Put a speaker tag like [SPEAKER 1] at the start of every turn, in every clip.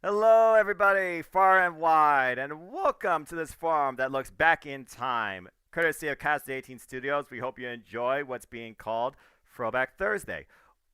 [SPEAKER 1] Hello, everybody, far and wide, and welcome to this forum that looks back in time. Courtesy of Casa D18 Studios, we hope you enjoy what's being called Throwback Thursday.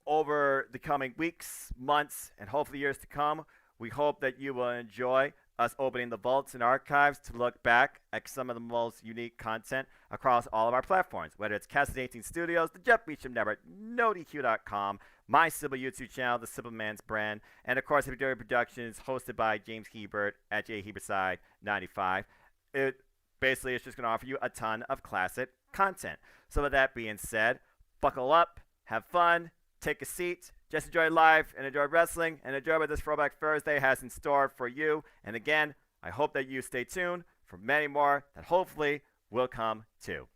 [SPEAKER 1] Over the coming weeks, months, and hopefully years to come, we hope that you will enjoy us opening the vaults and archives to look back at some of the most unique content across all of our platforms, whether it's Casa D18 Studios, the Jeff Meacham Network, NoDQ.com, my Sybil YouTube channel, the Sybil Man's brand, and of course, FTW Productions, hosted by James Hebert at jhebertside95. It basically is just going to offer you a ton of classic content. So with that being said, buckle up, have fun, take a seat, just enjoy life and enjoy wrestling, and enjoy what this Throwback Thursday has in store for you. And again, I hope that you stay tuned for many more that hopefully will come too.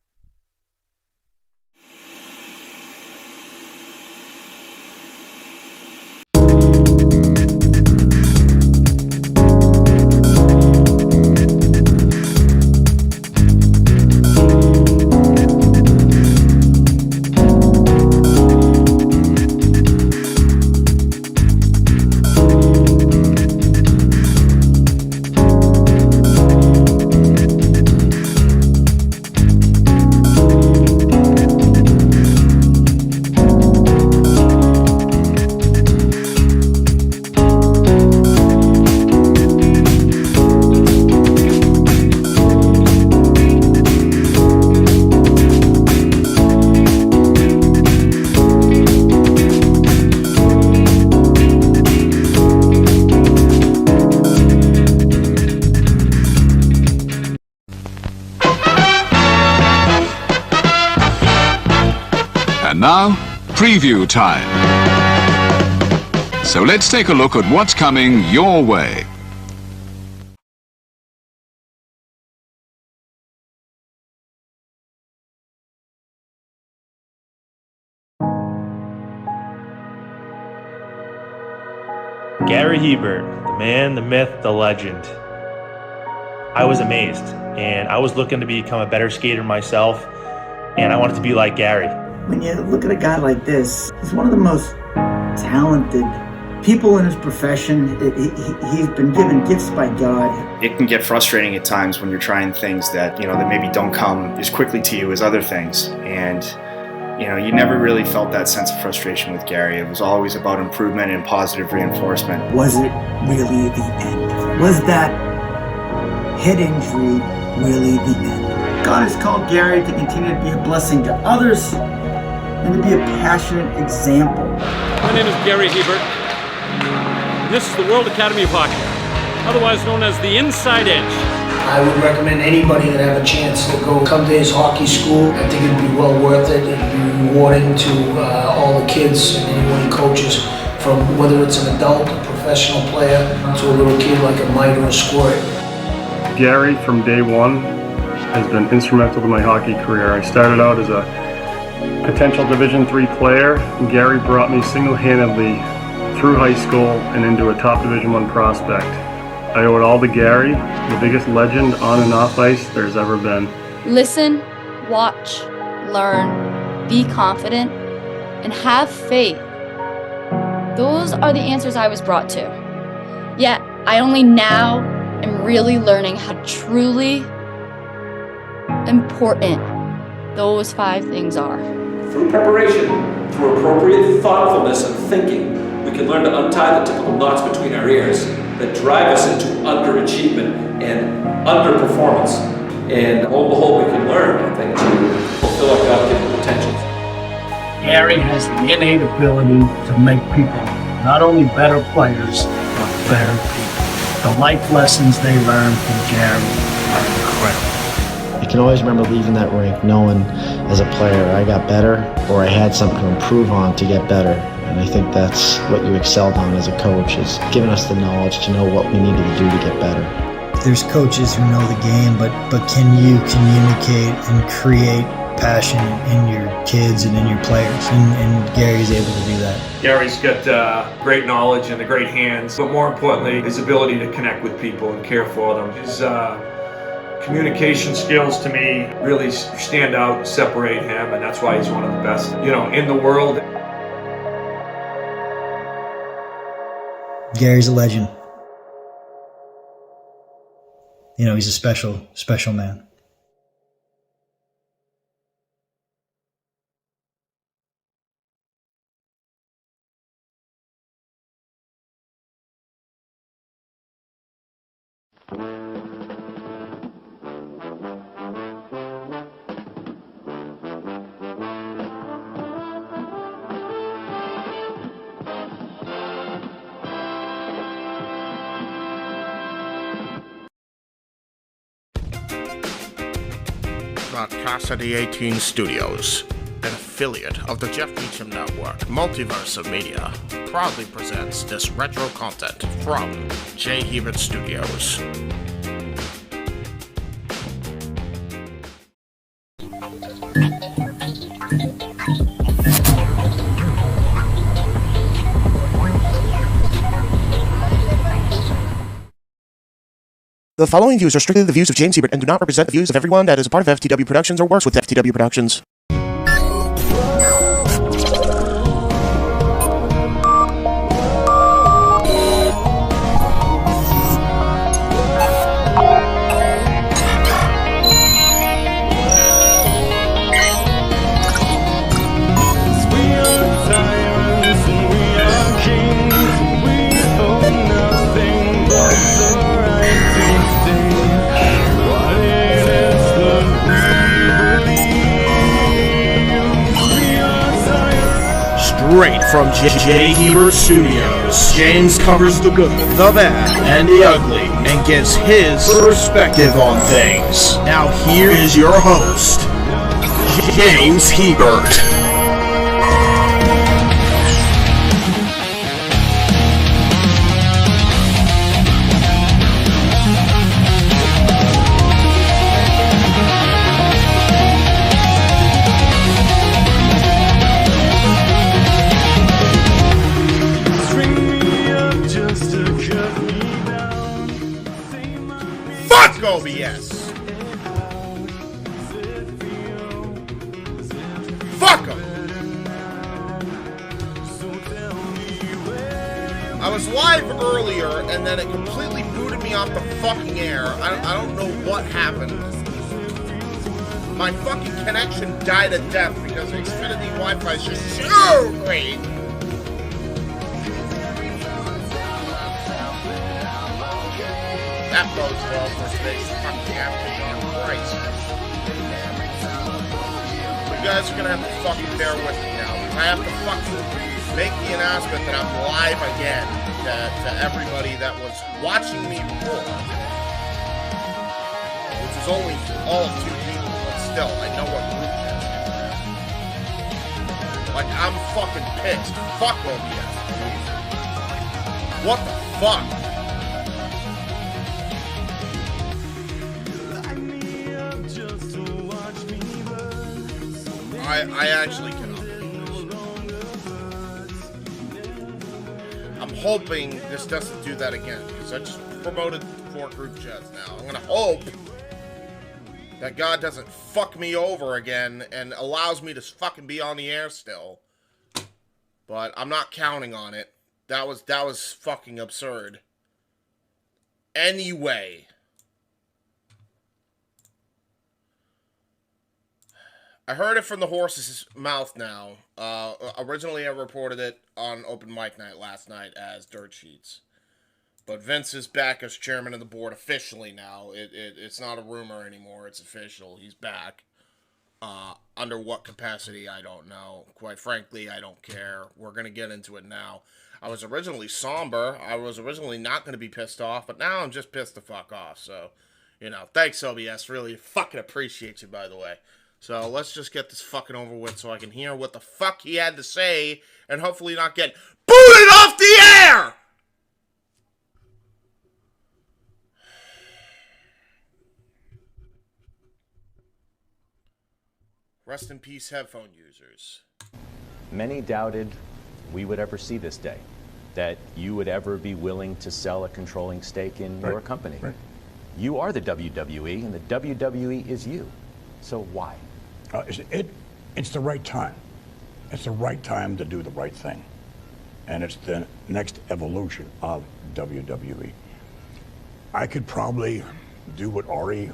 [SPEAKER 2] Now, preview time. So let's take a look at what's coming your way.
[SPEAKER 3] Gary Hebert, the man, the myth, the legend. I was amazed, and I was looking to become a better skater myself, and I wanted to be like Gary.
[SPEAKER 4] When you look at a guy like this, he's one of the most talented people in his profession. He's been given gifts by God.
[SPEAKER 5] It can get frustrating at times when you're trying things that maybe don't come as quickly to you as other things. And, you never really felt that sense of frustration with Gary. It was always about improvement and positive reinforcement.
[SPEAKER 4] Was it really the end? Was that head injury really the end? God has called Gary to continue to be a blessing to others and to be a passionate example.
[SPEAKER 6] My name is Gary Hebert, and this is the World Academy of Hockey, otherwise known as the Inside Edge.
[SPEAKER 7] I would recommend anybody that have a chance to come to his hockey school. I think it'd be well worth it. It'd be rewarding to all the kids and anyone who coaches, from whether it's an adult, a professional player, to a little kid like a mite or a squirt.
[SPEAKER 8] Gary, from day one, has been instrumental to my hockey career. I started out as a potential Division III player, and Gary brought me single-handedly through high school and into a top Division I prospect. I owe it all to Gary, the biggest legend on and off ice there's ever been.
[SPEAKER 9] Listen, watch, learn, be confident, and have faith. Those are the answers I was brought to. Yet, I only now am really learning how truly important those 5 things are.
[SPEAKER 10] Through preparation, through appropriate thoughtfulness and thinking, we can learn to untie the typical knots between our ears that drive us into underachievement and underperformance. And lo and behold, we can learn, I think, to fulfill our God-given potentials.
[SPEAKER 7] Gary has the innate ability to make people not only better players, but better people. The life lessons they learn from Gary are incredible.
[SPEAKER 11] I can always remember leaving that rink knowing as a player I got better, or I had something to improve on to get better. And I think that's what you excelled on as a coach, is giving us the knowledge to know what we needed to do to get better.
[SPEAKER 12] There's coaches who know the game, but can you communicate and create passion in your kids and in your players? And Gary's able to do that.
[SPEAKER 13] Gary's got great knowledge and great hands, but more importantly, his ability to connect with people and care for them. His communication skills, to me, really stand out and separate him, and that's why he's one of the best, in the world.
[SPEAKER 12] Gary's a legend. he's a special, special man.
[SPEAKER 14] Casa D18 Studios, an affiliate of the Jeff Meacham Network, Multiverse of Media, proudly presents this retro content from J. Hebert Studios.
[SPEAKER 15] The following views are strictly the views of James Hebert and do not represent the views of everyone that is a part of FTW Productions or works with FTW Productions.
[SPEAKER 16] Straight from J. Hebert Studios, James covers the good, the bad, and the ugly, and gives his perspective on things. Now here is your host, James Hebert.
[SPEAKER 14] OBS. Fuck them. I was live earlier and then it completely booted me off the fucking air. I don't know what happened. My fucking connection died a death because Xfinity Wi-Fi is just so great. That bodes well for today's fucking afternoon. Christ. You guys are gonna have to fucking bear with me now. I have to fucking make the announcement that I'm live again to everybody that was watching me before. Which is only all of 2 people, but still, I know what group it is. Like, I'm fucking pissed. Fuck OBS. What the fuck? I actually cannot. I'm hoping this doesn't do that again, because I just promoted 4 group chats now. I'm gonna hope that God doesn't fuck me over again and allows me to fucking be on the air still. But I'm not counting on it. That was fucking absurd. Anyway. I heard it from the horse's mouth now. Originally I reported it on Open Mic Night last night as Dirt Sheets. But Vince is back as chairman of the board officially now. It's not a rumor anymore. It's official. He's back. Under what capacity, I don't know. Quite frankly, I don't care. We're going to get into it now. I was originally somber. I was originally not going to be pissed off. But now I'm just pissed the fuck off. So, thanks, OBS. Really fucking appreciate you, by the way. So let's just get this fucking over with so I can hear what the fuck he had to say and hopefully not get booted off the air! Rest in peace, headphone users.
[SPEAKER 17] Many doubted we would ever see this day, that you would ever be willing to sell a controlling stake in your company. Right. You are the WWE, and the WWE is you. So why?
[SPEAKER 18] It's the right time. It's the right time to do the right thing. And it's the next evolution of WWE. I could probably do what Ari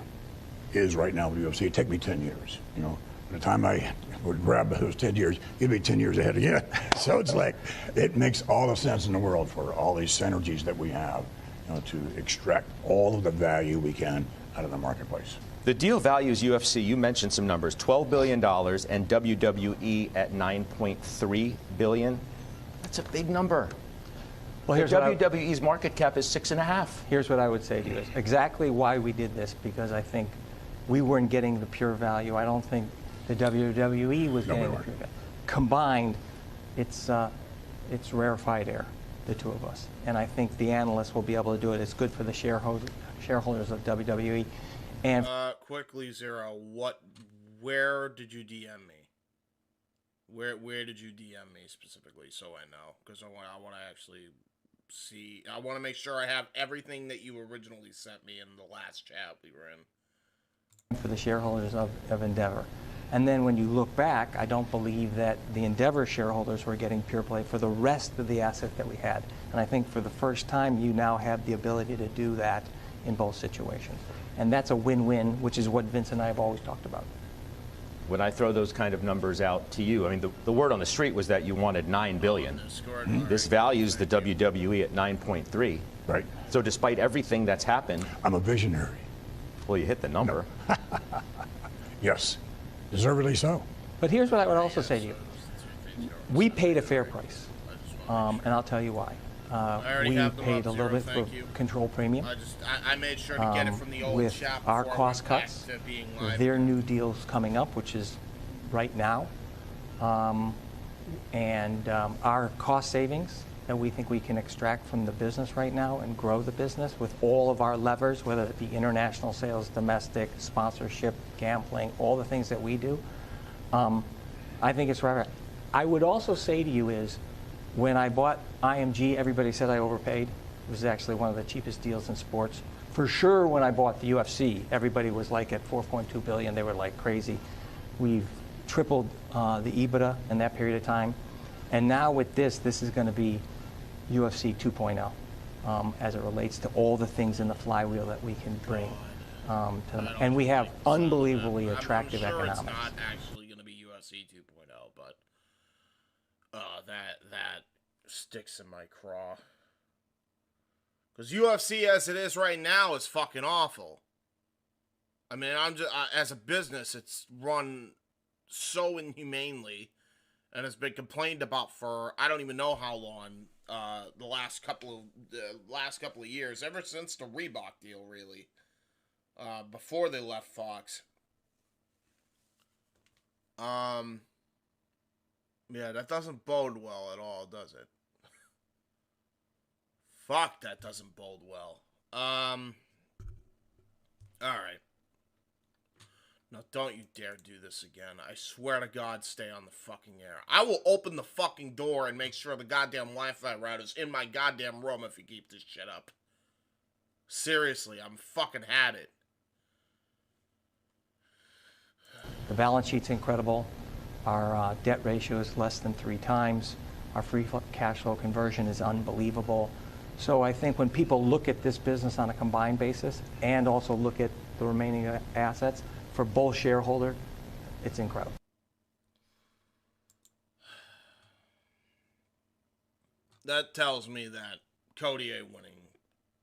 [SPEAKER 18] is right now with UFC, it'd take me 10 years. You know, by the time I would grab those 10 years, you'd be 10 years ahead again. So it's like, it makes all the sense in the world for all these synergies that we have, you know, to extract all of the value we can out of the marketplace.
[SPEAKER 17] The deal values UFC, you mentioned some numbers, $12 billion and WWE at $9.3 billion. That's a big number.
[SPEAKER 19] Well, here's
[SPEAKER 17] WWE's market cap is 6.5.
[SPEAKER 19] Here's what I would say to you. Is exactly why we did this, because I think we weren't getting the pure value. I don't think the WWE was getting the pure value. Combined, it's rarefied air, the two of us. And I think the analysts will be able to do it. It's good for the shareholders of WWE. And
[SPEAKER 14] quickly, Zero, where did you DM me? Where did you DM me specifically, so I know? Because I want to actually see. I want to make sure I have everything that you originally sent me in the last chat we were in.
[SPEAKER 19] For the shareholders of Endeavor. And then when you look back, I don't believe that the Endeavor shareholders were getting pure play for the rest of the asset that we had. And I think for the first time, you now have the ability to do that in both situations. And that's a win-win, which is what Vince and I have always talked about.
[SPEAKER 17] When I throw those kind of numbers out to you, I mean, the word on the street was that you wanted $9 billion. This values the WWE at 9.3.
[SPEAKER 18] Right.
[SPEAKER 17] So despite everything that's happened,
[SPEAKER 18] I'm a visionary.
[SPEAKER 17] Well, you hit the number.
[SPEAKER 18] No. Yes, deservedly so.
[SPEAKER 19] But here's what I would also say to you. We paid a fair price, and I'll tell you why. We paid a little bit for control premium.
[SPEAKER 14] I made sure to get it from the old
[SPEAKER 19] with
[SPEAKER 14] shop
[SPEAKER 19] our
[SPEAKER 14] before I
[SPEAKER 19] cost
[SPEAKER 14] went back
[SPEAKER 19] cuts,
[SPEAKER 14] to being
[SPEAKER 19] with
[SPEAKER 14] live.
[SPEAKER 19] their new deals coming up, which is right now, and our cost savings that we think we can extract from the business right now and grow the business with all of our levers, whether it be international sales, domestic, sponsorship, gambling, all the things that we do. I think it's right. I would also say to you is, when I bought IMG, everybody said I overpaid. It was actually one of the cheapest deals in sports. For sure, when I bought the UFC, everybody was like at $4.2 billion. They were like crazy. We've tripled the EBITDA in that period of time. And now with this is going to be UFC 2.0 as it relates to all the things in the flywheel that we can bring to them. And we have unbelievably attractive
[SPEAKER 14] I'm sure
[SPEAKER 19] economics.
[SPEAKER 14] It's not actually going to be UFC 2.0, but that sticks in my craw. Because UFC as it is right now is fucking awful. I mean, as a business, it's run so inhumanely, and it's been complained about for I don't even know how long. The last couple of years, ever since the Reebok deal, really. Before they left Fox. Yeah, that doesn't bode well at all, does it? Fuck, that doesn't bode well. Alright. No, don't you dare do this again. I swear to God, stay on the fucking air. I will open the fucking door and make sure the goddamn Wi-Fi router's in my goddamn room if you keep this shit up. Seriously, I'm fucking had it.
[SPEAKER 19] The balance sheet's incredible. Our debt ratio is less than 3 times. Our free cash flow conversion is unbelievable. So I think when people look at this business on a combined basis and also look at the remaining assets, for both shareholders, it's incredible.
[SPEAKER 14] That tells me that Cody ain't winning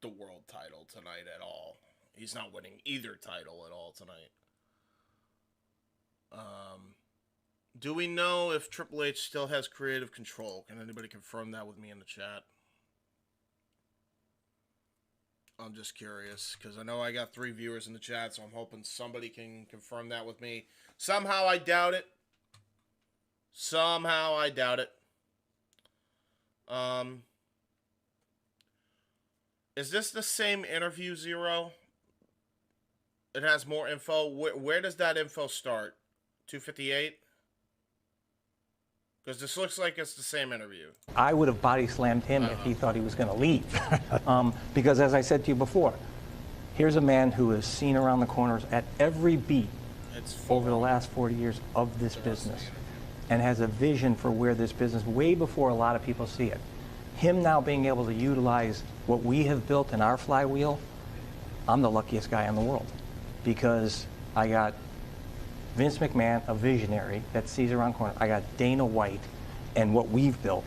[SPEAKER 14] the world title tonight at all. He's not winning either title at all tonight. Do we know if Triple H still has creative control? Can anybody confirm that with me in the chat? I'm just curious, because I know I got 3 viewers in the chat, so I'm hoping somebody can confirm that with me. Somehow I doubt it. Somehow I doubt it. Is this the same interview, Zero? It has more info. Where does that info start? 258? Because this looks like it's the same interview.
[SPEAKER 19] I would have body slammed him if he thought he was going to leave. Because as I said to you before, here's a man who has seen around the corners at every beat over the last 40 years of this business and has a vision for where this business, way before a lot of people see it. Him now being able to utilize what we have built in our flywheel I'm the luckiest guy in the world because I got Vince McMahon, a visionary that sees around corner. I got Dana White and what we've built.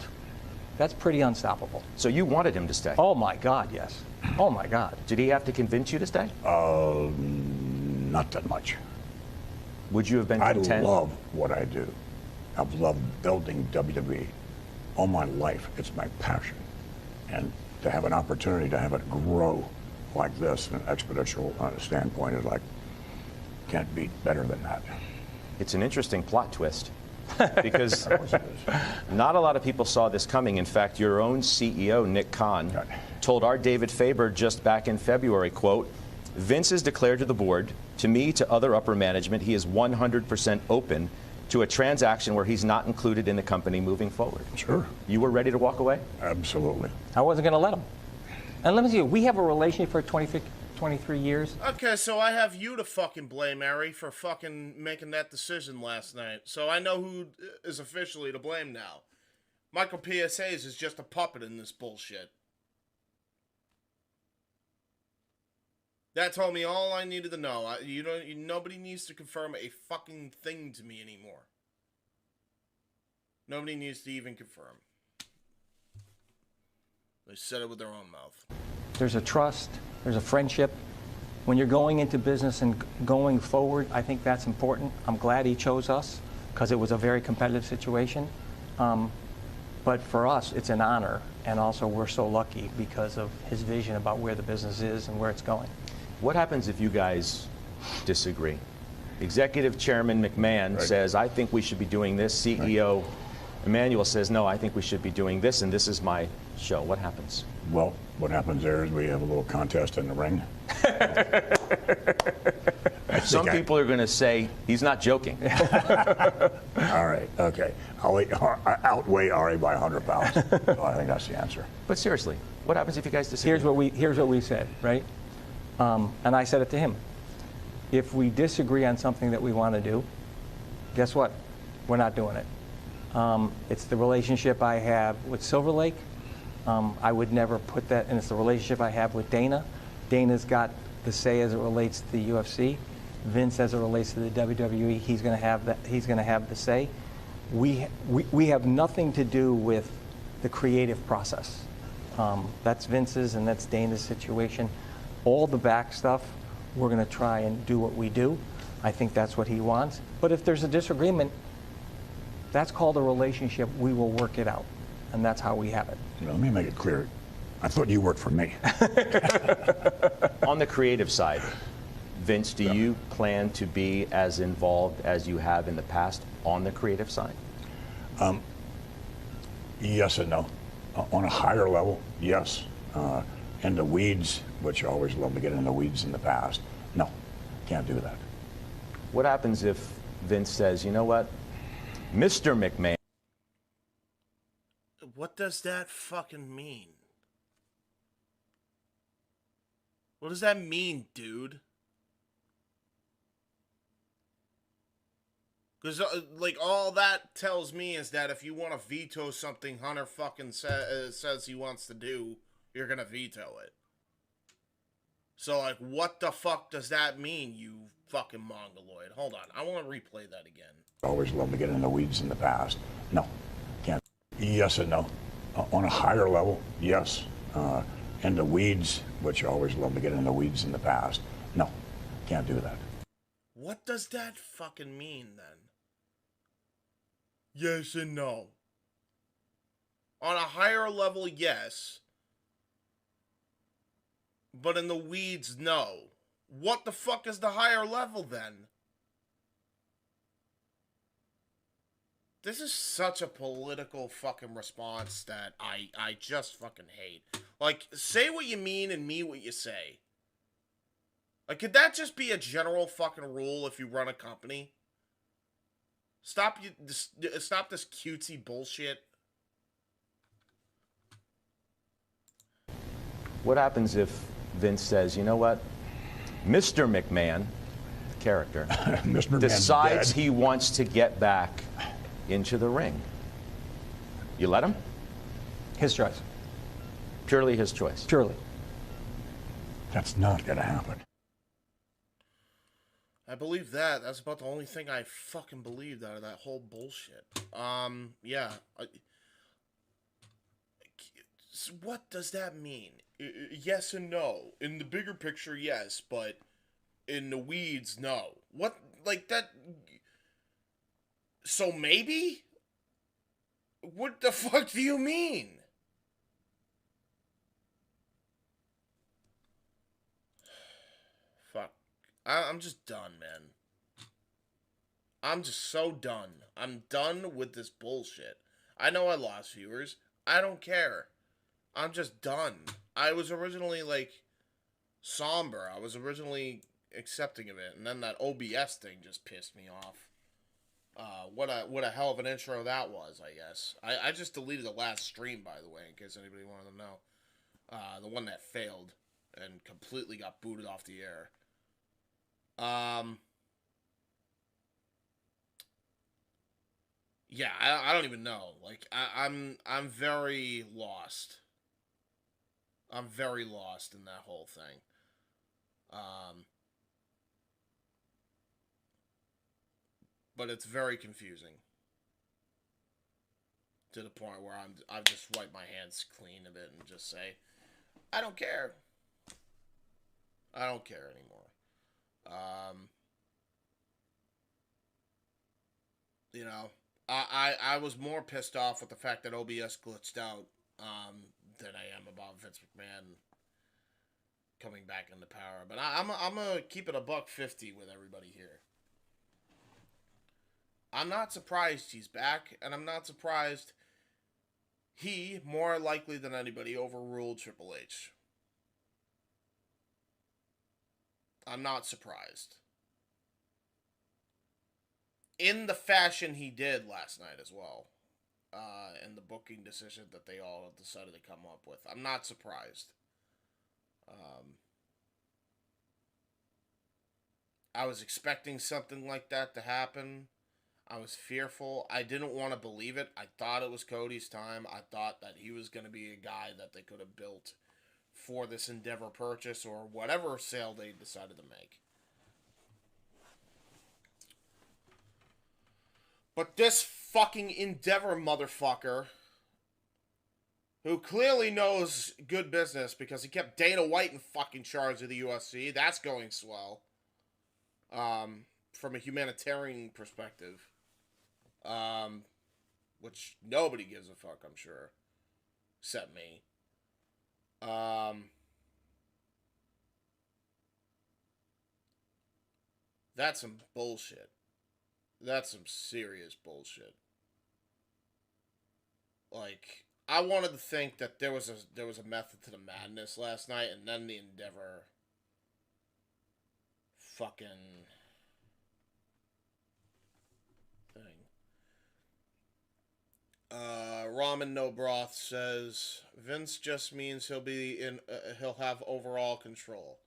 [SPEAKER 19] That's pretty unstoppable.
[SPEAKER 17] So you wanted him to stay?
[SPEAKER 19] Oh my God, yes. Oh my God.
[SPEAKER 17] Did he have to convince you to stay?
[SPEAKER 18] Not that much.
[SPEAKER 17] Would you have been content?
[SPEAKER 18] I love what I do. I've loved building WWE all my life. It's my passion. And to have an opportunity to have it grow like this in an exponential standpoint is like, can't beat better than that.
[SPEAKER 17] It's an interesting plot twist because not a lot of people saw this coming. In fact, your own CEO, Nick Khan, told our David Faber just back in February, quote, Vince has declared to the board, to me, to other upper management, he is 100% open to a transaction where he's not included in the company moving forward.
[SPEAKER 18] Sure.
[SPEAKER 17] You were ready to walk away?
[SPEAKER 18] Absolutely.
[SPEAKER 19] I wasn't going to let him. And let me see, we have a relationship for 23 years.
[SPEAKER 14] Okay, so I have you to fucking blame, Ari, for fucking making that decision last night. So I know who is officially to blame now. Michael PSAs is just a puppet in this bullshit. That told me all I needed to know. Nobody needs to confirm a fucking thing to me anymore. Nobody needs to even confirm. They said it with their own mouth.
[SPEAKER 19] There's a trust, there's a friendship. When you're going into business and going forward, I think that's important. I'm glad he chose us because it was a very competitive situation. But for us, it's an honor. And also, we're so lucky because of his vision about where the business is and where it's going.
[SPEAKER 17] What happens if you guys disagree? Executive Chairman McMahon says, I think we should be doing this. CEO Emmanuel says, no, I think we should be doing this, and this is my show. What happens?
[SPEAKER 18] Well, what happens there is we have a little contest in the ring.
[SPEAKER 17] Some people are going to say he's not joking.
[SPEAKER 18] All right, okay. I'll outweigh Ari by 100 pounds. So I think that's the answer.
[SPEAKER 17] But seriously, what happens if you guys disagree?
[SPEAKER 19] Here's what we said, right? And I said it to him. If we disagree on something that we want to do, guess what? We're not doing it. It's the relationship I have with Silver Lake. I would never put that, and it's the relationship I have with Dana. Dana's got the say as it relates to the UFC. Vince, as it relates to the WWE, he's going to have that. He's going to have the say. We have nothing to do with the creative process. That's Vince's and that's Dana's situation. All the back stuff, we're going to try and do what we do. I think that's what he wants. But if there's a disagreement, that's called a relationship. We will work it out. And that's how we have it.
[SPEAKER 18] Let me make it clear. I thought you worked for me.
[SPEAKER 17] On the creative side, Vince, do you plan to be as involved as you have in the past on the creative side?
[SPEAKER 18] Yes and no. On a higher level, yes. In the weeds, which I always love to get in the weeds in the past, no, can't do that.
[SPEAKER 17] What happens if Vince says, you know what, Mr. McMahon?
[SPEAKER 14] What does that fucking mean? What does that mean, dude? Because, like, all that tells me is that if you want to veto something Hunter fucking says he wants to do, you're going to veto it. So, like, what the fuck does that mean, you fucking mongoloid? Hold on, I want to replay that again.
[SPEAKER 18] Always love to get in the weeds in the past. No, can't. Yes and no. On a higher level, yes. In the weeds, which I always love to get in the weeds in the past. No, can't do that.
[SPEAKER 14] What does that fucking mean, then? Yes and no. On a higher level, yes. But in the weeds, no. What the fuck is the higher level, then? This is such a political fucking response that I just fucking hate. Like, say what you mean and mean what you say. Like, could that just be a general fucking rule if you run a company? Stop this cutesy bullshit.
[SPEAKER 17] What happens if Vince says, you know what, Mr. McMahon, the character,
[SPEAKER 18] Mr.
[SPEAKER 17] decides he wants to get back into the ring? You let him?
[SPEAKER 19] His choice.
[SPEAKER 17] Purely his choice.
[SPEAKER 19] Purely.
[SPEAKER 18] That's not going to happen.
[SPEAKER 14] I believe that. That's about the only thing I fucking believed out of that whole bullshit. Yeah. What does that mean? Yes and no. In the bigger picture, yes, but in the weeds, no. What, like that? So maybe? What the fuck do you mean? Fuck. I'm just done, man. I'm just so done. I'm done with this bullshit. I know I lost viewers. I don't care. I'm just done. I was originally, like, somber. I was originally accepting of it, and then that OBS thing just pissed me off. What a hell of an intro that was, I guess. I just deleted the last stream, by the way, in case anybody wanted to know. The one that failed and completely got booted off the air. Yeah, I don't even know. Like, I'm very lost. I'm very lost in that whole thing. But it's very confusing. To the point where I've just wiped my hands clean of it and just say, I don't care. I don't care anymore. You know, I was more pissed off with the fact that OBS glitched out than I am about Vince McMahon coming back into power. But I'm gonna keep it $150 with everybody here. I'm not surprised he's back, and I'm not surprised he, more likely than anybody, overruled Triple H. I'm not surprised. In the fashion he did last night as well. And the booking decision that they all decided to come up with. I'm not surprised. I was expecting something like that to happen. I was fearful. I didn't want to believe it. I thought it was Cody's time. I thought that he was going to be a guy that they could have built for this Endeavor purchase or whatever sale they decided to make. But this fucking Endeavor motherfucker, who clearly knows good business because he kept Dana White in fucking charge of the UFC, that's going swell. From a humanitarian perspective. Which nobody gives a fuck, I'm sure. Except me. That's some bullshit. That's some serious bullshit. Like, I wanted to think that there was a method to the madness last night, and then the Endeavor fucking thing. Ramen No Broth says Vince just means he'll have overall control.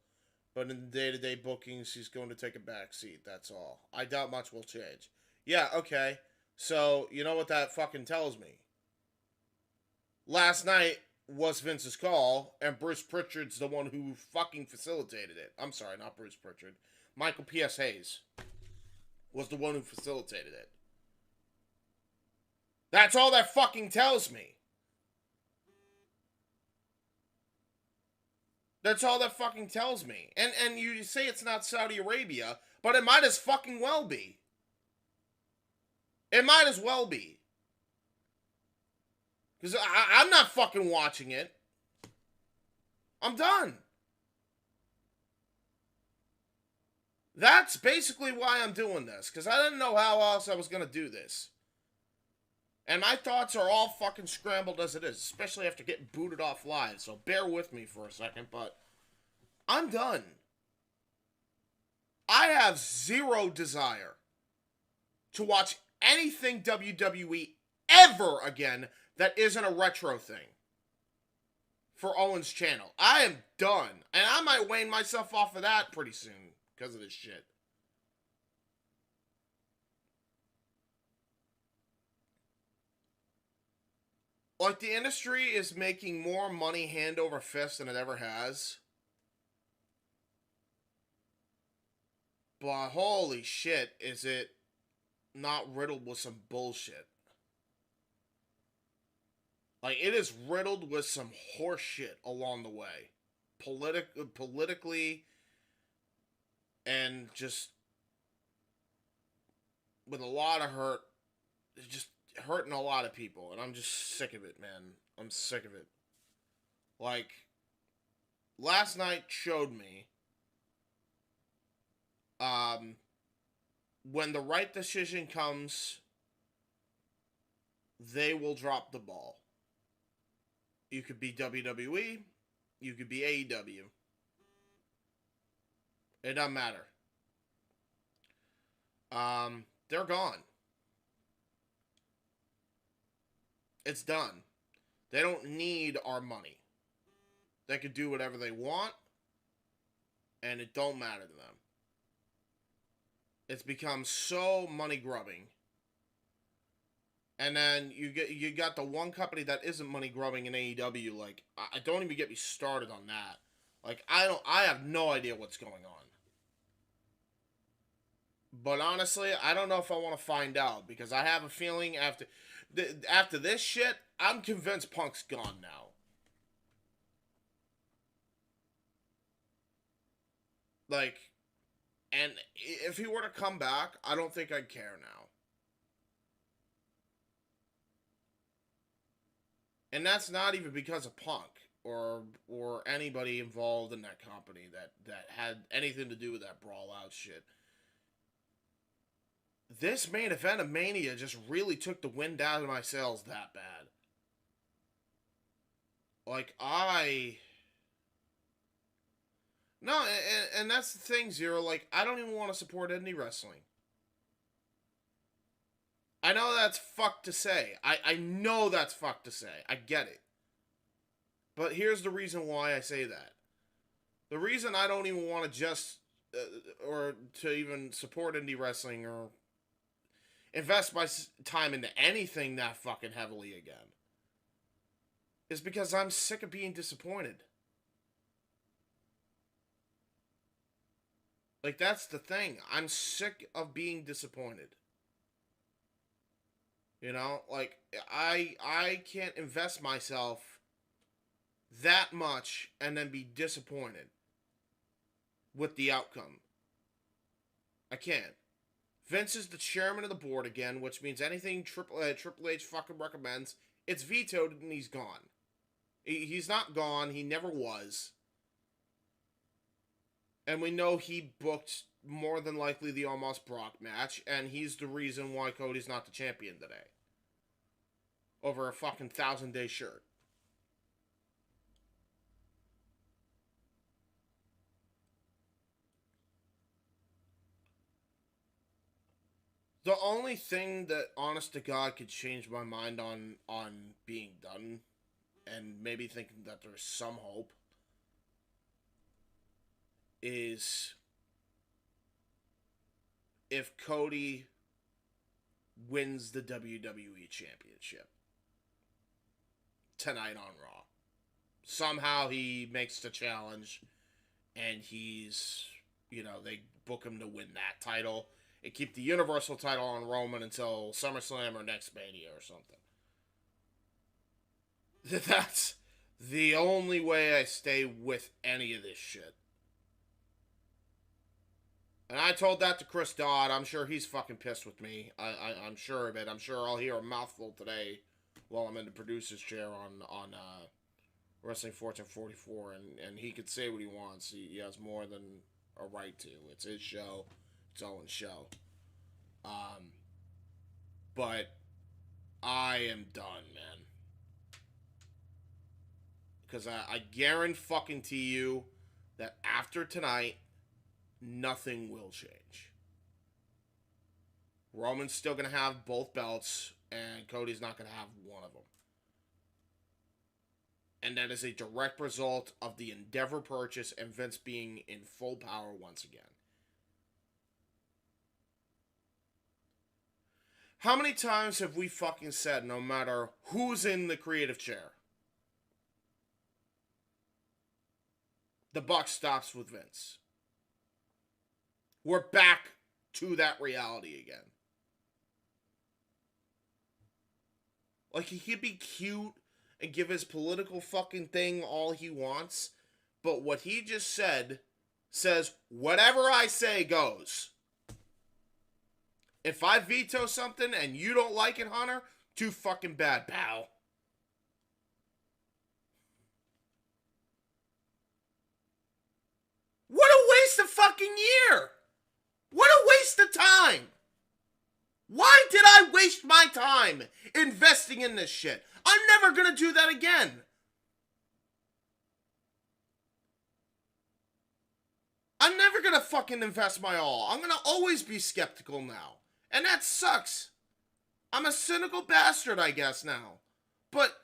[SPEAKER 14] But in the day-to-day bookings, he's going to take a back seat. That's all. I doubt much will change. Yeah, okay. So, you know what that fucking tells me? Last night was Vince's call, and Bruce Pritchard's the one who fucking facilitated it. I'm sorry, not Bruce Pritchard. Michael P.S. Hayes was the one who facilitated it. That's all that fucking tells me. That's all that fucking tells me. And you say it's not Saudi Arabia, but it might as fucking well be. It might as well be. Because I'm not fucking watching it. I'm done. That's basically why I'm doing this. Because I didn't know how else I was going to do this. And my thoughts are all fucking scrambled as it is, especially after getting booted off live. So bear with me for a second, but I'm done. I have zero desire to watch anything WWE ever again that isn't a retro thing for Owen's channel. I am done. And I might wane myself off of that pretty soon because of this shit. Like, the industry is making more money hand over fist than it ever has. But holy shit, is it not riddled with some bullshit. Like, it is riddled with some horse shit along the way. Politically, and just with a lot of hurt. It's just hurting a lot of people, and I'm just sick of it, man. I'm sick of it. Like, last night showed me, when the right decision comes, they will drop the ball. You could be WWE, you could be AEW. It doesn't matter. They're gone. It's done. They don't need our money. They could do whatever they want, and it don't matter to them. It's become so money grubbing. And then you got the one company that isn't money grubbing in AEW. Like, I don't even get me started on that. Like, I have no idea what's going on. But honestly, I don't know if I want to find out, because I have a feeling after this shit, I'm convinced Punk's gone now. Like, and if he were to come back, I don't think I'd care now. And that's not even because of Punk or anybody involved in that company that had anything to do with that brawl out shit. This main event of Mania just really took the wind out of my sails that bad. Like, No, and that's the thing, Zero. Like, I don't even want to support indie wrestling. I know that's fucked to say. I know that's fucked to say. I get it. But here's the reason why I say that. The reason I don't even want to just, or to even support indie wrestling or invest my time into anything that fucking heavily again is because I'm sick of being disappointed. Like, that's the thing. I'm sick of being disappointed. You know, like, I can't invest myself that much and then be disappointed with the outcome. I can't. Vince is the chairman of the board again, which means anything Triple H fucking recommends, it's vetoed and he's gone. He's not gone. He never was. And we know he booked more than likely the Almost Brock match, and he's the reason why Cody's not the champion today. Over a fucking 1,000-day shirt. The only thing that, honest to God, could change my mind on being done, and maybe thinking that there's some hope, is if Cody wins the WWE Championship tonight on Raw. Somehow he makes the challenge, and he's, they book him to win that title and keep the Universal title on Roman until SummerSlam or next Mania or something. That's the only way I stay with any of this shit. And I told that to Chris Dodd. I'm sure he's fucking pissed with me. I'm sure of it. I'm sure I'll hear a mouthful today while I'm in the producer's chair on Wrestling Fortune 44. And he could say what he wants. He has more than a right to. It's his show. It's Owen's show. But I am done, man. Because I guarantee you that after tonight, nothing will change. Roman's still going to have both belts, and Cody's not going to have one of them. And that is a direct result of the Endeavor purchase and Vince being in full power once again. How many times have we fucking said, no matter who's in the creative chair, the buck stops with Vince? we're back to that reality again. Like, he could be cute and give his political fucking thing all he wants, but what he just said says, whatever I say goes. If I veto something and you don't like it, Hunter, too fucking bad, pal. What a waste of fucking year! What a waste of time! Why did I waste my time investing in this shit? I'm never gonna do that again. I'm never gonna fucking invest my all. I'm gonna always be skeptical now. And that sucks. I'm a cynical bastard, I guess, now. But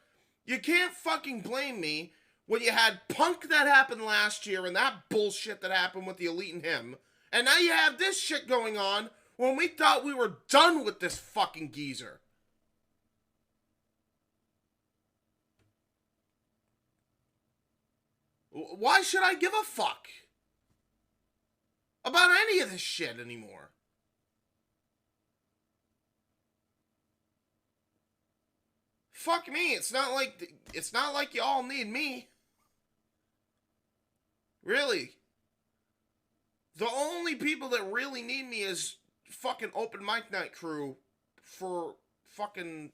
[SPEAKER 14] you can't fucking blame me when you had Punk that happened last year and that bullshit that happened with the Elite and him. And now you have this shit going on when we thought we were done with this fucking geezer. Why should I give a fuck about any of this shit anymore? Fuck me, it's not like you all need me. Really. The only people that really need me is fucking open mic night crew for fucking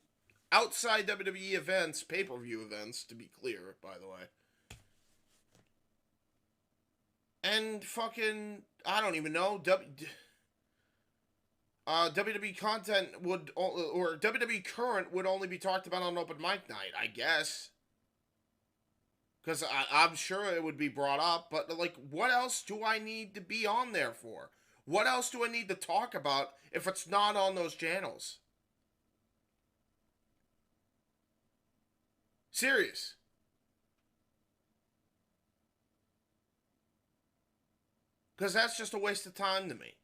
[SPEAKER 14] outside WWE events, pay-per-view events, to be clear, by the way. And fucking, I don't even know, WWE content would, or WWE current would only be talked about on open mic night, I guess. Because I'm sure it would be brought up, but, like, what else do I need to be on there for? What else do I need to talk about if it's not on those channels? Serious. Because that's just a waste of time to me.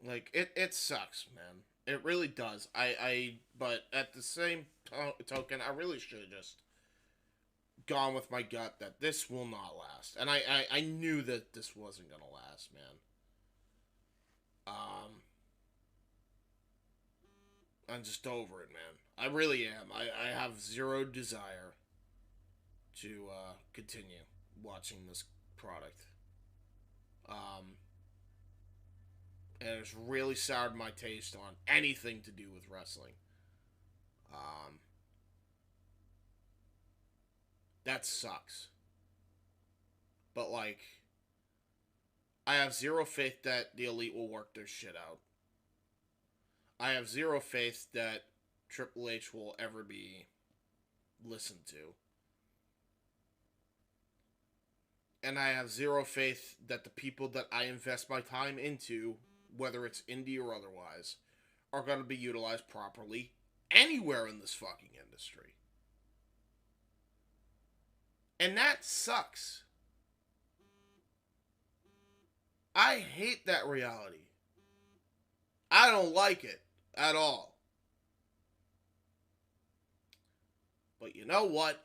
[SPEAKER 14] Like, it sucks, man. It really does. But at the same token, I really should have just gone with my gut that this will not last. And I knew that this wasn't gonna last, man. I'm just over it, man. I really am. I have zero desire to continue watching this product. And it's really soured my taste on anything to do with wrestling. That sucks. But, like, I have zero faith that the Elite will work their shit out. I have zero faith that Triple H will ever be listened to. And I have zero faith that the people that I invest my time into, whether it's indie or otherwise, are going to be utilized properly anywhere in this fucking industry. And that sucks. I hate that reality. I don't like it at all. But you know what?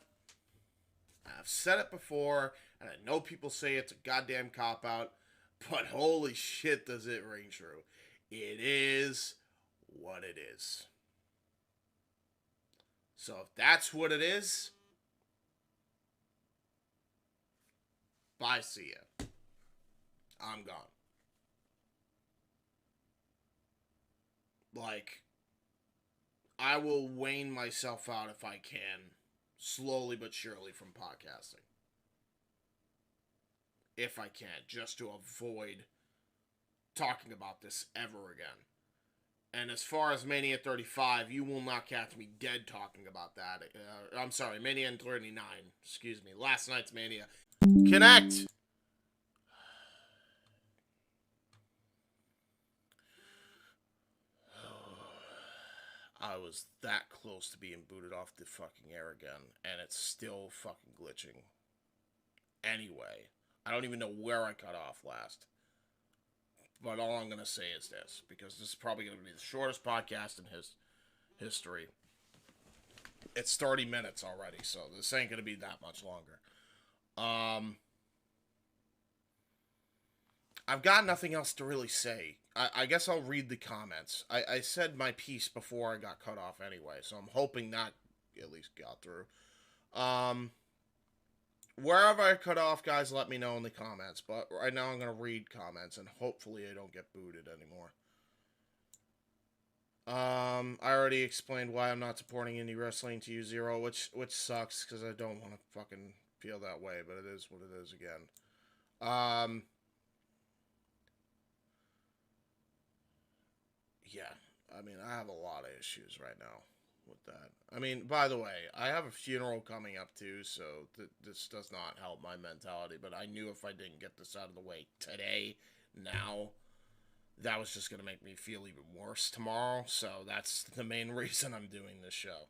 [SPEAKER 14] I've said it before, and I know people say it's a goddamn cop-out, but holy shit does it ring true. It is what it is. So if that's what it is, bye, see ya. I'm gone. Like, I will wane myself out if I can, slowly but surely, from podcasting. If I can, just to avoid talking about this ever again. And as far as Mania 35, you will not catch me dead talking about that. I'm sorry, Mania 39, excuse me, last night's Mania. Connect! I was that close to being booted off the fucking air again, and it's still fucking glitching. Anyway, I don't even know where I cut off last. But all I'm going to say is this, because this is probably going to be the shortest podcast in his history. It's 30 minutes already, so this ain't going to be that much longer. I've got nothing else to really say. I guess I'll read the comments. I said my piece before I got cut off anyway, so I'm hoping that at least got through. Wherever I cut off, guys, let me know in the comments. But right now I'm going to read comments, and hopefully I don't get booted anymore. I already explained why I'm not supporting indie wrestling to you, Zero, which sucks, because I don't want to fucking feel that way, but it is what it is again. Yeah, I mean, I have a lot of issues right now with that. I mean, by the way, I have a funeral coming up too, so this does not help my mentality, but I knew if I didn't get this out of the way today, now, that was just going to make me feel even worse tomorrow, so that's the main reason I'm doing this show.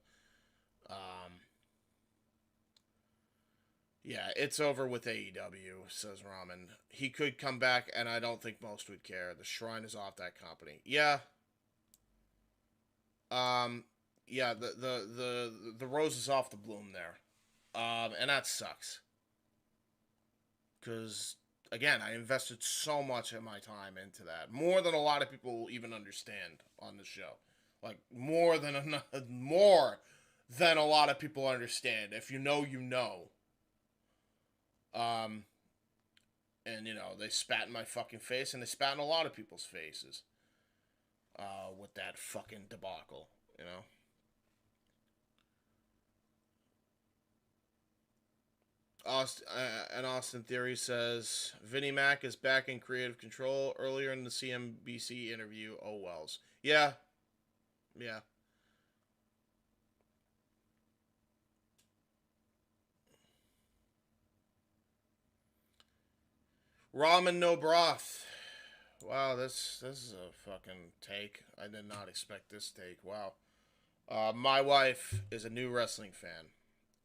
[SPEAKER 14] Yeah, it's over with AEW, says Ramen. He could come back, and I don't think most would care. The shrine is off that company. Yeah. Yeah, the rose is off the bloom there. And that sucks. Because, again, I invested so much of my time into that. More than a lot of people will even understand on the show. Like, more than a lot of people understand. If you know, you know. And, you know, they spat in my fucking face, and they spat in a lot of people's faces. With that fucking debacle, you know? Austin Theory says, Vinnie Mac is back in creative control earlier in the CNBC interview. Oh, Wells. Yeah. Yeah. Ramen no broth. Wow, this is a fucking take. I did not expect this take. Wow. My wife is a new wrestling fan,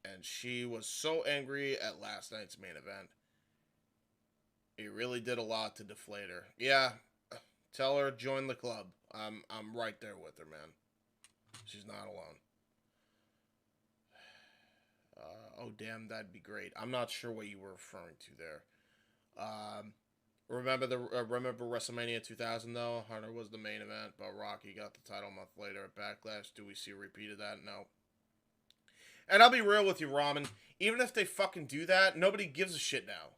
[SPEAKER 14] and she was so angry at last night's main event. It really did a lot to deflate her. Yeah, tell her join the club. I'm right there with her, man. She's not alone. Oh damn, that'd be great. I'm not sure what you were referring to there. Remember WrestleMania 2000 though? Hunter was the main event, but Rocky got the title a month later at Backlash. Do we see a repeat of that? No. And I'll be real with you, Ramen. Even if they fucking do that, nobody gives a shit now.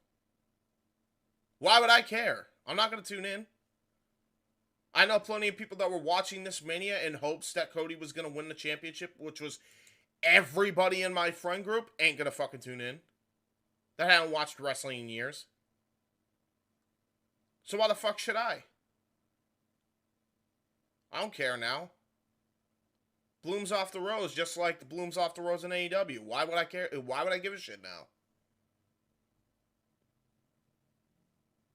[SPEAKER 14] Why would I care? I'm not going to tune in. I know plenty of people that were watching this Mania in hopes that Cody was going to win the championship, which was everybody in my friend group ain't going to fucking tune in. That hadn't watched wrestling in years. So why the fuck should I? I don't care now. Bloom's off the rose, just like the blooms off the rose in AEW. Why would I care? Why would I give a shit now?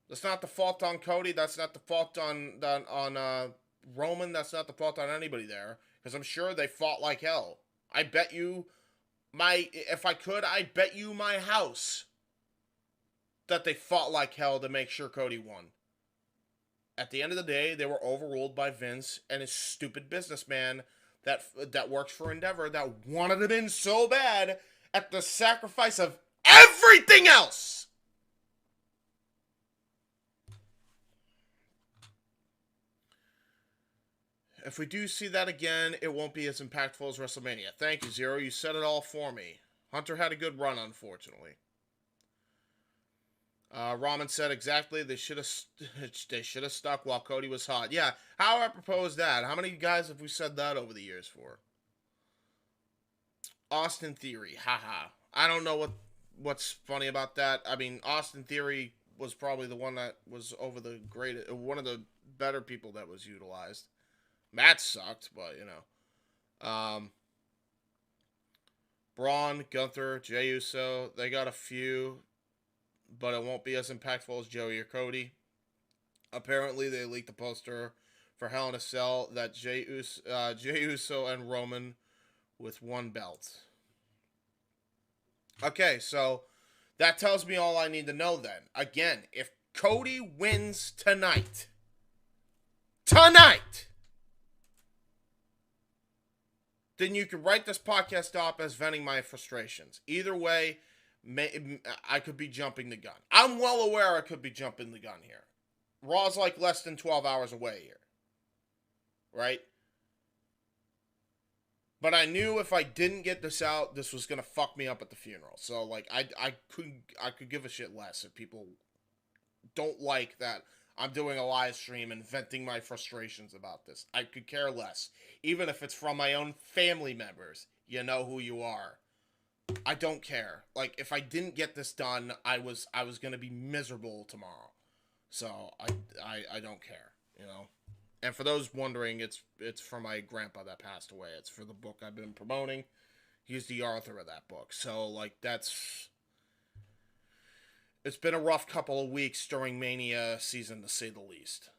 [SPEAKER 14] That's not the fault on Cody. That's not the fault on Roman. That's not the fault on anybody there. Because I'm sure they fought like hell. I bet you if I could, I'd bet you my house that they fought like hell to make sure Cody won. At the end of the day, they were overruled by Vince and his stupid businessman that works for Endeavor that wanted him in so bad at the sacrifice of everything else. If we do see that again, it won't be as impactful as WrestleMania. Thank you, Zero. You said it all for me. Hunter had a good run, unfortunately. Ramen said exactly. They should have stuck while Cody was hot. Yeah, how I propose that? How many guys have we said that over the years for? Austin Theory, haha. I don't know what's funny about that. I mean, Austin Theory was probably the one that was one of the better people that was utilized. Matt sucked, but you know. Braun, Gunther, Jey Uso, they got a few, but it won't be as impactful as Joey or Cody. Apparently, they leaked the poster for Hell in a Cell that Jey Uso and Roman with one belt. Okay, so that tells me all I need to know then. Again, if Cody wins tonight, tonight, then you could write this podcast up as venting my frustrations. Either way, I could be jumping the gun. I'm well aware I could be jumping the gun here. Raw's like less than 12 hours away here. Right? But I knew if I didn't get this out, this was gonna fuck me up at the funeral. So like I could give a shit less if people don't like that I'm doing a live stream and venting my frustrations about this. I could care less. Even if it's from my own family members. You know who you are. I don't care. Like, if I didn't get this done, I was gonna be miserable tomorrow. So I don't care, you know. And for those wondering, it's for my grandpa that passed away. It's for the book I've been promoting. He's the author of that book. So like it's been a rough couple of weeks during Mania season, to say the least.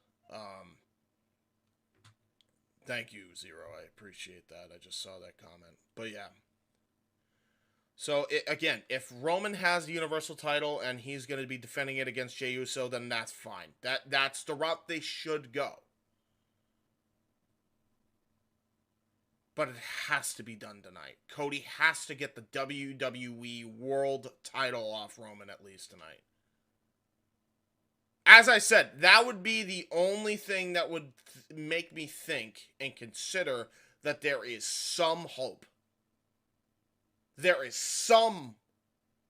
[SPEAKER 14] Thank you, Zero. I appreciate that. I just saw that comment. But yeah. So, again, if Roman has the Universal title and he's going to be defending it against Jey Uso, then that's fine. That's the route they should go. But it has to be done tonight. Cody has to get the WWE World title off Roman at least tonight. As I said, that would be the only thing that would make me think and consider that there is some hope. There is some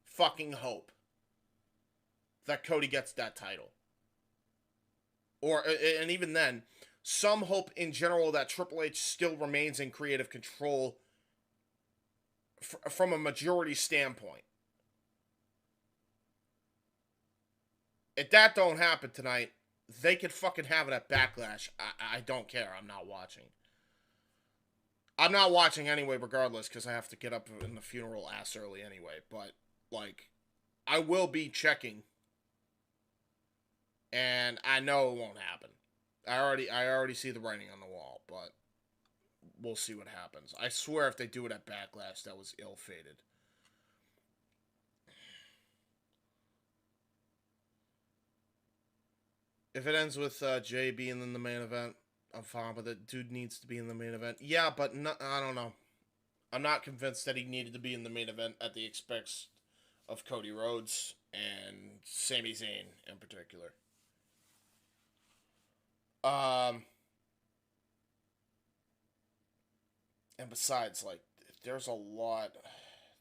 [SPEAKER 14] fucking hope that Cody gets that title. And even then, some hope in general that Triple H still remains in creative control from a majority standpoint. If that don't happen tonight, they could fucking have it at Backlash. I don't care. I'm not watching. I'm not watching anyway, regardless, because I have to get up in the funeral ass early anyway. But, like, I will be checking. And I know it won't happen. I already see the writing on the wall, but we'll see what happens. I swear if they do it at Backlash, that was ill-fated. If it ends with Jay being in the main event, I'm fine with it. Dude needs to be in the main event. Yeah, but no, I don't know. I'm not convinced that he needed to be in the main event at the expense of Cody Rhodes and Sami Zayn in particular. And besides, like, there's a lot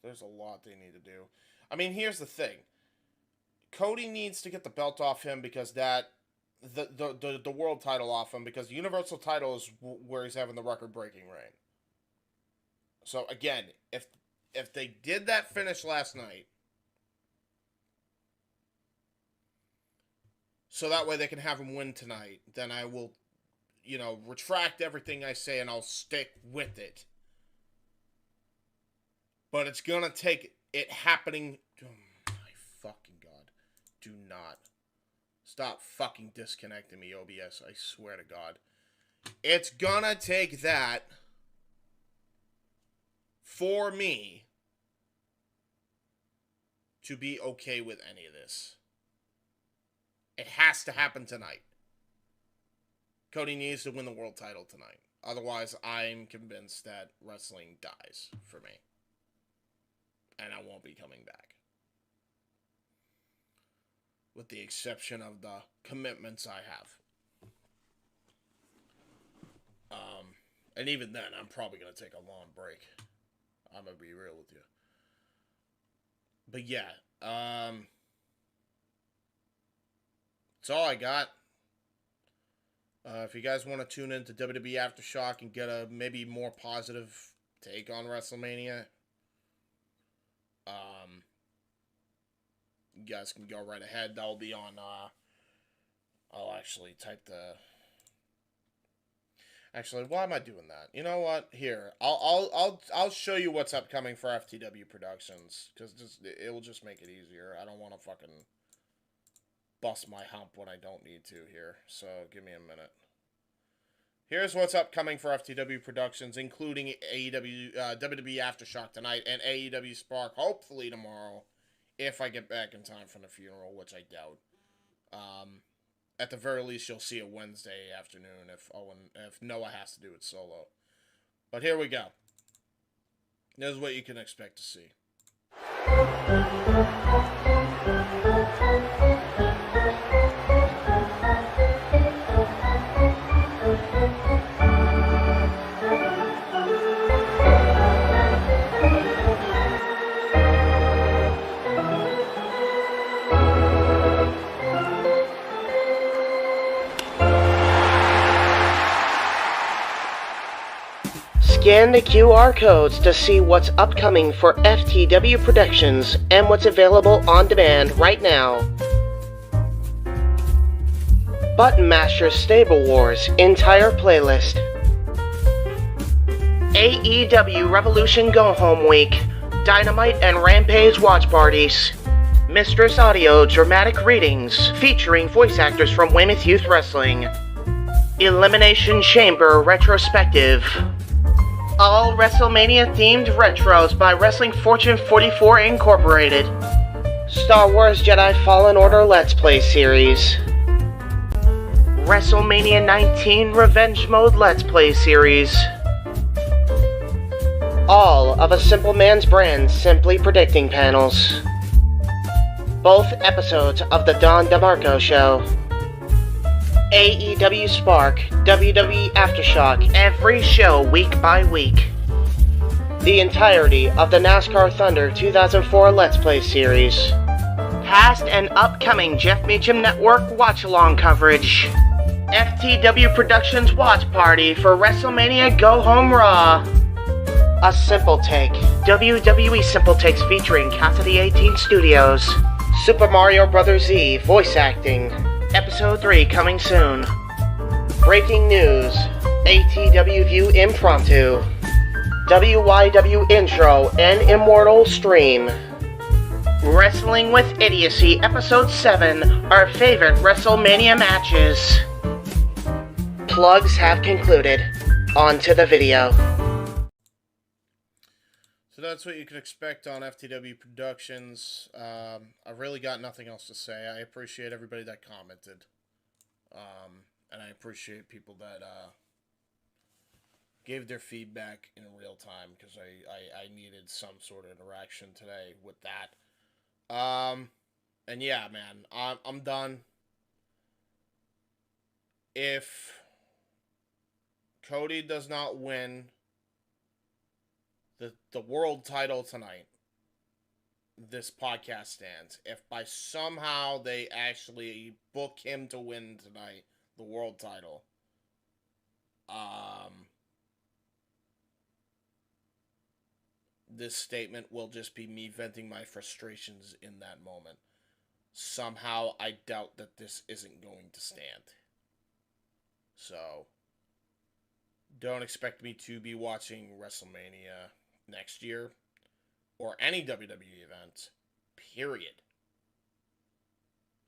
[SPEAKER 14] they need to do. I mean, here's the thing. Cody needs to get the belt off him because the world title off him, because the Universal title is where he's having the record-breaking reign. So again, if they did that finish last night, so that way they can have him win tonight, then I will, retract everything I say and I'll stick with it. But it's gonna take it happening. Oh my fucking God. Do not. Stop fucking disconnecting me, OBS. I swear to God. It's gonna take that for me to be okay with any of this. It has to happen tonight. Cody needs to win the world title tonight. Otherwise, I'm convinced that wrestling dies for me. And I won't be coming back. With the exception of the commitments I have. And even then, I'm probably going to take a long break. I'm going to be real with you. But yeah, that's all I got. If you guys want to tune in to WWE Aftershock and get a maybe more positive take on WrestleMania, you guys can go right ahead. That'll be on, I'll actually type the... Actually, why am I doing that? You know what? Here, I'll show you what's upcoming for FTW Productions, because it will just make it easier. I don't want to fucking bust my hump when I don't need to here, so give me a minute. Here's what's upcoming for FTW Productions, including WWE Aftershock tonight and AEW Spark, hopefully tomorrow, if I get back in time for the funeral, which I doubt. at the very least, you'll see it Wednesday afternoon if Noah has to do it solo. But here we go. This is what you can expect to see.
[SPEAKER 20] Scan the QR codes to see what's upcoming for FTW Productions and what's available on demand right now. Button Master Stable Wars entire playlist. AEW Revolution Go Home Week, Dynamite and Rampage watch parties. Mistress Audio dramatic readings featuring voice actors from Weymouth Youth Wrestling. Elimination Chamber retrospective. All WrestleMania-themed retros by Wrestling Fortune 44 Incorporated. Star Wars Jedi Fallen Order Let's Play series. WrestleMania 19 Revenge Mode Let's Play series. All of A Simple Man's Brand Simply Predicting panels. Both episodes of The Don DeMarco Show. AEW Spark, WWE Aftershock, every show week by week. The entirety of the NASCAR Thunder 2004 Let's Play series. Past and upcoming Jeff Meacham Network watch-along coverage. FTW Productions watch party for WrestleMania Go Home Raw. A Simple Take, WWE Simple Takes featuring Casa D18 Studios. Super Mario Bros. Z voice acting. Episode 3 coming soon. Breaking news. ATW View Impromptu. WYW Intro and Immortal Stream. Wrestling with Idiocy Episode 7. Our favorite WrestleMania matches. Plugs have concluded. On to the video.
[SPEAKER 14] So that's what you can expect on FTW Productions. I've really got nothing else to say. I appreciate everybody that commented. And I appreciate people that gave their feedback in real time, because I needed some sort of interaction today with that. And yeah, man, I'm done. If Cody does not win the world title tonight, this podcast stands. If by somehow they actually book him to win tonight, the world title, this statement will just be me venting my frustrations in that moment. Somehow I doubt that this isn't going to stand. So don't expect me to be watching WrestleMania next year, or any WWE event, period.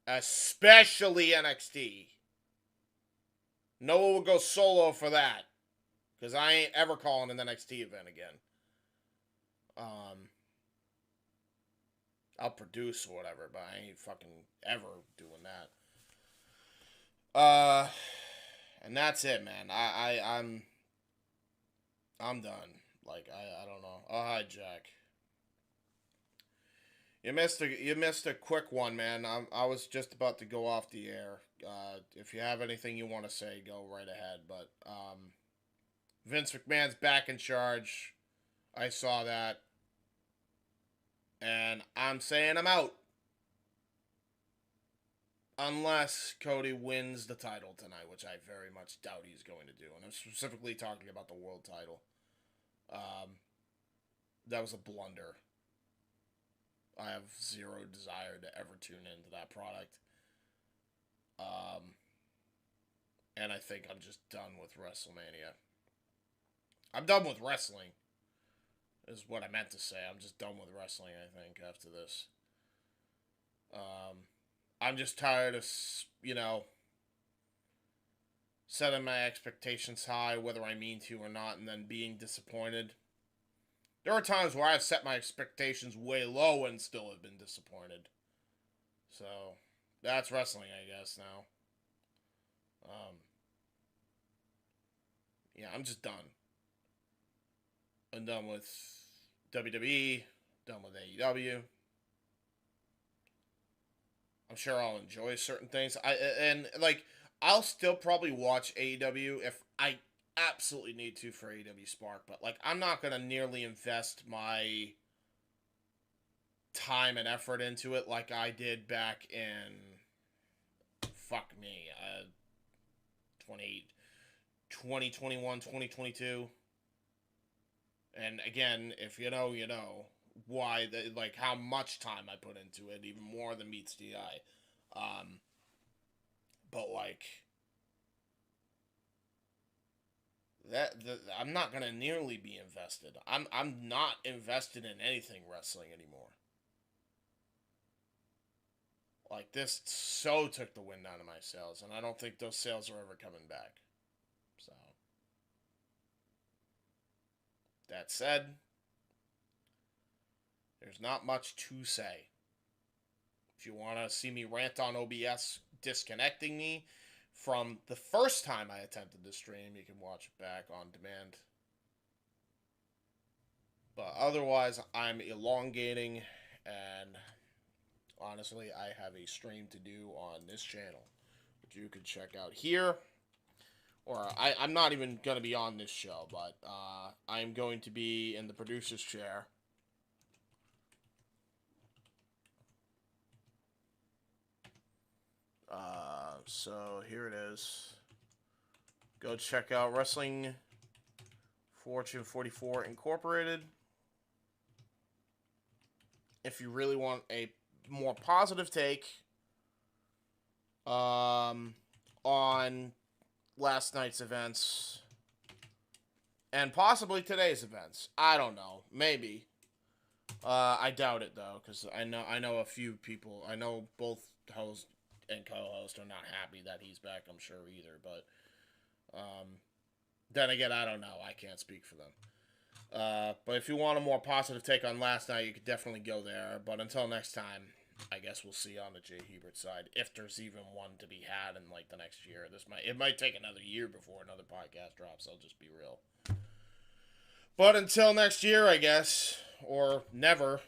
[SPEAKER 14] Especially NXT. Noah will go solo for that, because I ain't ever calling an NXT event again. I'll produce or whatever, but I ain't fucking ever doing that. And that's it, man. I'm done. Like, I don't know. Oh, hi, Jack. You missed a quick one, man. I was just about to go off the air. If you have anything you want to say, go right ahead. But Vince McMahon's back in charge. I saw that. And I'm saying I'm out. Unless Cody wins the title tonight, which I very much doubt he's going to do. And I'm specifically talking about the world title. That was a blunder. I have zero desire to ever tune into that product. And I think I'm just done with WrestleMania. I'm done with wrestling, is what I meant to say. I'm just done with wrestling, I think, after this. I'm just tired of, setting my expectations high, whether I mean to or not, and then being disappointed. There are times where I've set my expectations way low and still have been disappointed. So, that's wrestling, I guess, now. Yeah, I'm just done. I'm done with WWE, done with AEW. I'm sure I'll enjoy certain things. I'll still probably watch AEW if I absolutely need to for AEW Spark, but like I'm not gonna nearly invest my time and effort into it like I did back in 2021, 2022. And again, if you know, you know why how much time I put into it, even more than meets the eye. But like I'm not gonna nearly be invested. I'm not invested in anything wrestling anymore. Like this so took the wind out of my sails, and I don't think those sails are ever coming back. So that said, there's not much to say. If you want to see me rant on OBS disconnecting me from the first time I attempted to stream, you can watch it back on demand. But otherwise, I'm elongating, and honestly, I have a stream to do on this channel, which you can check out here. Or I'm not even going to be on this show, but I'm going to be in the producer's chair. So here it is. Go check out Wrestling Fortune 44 Incorporated. If you really want a more positive take on last night's events and possibly today's events. I don't know. Maybe. I doubt it though, because I know a few people. I know both host and co-host are not happy that he's back, I'm sure either, but then again, I don't know. I can't speak for them. But if you want a more positive take on last night, you could definitely go there. But until next time, I guess we'll see on the Jay Hebert side, if there's even one to be had in like the next year. It might take another year before another podcast drops. I'll just be real. But until next year, I guess, or never,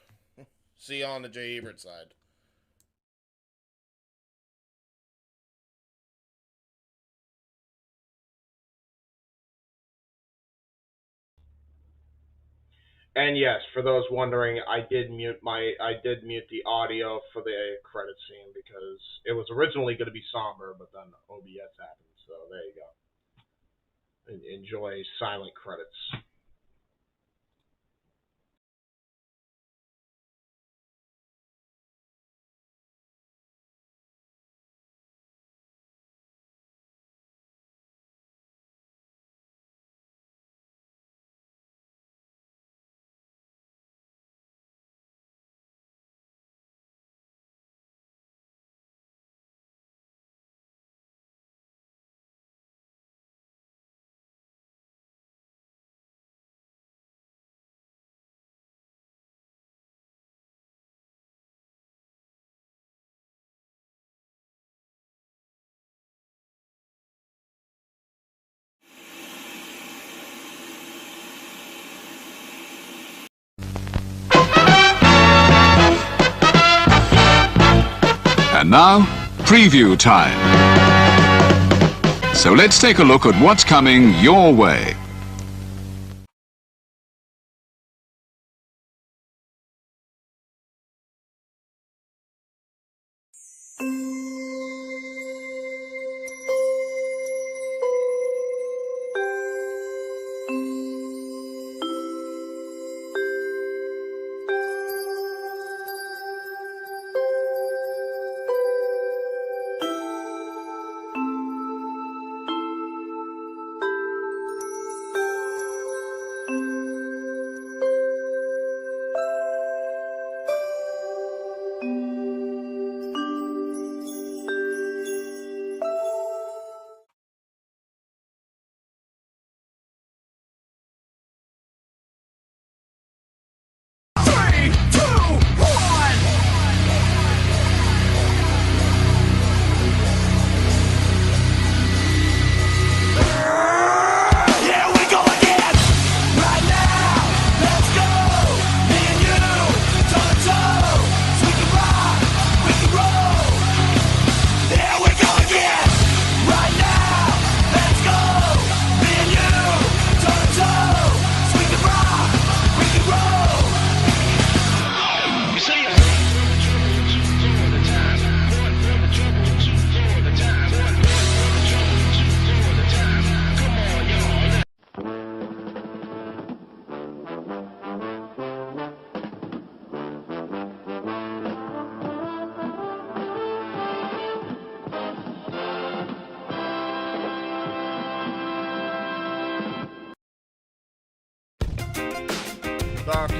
[SPEAKER 14] see you on the Jay Hebert side.
[SPEAKER 21] And yes, for those wondering, I did mute the audio for the credit scene because it was originally going to be somber, but then OBS happened. So there you go. Enjoy silent credits.
[SPEAKER 2] And now, preview time. So let's take a look at what's coming your way.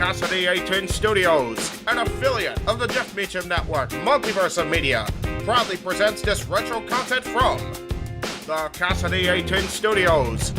[SPEAKER 14] Casa D18 Studios, an affiliate of the Jeff Meacham Network, Multiverse of Media, proudly presents this retro content from the Casa D18 Studios.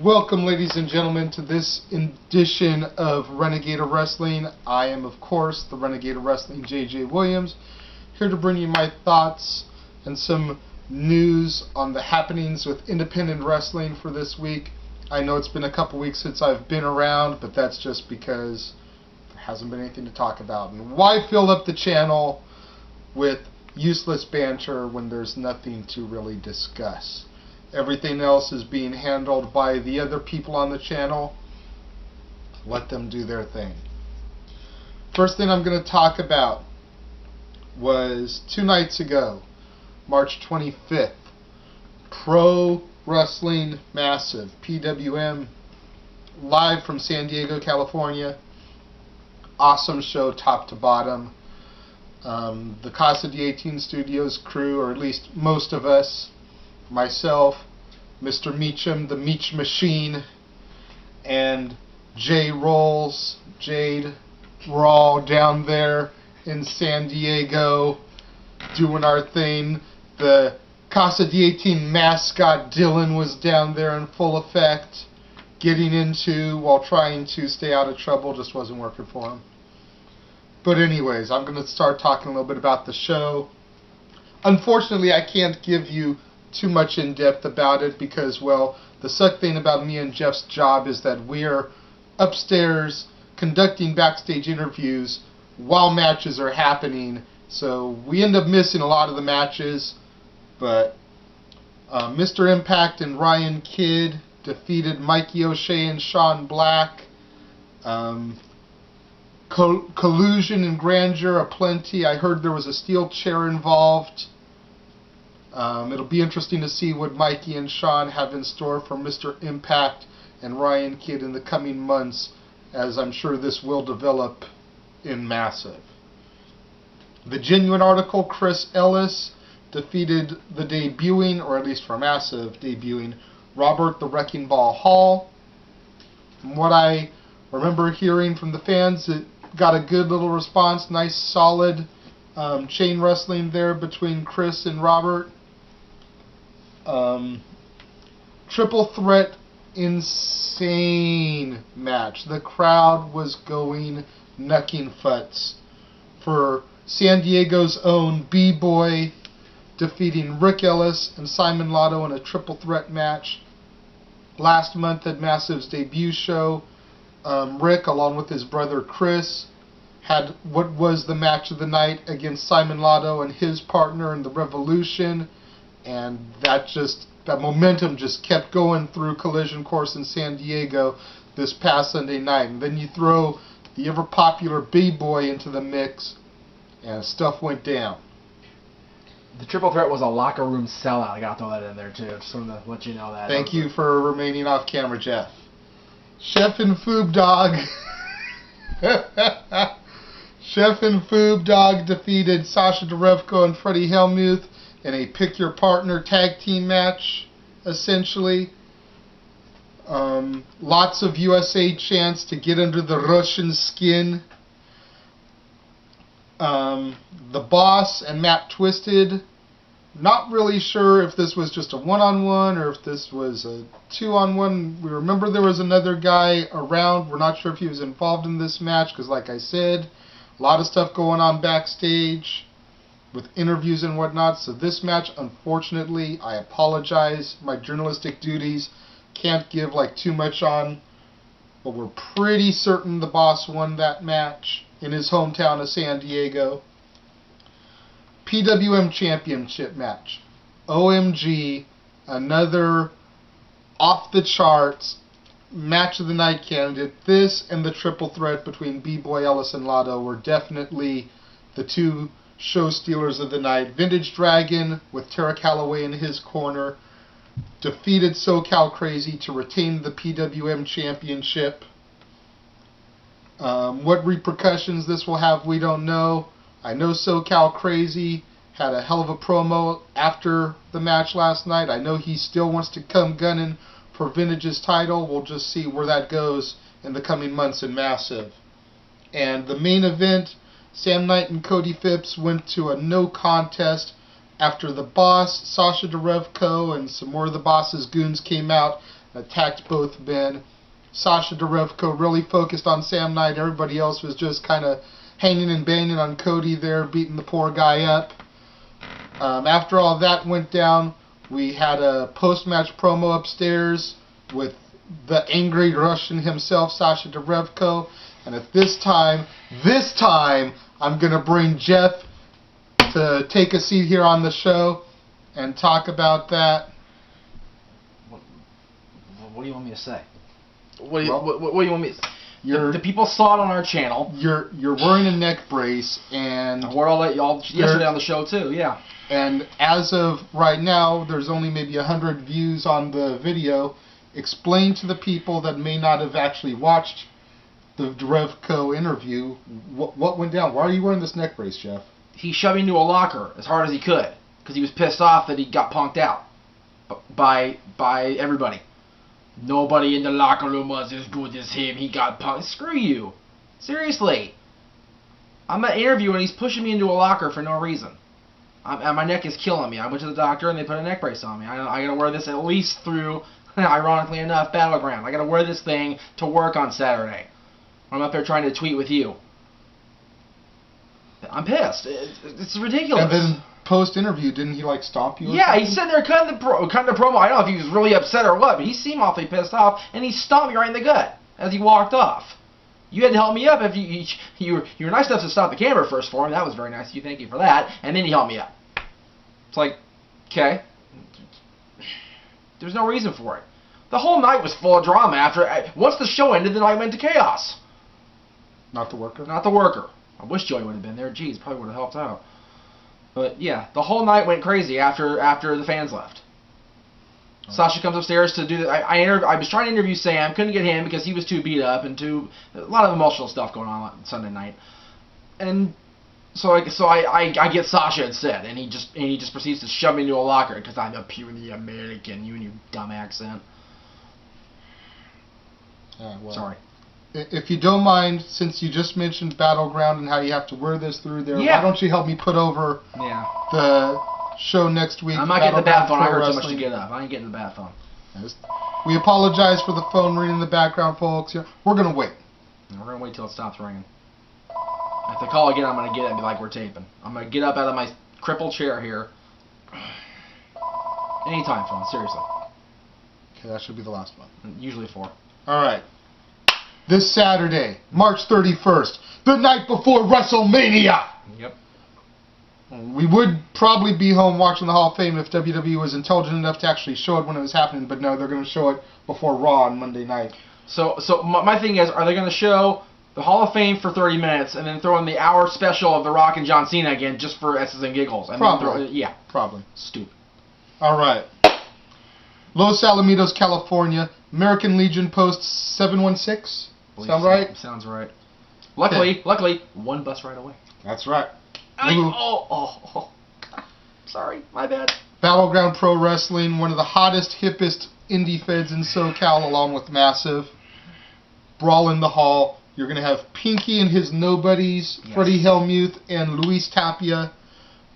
[SPEAKER 1] Welcome, ladies and gentlemen, to this edition of Renegade of Wrestling. I am, of course, the Renegade of Wrestling, J.J. Williams, here to bring you my thoughts and some news on the happenings with independent wrestling for this week. I know it's been a couple weeks since I've been around, but that's just because there hasn't been anything to talk about. And why fill up the channel with useless banter when there's nothing to really discuss? Everything else is being handled by the other people on the channel. Let them do their thing. First thing I'm going to talk about was 2 nights ago, March 25th, Pro Wrestling Massive, PWM, live from San Diego, California. Awesome show top to bottom. The Casa D18 Studios crew, or at least most of us, myself, Mr. Meacham, the Meach Machine, and Jay Rolls, Jade, we're all down there in San Diego doing our thing. The Casa D18 mascot Dylan was down there in full effect, getting into while trying to stay out of trouble, just wasn't working for him. But anyways, I'm going to start talking a little bit about the show. Unfortunately, I can't give you too much in depth about it because, well, the suck thing about me and Jeff's job is that we're upstairs conducting backstage interviews while matches are happening, so we end up missing a lot of the matches. But Mr. Impact and Ryan Kidd defeated Mikey O'Shea and Sean Black. Collusion and grandeur aplenty. I heard there was a steel chair involved. It'll be interesting to see what Mikey and Sean have in store for Mr. Impact and Ryan Kidd in the coming months, as I'm sure this will develop in Massive. The Genuine article, Chris Ellis defeated the debuting, or at least for Massive, debuting Robert the Wrecking Ball Hall. From what I remember hearing from the fans, it got a good little response, nice solid chain wrestling there between Chris and Robert. Triple threat, insane match. The crowd was going knucking futz for San Diego's own B-Boy defeating Rick Ellis and Simon Lotto in a triple threat match. Last month at Massive's debut show, Rick, along with his brother Chris, had what was the match of the night against Simon Lotto and his partner in the Revolution, and that momentum just kept going through Collision Course in San Diego this past Sunday night. And then you throw the ever-popular B-Boy into the mix, and stuff went down.
[SPEAKER 22] The triple threat was a locker room sellout. I got to throw that in there, too. Just wanted to let you know that.
[SPEAKER 1] Thank you for remaining off camera, Jeff. Chef and Foob Dog. Chef and Foob Dog defeated Sasha Derevko and Freddie Hellmuth in a pick-your-partner tag team match, essentially. Lots of USA chants to get under the Russian skin. The Boss and Matt Twisted Not really sure if this was just a one-on-one or if this was a two-on-one. We remember there was another guy around. We're not sure if he was involved in this match because, like I said, a lot of stuff going on backstage with interviews and whatnot. So this match, unfortunately, I apologize. My journalistic duties can't give like too much on, but we're pretty certain the Boss won that match in his hometown of San Diego. PWM Championship match. OMG, another off-the-charts match of the night candidate. This and the triple threat between B-Boy Ellis and Lotto were definitely the two show stealers of the night. Vintage Dragon, with Tara Calloway in his corner, defeated SoCal Crazy to retain the PWM Championship. What repercussions this will have, we don't know. I know SoCal Crazy had a hell of a promo after the match last night. I know he still wants to come gunning for Vintage's title. We'll just see where that goes in the coming months in Massive. And the main event, Sam Knight and Cody Phipps went to a no contest after the Boss, Sasha Derevko, and some more of the Boss's goons came out and attacked both men. Sasha Derevko really focused on Sam Knight. Everybody else was just kind of hanging and banging on Cody there, beating the poor guy up. After all that went down, we had a post-match promo upstairs with the angry Russian himself, Sasha Derevko. And at this time, I'm going to bring Jeff to take a seat here on the show and talk about that.
[SPEAKER 22] What do you want me to say? What do you want me to say? The people saw it on our channel.
[SPEAKER 1] You're wearing a neck brace, and
[SPEAKER 22] I wore all that y'all yesterday on the show too. Yeah.
[SPEAKER 1] And as of right now, there's only maybe 100 views on the video. Explain to the people that may not have actually watched the Derevko interview what went down. Why are you wearing this neck brace, Jeff?
[SPEAKER 22] He shoved me into a locker as hard as he could because he was pissed off that he got punked out by everybody. Nobody in the locker room was as good as him. He got punked. Screw you. Seriously. I'm at an interview and he's pushing me into a locker for no reason. And my neck is killing me. I went to the doctor and they put a neck brace on me. I gotta wear this at least through, ironically enough, Battleground. I gotta wear this thing to work on Saturday. I'm up there trying to tweet with you. I'm pissed. It's ridiculous.
[SPEAKER 1] And then post-interview, didn't he stomp you?
[SPEAKER 22] Yeah, he said they're cutting the promo. I don't know if he was really upset or what, but he seemed awfully pissed off, and he stomped me right in the gut as he walked off. You had to help me up if you were nice enough to stop the camera first for him. That was very nice of you. Thank you for that. And then he helped me up. It's like, okay. There's no reason for it. The whole night was full of drama. Once the show ended, the night went to chaos.
[SPEAKER 1] Not the worker?
[SPEAKER 22] Not the worker. I wish Joey would have been there. Jeez, probably would have helped out. But yeah, the whole night went crazy after the fans left. Oh. Sasha comes upstairs to do the. I was trying to interview Sam, couldn't get him because he was too beat up and a lot of emotional stuff going on Sunday night. And so I get Sasha instead, and he just proceeds to shove me into a locker because I'm a purely American. You and your dumb accent.
[SPEAKER 1] Well,
[SPEAKER 22] sorry.
[SPEAKER 1] If you don't mind, since you just mentioned Battleground and how you have to wear this through there,
[SPEAKER 22] yeah.
[SPEAKER 1] Why don't you help me put over the show next week?
[SPEAKER 22] I'm not getting the bat phone. I heard too much to get up. I ain't getting the bat phone.
[SPEAKER 1] We apologize for the phone ringing in the background, folks. We're going to wait.
[SPEAKER 22] We're going to wait till it stops ringing. If they call again, I'm going to get it and be like, we're taping. I'm going to get up out of my crippled chair here. Anytime, phone. Seriously.
[SPEAKER 1] Okay, that should be the last one.
[SPEAKER 22] Usually 4.
[SPEAKER 1] All right. This Saturday, March 31st, the night before WrestleMania.
[SPEAKER 22] Yep.
[SPEAKER 1] We would probably be home watching the Hall of Fame if WWE was intelligent enough to actually show it when it was happening, but no, they're going to show it before Raw on Monday night.
[SPEAKER 22] So my thing is, are they going to show the Hall of Fame for 30 minutes and then throw in the hour special of The Rock and John Cena again just for S's and giggles?
[SPEAKER 1] Probably.
[SPEAKER 22] Yeah.
[SPEAKER 1] Probably.
[SPEAKER 22] Stupid.
[SPEAKER 1] All right. Los Alamitos, California. American Legion Post 716. Sound right?
[SPEAKER 22] Sounds right. Luckily, one bus ride away.
[SPEAKER 1] That's right.
[SPEAKER 22] Sorry, my bad.
[SPEAKER 1] Battleground Pro Wrestling, one of the hottest, hippest indie feds in SoCal, along with Massive. Brawl in the Hall. You're going to have Pinky and his nobodies, Freddie Hellmuth and Luis Tapia,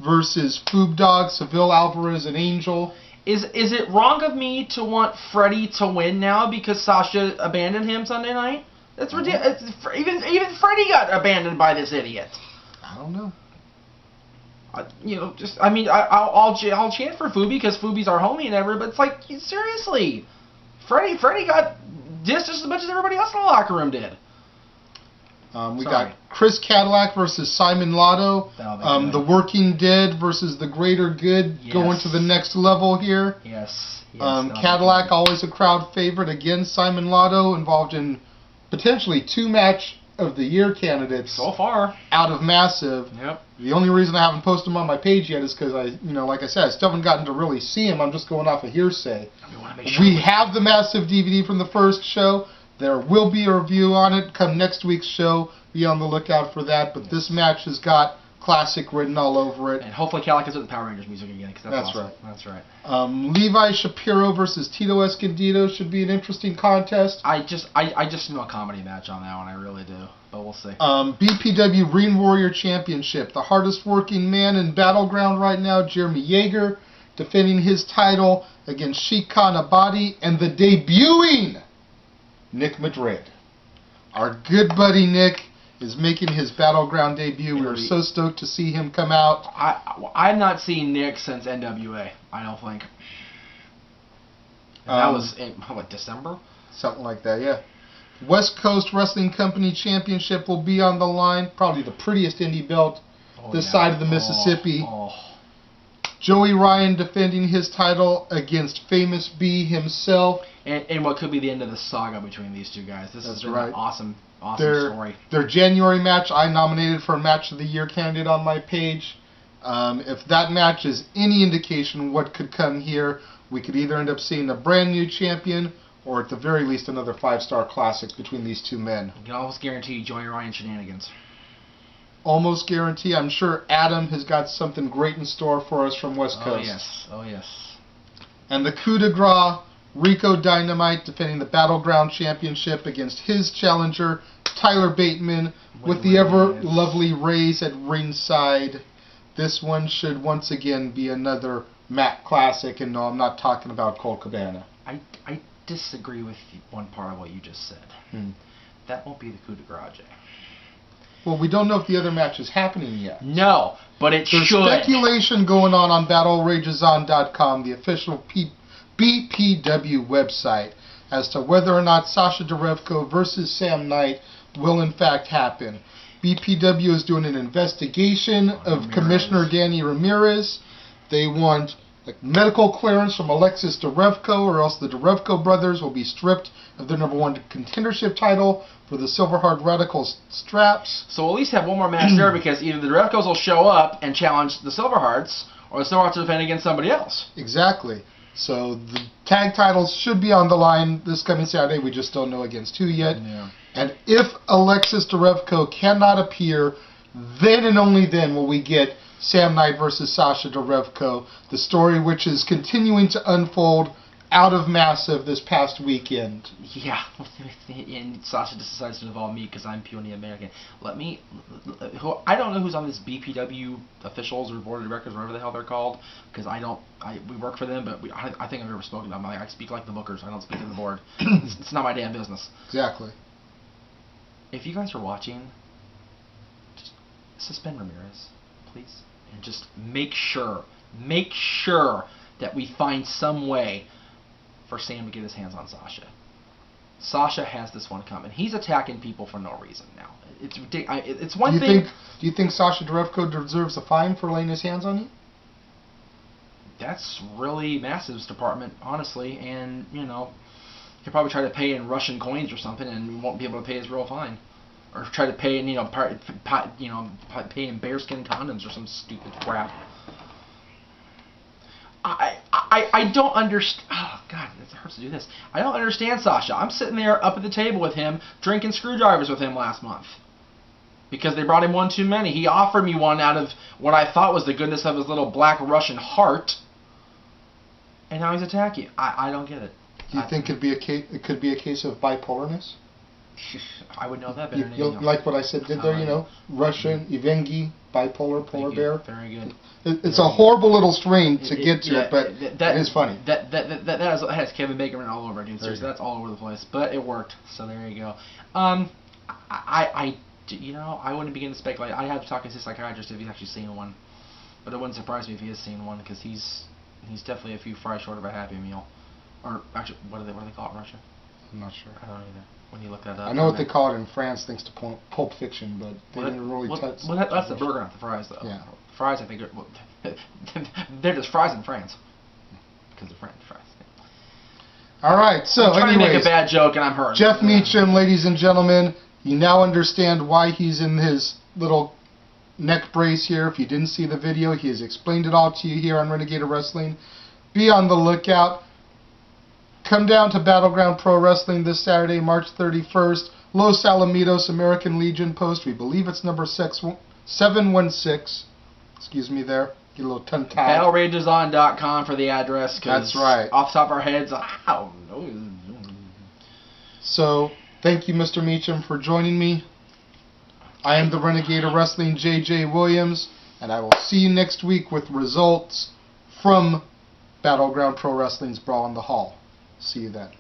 [SPEAKER 1] versus Foob Dog, Seville Alvarez, and Angel.
[SPEAKER 22] Is it wrong of me to want Freddie to win now because Sasha abandoned him Sunday night? That's ridiculous. Even Freddie got abandoned by this idiot.
[SPEAKER 1] I don't know.
[SPEAKER 22] I'll chant for Fubi because Fubi's our homie and everything, but it's like, seriously, Freddie got dissed just as much as everybody else in the locker room did.
[SPEAKER 1] We got Chris Cadillac versus Simon Lotto. The Working Dead versus the Greater Good going to the next level here.
[SPEAKER 22] Yes.
[SPEAKER 1] Cadillac, always a crowd favorite. Again, Simon Lotto involved in potentially 2 match of the year candidates
[SPEAKER 22] so far
[SPEAKER 1] out of Massive.
[SPEAKER 22] Yep.
[SPEAKER 1] The only reason I haven't posted him on my page yet is because like I said, I still haven't gotten to really see him. I'm just going off of hearsay. We have the Massive DVD from the first show. There will be a review on it come next week's show. Be on the lookout for that. But this match has got classic written all over it.
[SPEAKER 22] And hopefully Cadillac is with the Power Rangers music again. Cause that's awesome.
[SPEAKER 1] Right.
[SPEAKER 22] That's right.
[SPEAKER 1] Levi Shapiro versus Tito Escondido should be an interesting contest.
[SPEAKER 22] I just know a comedy match on that one. I really do. But we'll see.
[SPEAKER 1] BPW Green Warrior Championship. The hardest working man in Battleground right now, Jeremy Yeager, defending his title against Sheik Khan Abadi and the debuting Nick Madrid. Our good buddy Nick is making his Battleground debut. We were so stoked to see him come out.
[SPEAKER 22] I've not seen Nick since NWA, I don't think. That was in, December?
[SPEAKER 1] Something like that, yeah. West Coast Wrestling Company Championship will be on the line. Probably the prettiest indie belt this side of the Mississippi. Joey Ryan defending his title against Famous B himself.
[SPEAKER 22] And what could be the end of the saga between these two guys. This is an awesome story.
[SPEAKER 1] Their January match, I nominated for Match of the Year candidate on my page. If that match is any indication what could come here, we could either end up seeing a brand new champion or at the very least another 5-star classic between these two men.
[SPEAKER 22] You can almost guarantee Joey Ryan shenanigans.
[SPEAKER 1] Almost guarantee. I'm sure Adam has got something great in store for us from West Coast.
[SPEAKER 22] Oh yes.
[SPEAKER 1] And the coup de grace, Rico Dynamite defending the Battleground Championship against his challenger, Tyler Bateman, with the ever-lovely Rays at ringside. This one should once again be another Matt Classic, and no, I'm not talking about Colt Cabana.
[SPEAKER 22] I disagree with one part of what you just said. That won't be the coup de grace, Jay.
[SPEAKER 1] Well, we don't know if the other match is happening yet.
[SPEAKER 22] No, but it
[SPEAKER 1] There's
[SPEAKER 22] should.
[SPEAKER 1] There's speculation going on BattleRageOn.com, the official BPW website, as to whether or not Sasha Derevko versus Sam Knight will in fact happen. BPW is doing an investigation of Commissioner Danny Ramirez. They want medical clearance from Alexis Derevko, or else the Derevko brothers will be stripped of their #1 contendership title for the Silver Heart Radicals straps.
[SPEAKER 22] So we'll at least have one more match there, because either the Derevkos will show up and challenge the Silver Hearts, or the Silver Hearts will defend against somebody else.
[SPEAKER 1] Exactly. So the tag titles should be on the line this coming Saturday. We just don't know against who yet.
[SPEAKER 22] Yeah.
[SPEAKER 1] And if Alexis Derevko cannot appear, then and only then will we get Sam Knight versus Sasha Derevko, the story which is continuing to unfold out of Massive this past weekend.
[SPEAKER 22] Yeah, and Sasha just decides to involve me because I'm purely American. I don't know who's on this BPW officials or board of directors, whatever the hell they're called, because we work for them, but I think I've never spoken to them. I speak like the bookers. I don't speak to the board. It's not my damn business.
[SPEAKER 1] Exactly.
[SPEAKER 22] If you guys are watching, just suspend Ramirez, please, and just make sure that we find some way for Sam to get his hands on Sasha. Sasha has this one coming. He's attacking people for no reason now. It's ridiculous. It's one thing.
[SPEAKER 1] Do you think Sasha Derevko deserves a fine for laying his hands on you?
[SPEAKER 22] That's really Massive's department, honestly, and he'll probably try to pay in Russian coins or something, and we won't be able to pay his real fine, or try to pay in pay in bearskin condoms or some stupid crap. I don't understand. Oh, God, it hurts to do this. I don't understand Sasha. I'm sitting there up at the table with him, drinking screwdrivers with him last month. Because they brought him one too many. He offered me one out of what I thought was the goodness of his little black Russian heart. And now he's attacking. I don't get it.
[SPEAKER 1] Do you think it could be a case of bipolarness?
[SPEAKER 22] I would know that better than
[SPEAKER 1] You'll
[SPEAKER 22] anything
[SPEAKER 1] like what I said did there, you know? Russian, Ivengi, bipolar, polar bear.
[SPEAKER 22] Very good.
[SPEAKER 1] It's a horrible little strain to get to it, but it is funny.
[SPEAKER 22] That has Kevin Bacon written all over it, dude. Seriously, that's all over the place. But it worked, so there you go. I wouldn't begin to speculate. I'd have to talk to his psychiatrist if he's actually seen one. But it wouldn't surprise me if he has seen one, because he's definitely a few fries short of a Happy Meal. Or actually, what do they call it in Russia?
[SPEAKER 1] I'm not sure.
[SPEAKER 22] I don't either. When you look that up.
[SPEAKER 1] I know what they call it in France, thanks to Pulp Fiction, but they didn't really touch.
[SPEAKER 22] Well, that's the burger, not the fries, though.
[SPEAKER 1] Yeah.
[SPEAKER 22] Fries, I think, they're just fries in France. Because they're French fries.
[SPEAKER 1] All right, so
[SPEAKER 22] I'm trying to make a bad joke, and I'm hurt.
[SPEAKER 1] Jeff Meacham, ladies and gentlemen, you now understand why he's in his little neck brace here. If you didn't see the video, he has explained it all to you here on Renegade of Wrestling. Be on the lookout. Come down to Battleground Pro Wrestling this Saturday, March 31st. Los Alamitos American Legion post. We believe it's number 716. Excuse me there. Get a little tongue-tied.
[SPEAKER 22] BattleRageOn.com for the address.
[SPEAKER 1] That's right.
[SPEAKER 22] Off the top of our heads, I don't know.
[SPEAKER 1] So, thank you, Mr. Meacham, for joining me. I am the Renegade of Wrestling, J.J. Williams, and I will see you next week with results from Battleground Pro Wrestling's Brawl in the Hall. See you then.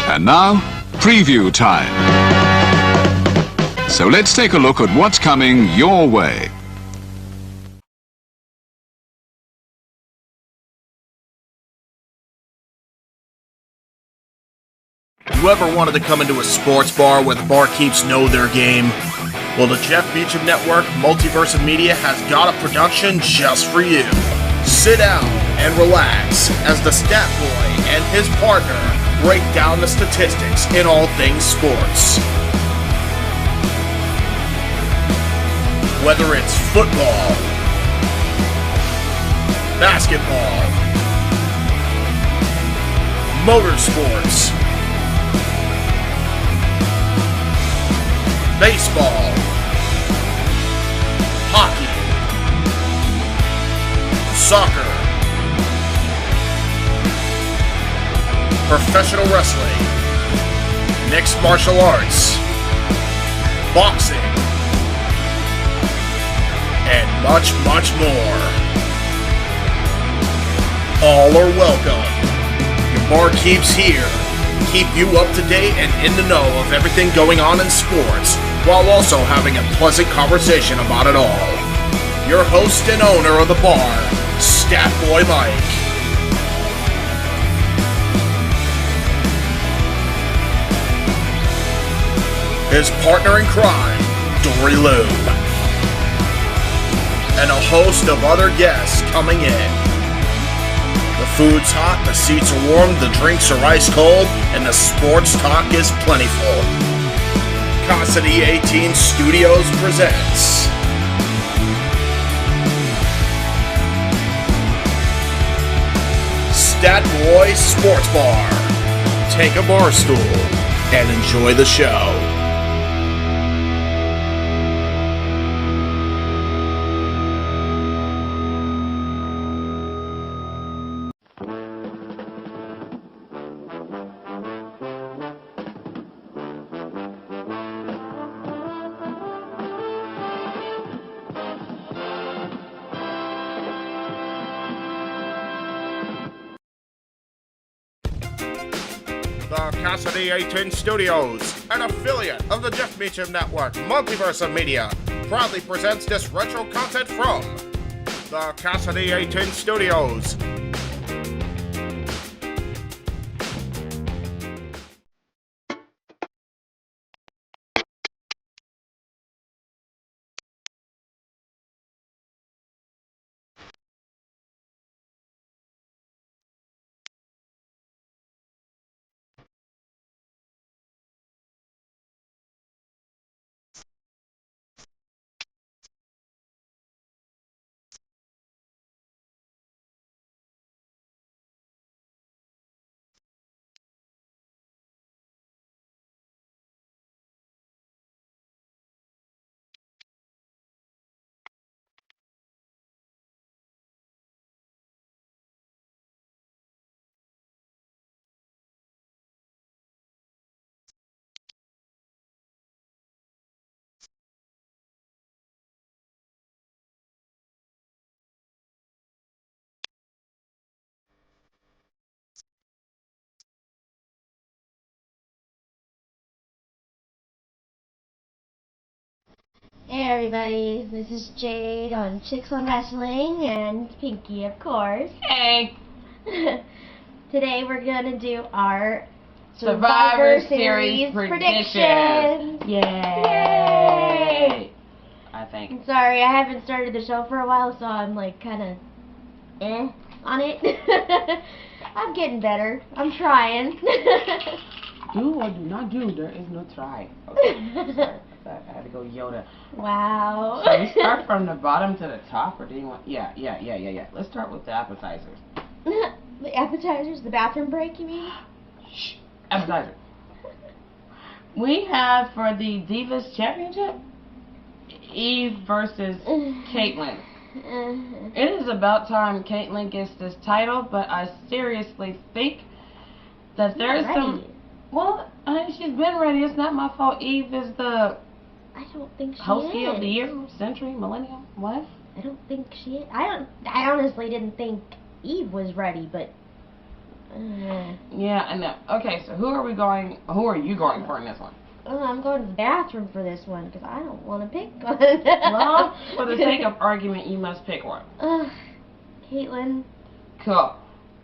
[SPEAKER 2] And now, preview time. So let's take a look at what's coming your way.
[SPEAKER 16] You ever wanted to come into a sports bar where the barkeeps know their game? Well, the Jeff Meacham Network, Multiverse of Media, has got a production just for you. Sit down and relax as the stat boy and his partner break down the statistics in all things sports. Whether it's football, basketball, motorsports, baseball, hockey, soccer, professional wrestling, mixed martial arts, boxing, and much, much more. All are welcome. Your barkeeps here keep you up to date and in the know of everything going on in sports, while also having a pleasant conversation about it all. Your host and owner of the bar, Stat Boy Mike. His partner in crime, Dory Lou. And a host of other guests coming in. The food's hot, the seats are warm, the drinks are ice cold, and the sports talk is plentiful. Casa D18 Studios presents Stat Boy Sports Bar. Take a bar stool and enjoy the show.
[SPEAKER 14] The Casa D18 Studios, an affiliate of the Jeff Meacham Network, Multiverse of Media, proudly presents this retro content from the Casa D18 Studios.
[SPEAKER 3] Hey everybody, this is Jade on Chicks on Wrestling and Pinky, of course. Hey! Today we're gonna do our
[SPEAKER 5] Survivor Series predictions. Yay! I think.
[SPEAKER 3] I'm sorry, I haven't started the show for a while, so I'm like kinda on it. I'm getting better. I'm trying.
[SPEAKER 5] Do or do not do, there is no try. Okay, sorry. I had to go Yoda.
[SPEAKER 3] Wow.
[SPEAKER 5] Should we start from the bottom to the top, or do you want? Yeah. Let's start with the appetizers.
[SPEAKER 3] The appetizers? The bathroom break, you mean?
[SPEAKER 5] Shh. Appetizer. We have for the Divas Championship, Eve versus Caitlyn. It is about time Caitlyn gets this title, but I seriously think that there is some. Well, she's been ready. It's not my fault. Eve is the.
[SPEAKER 3] I don't think she
[SPEAKER 5] Hostie
[SPEAKER 3] is.
[SPEAKER 5] of the year, century, millennium, what?
[SPEAKER 3] I don't think she is. I honestly didn't think Eve was ready, but.
[SPEAKER 5] Yeah, I know. Okay, so who are you going for in this one?
[SPEAKER 3] I'm going to the bathroom for this one because I don't want to pick one.
[SPEAKER 5] Well, for the sake of argument, you must pick one.
[SPEAKER 3] Caitlyn.
[SPEAKER 5] Cool.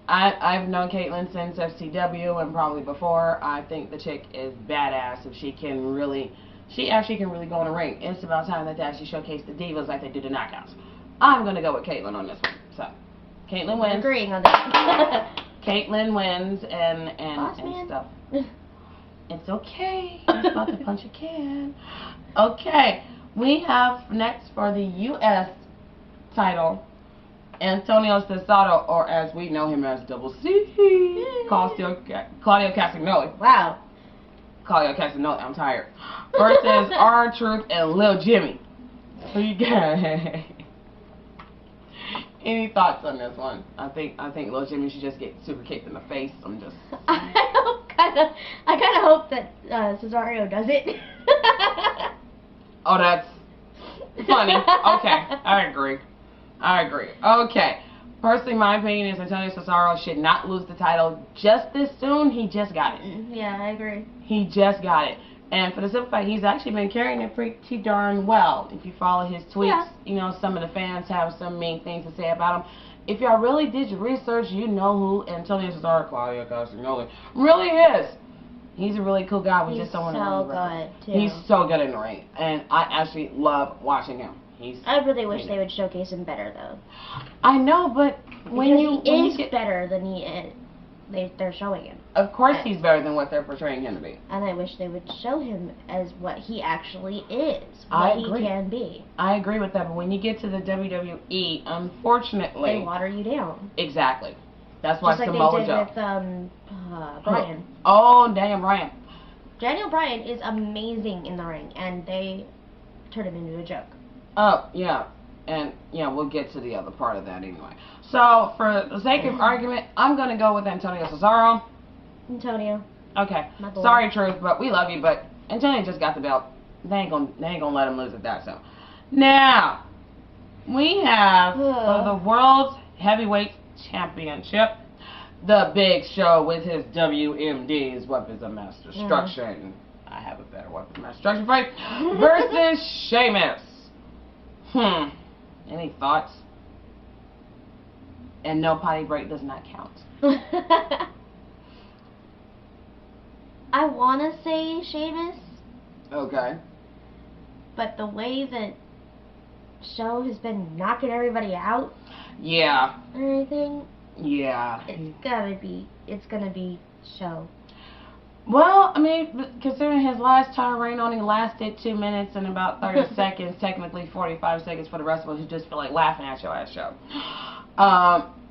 [SPEAKER 5] I've known Caitlyn since FTW and probably before. I think the chick is badass if she actually can really go in the ring. It's about time that they actually showcase the divas like they do the knockouts. I'm going to go with Caitlyn on this one. So, Caitlyn wins.
[SPEAKER 3] Agreeing on that.
[SPEAKER 5] Caitlyn wins and stuff. It's okay. I'm about to punch a can. Okay, we have next for the U.S. title, Antonio Cesaro, or as we know him as Double C, Claudio Castagnoli.
[SPEAKER 3] Wow.
[SPEAKER 5] Claudio Castagnoli, I'm tired. Versus R-Truth and Lil Jimmy. Who you got? Any thoughts on this one? I think Lil Jimmy should just get super kicked in the face.
[SPEAKER 3] I kind of hope that Cesaro does it.
[SPEAKER 5] Oh, that's funny. Okay, I agree. Okay. Personally, my opinion is Antonio Cesaro should not lose the title just this soon. He just got it.
[SPEAKER 3] Yeah, I agree.
[SPEAKER 5] He just got it. And for the simple fact, he's actually been carrying it pretty darn well. If you follow his tweets, you know, some of the fans have some mean things to say about him. If y'all really did your research, you know who Antonio Cesaro, Claudio Castagnoli, really is. He's a really cool guy. We just don't want to
[SPEAKER 3] so good, too.
[SPEAKER 5] He's so good in the ring. And I actually love watching him.
[SPEAKER 3] I really wish they would showcase him better, though.
[SPEAKER 5] I know, but when
[SPEAKER 3] he is better than he is. They're showing him.
[SPEAKER 5] Of course he's better than what they're portraying him to be.
[SPEAKER 3] And I wish they would show him as what he actually is.
[SPEAKER 5] I
[SPEAKER 3] what
[SPEAKER 5] agree.
[SPEAKER 3] he can be.
[SPEAKER 5] I agree with that, but when you get to the WWE, unfortunately...
[SPEAKER 3] They water you down.
[SPEAKER 5] Exactly. That's why
[SPEAKER 3] Just
[SPEAKER 5] Samoa
[SPEAKER 3] like they
[SPEAKER 5] Joe.
[SPEAKER 3] did with Bryan.
[SPEAKER 5] Oh, Daniel Bryan.
[SPEAKER 3] Daniel Bryan is amazing in the ring, and they turned him into a joke.
[SPEAKER 5] Oh, yeah. And, yeah, we'll get to the other part of that anyway. So, for the sake of argument, I'm going to go with Antonio Cesaro.
[SPEAKER 3] Antonio.
[SPEAKER 5] Okay. Sorry, Truth, but we love you, but Antonio just got the belt. They ain't gonna let him lose it that soon. Now, we have for the World Heavyweight Championship, The Big Show with his WMDs, Weapons of Mass Destruction. I have a better Weapons of Mass Destruction fight. Versus Sheamus. Any thoughts? And no potty break does not count.
[SPEAKER 3] I want to say Sheamus.
[SPEAKER 5] Okay.
[SPEAKER 3] But the way that Show has been knocking everybody out.
[SPEAKER 5] Yeah.
[SPEAKER 3] And everything.
[SPEAKER 5] Yeah.
[SPEAKER 3] It's gonna be Show.
[SPEAKER 5] Well, I mean, considering his last title reign only lasted 2 minutes and about 30 seconds, technically 45 seconds for the rest of us who just feel like laughing at your ass Show.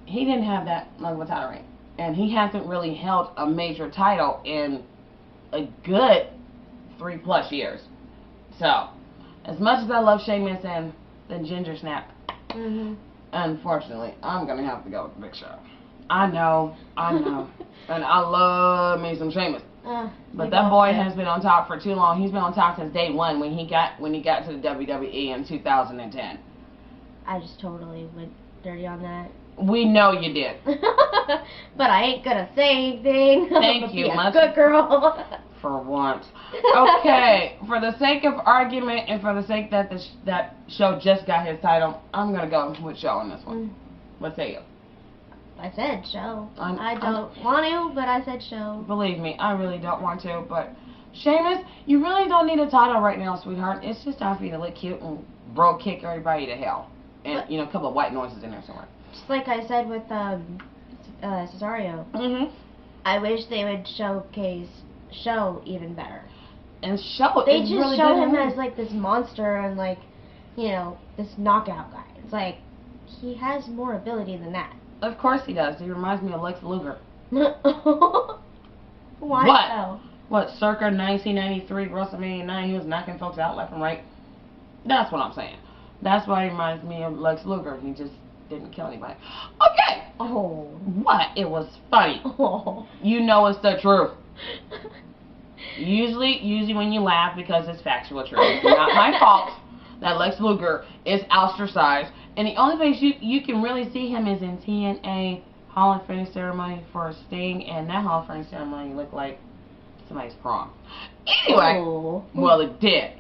[SPEAKER 5] He didn't have that long of a title reign. And he hasn't really held a major title in a good 3+ years. So, as much as I love Sheamus and the Ginger Snap, unfortunately, I'm going to have to go with the Big Show. I know. And I love me some Sheamus. But that boy has been on top for too long. He's been on top since day one when he got to the WWE in 2010.
[SPEAKER 3] I just totally went dirty on that.
[SPEAKER 5] We know you did.
[SPEAKER 3] But I ain't gonna say anything.
[SPEAKER 5] Thank you.
[SPEAKER 3] Be a good girl.
[SPEAKER 5] For once. Okay, for the sake of argument and for the sake that that Show just got his title, I'm gonna go with Show on this one. What say you?
[SPEAKER 3] I said Show. I don't want to, but I said Show.
[SPEAKER 5] Believe me, I really don't want to, but Sheamus, you really don't need a title right now, sweetheart. It's just time for you to look cute and bro kick everybody to hell. And, a couple of white noises in there somewhere.
[SPEAKER 3] Just like I said with Cesario. I wish they would showcase Show even better.
[SPEAKER 5] And Show
[SPEAKER 3] they
[SPEAKER 5] is
[SPEAKER 3] just
[SPEAKER 5] really
[SPEAKER 3] show
[SPEAKER 5] good
[SPEAKER 3] him
[SPEAKER 5] at
[SPEAKER 3] as like this monster and like, this knockout guy. It's like he has more ability than that.
[SPEAKER 5] Of course he does. He reminds me of Lex Luger.
[SPEAKER 3] Why so?
[SPEAKER 5] What, circa 1993 WrestleMania 9, he was knocking folks out left and right? That's what I'm saying. That's why he reminds me of Lex Luger. He just didn't kill anybody. Okay.
[SPEAKER 3] Oh.
[SPEAKER 5] What? It was funny.
[SPEAKER 3] Oh.
[SPEAKER 5] You know it's the truth. Usually when you laugh because it's factual truth. It's not my fault that Lex Luger is ostracized. And the only place you can really see him is in TNA Hall of Fame ceremony for Sting, and that Hall of Fame ceremony looked like somebody's prom. Anyway, well it did.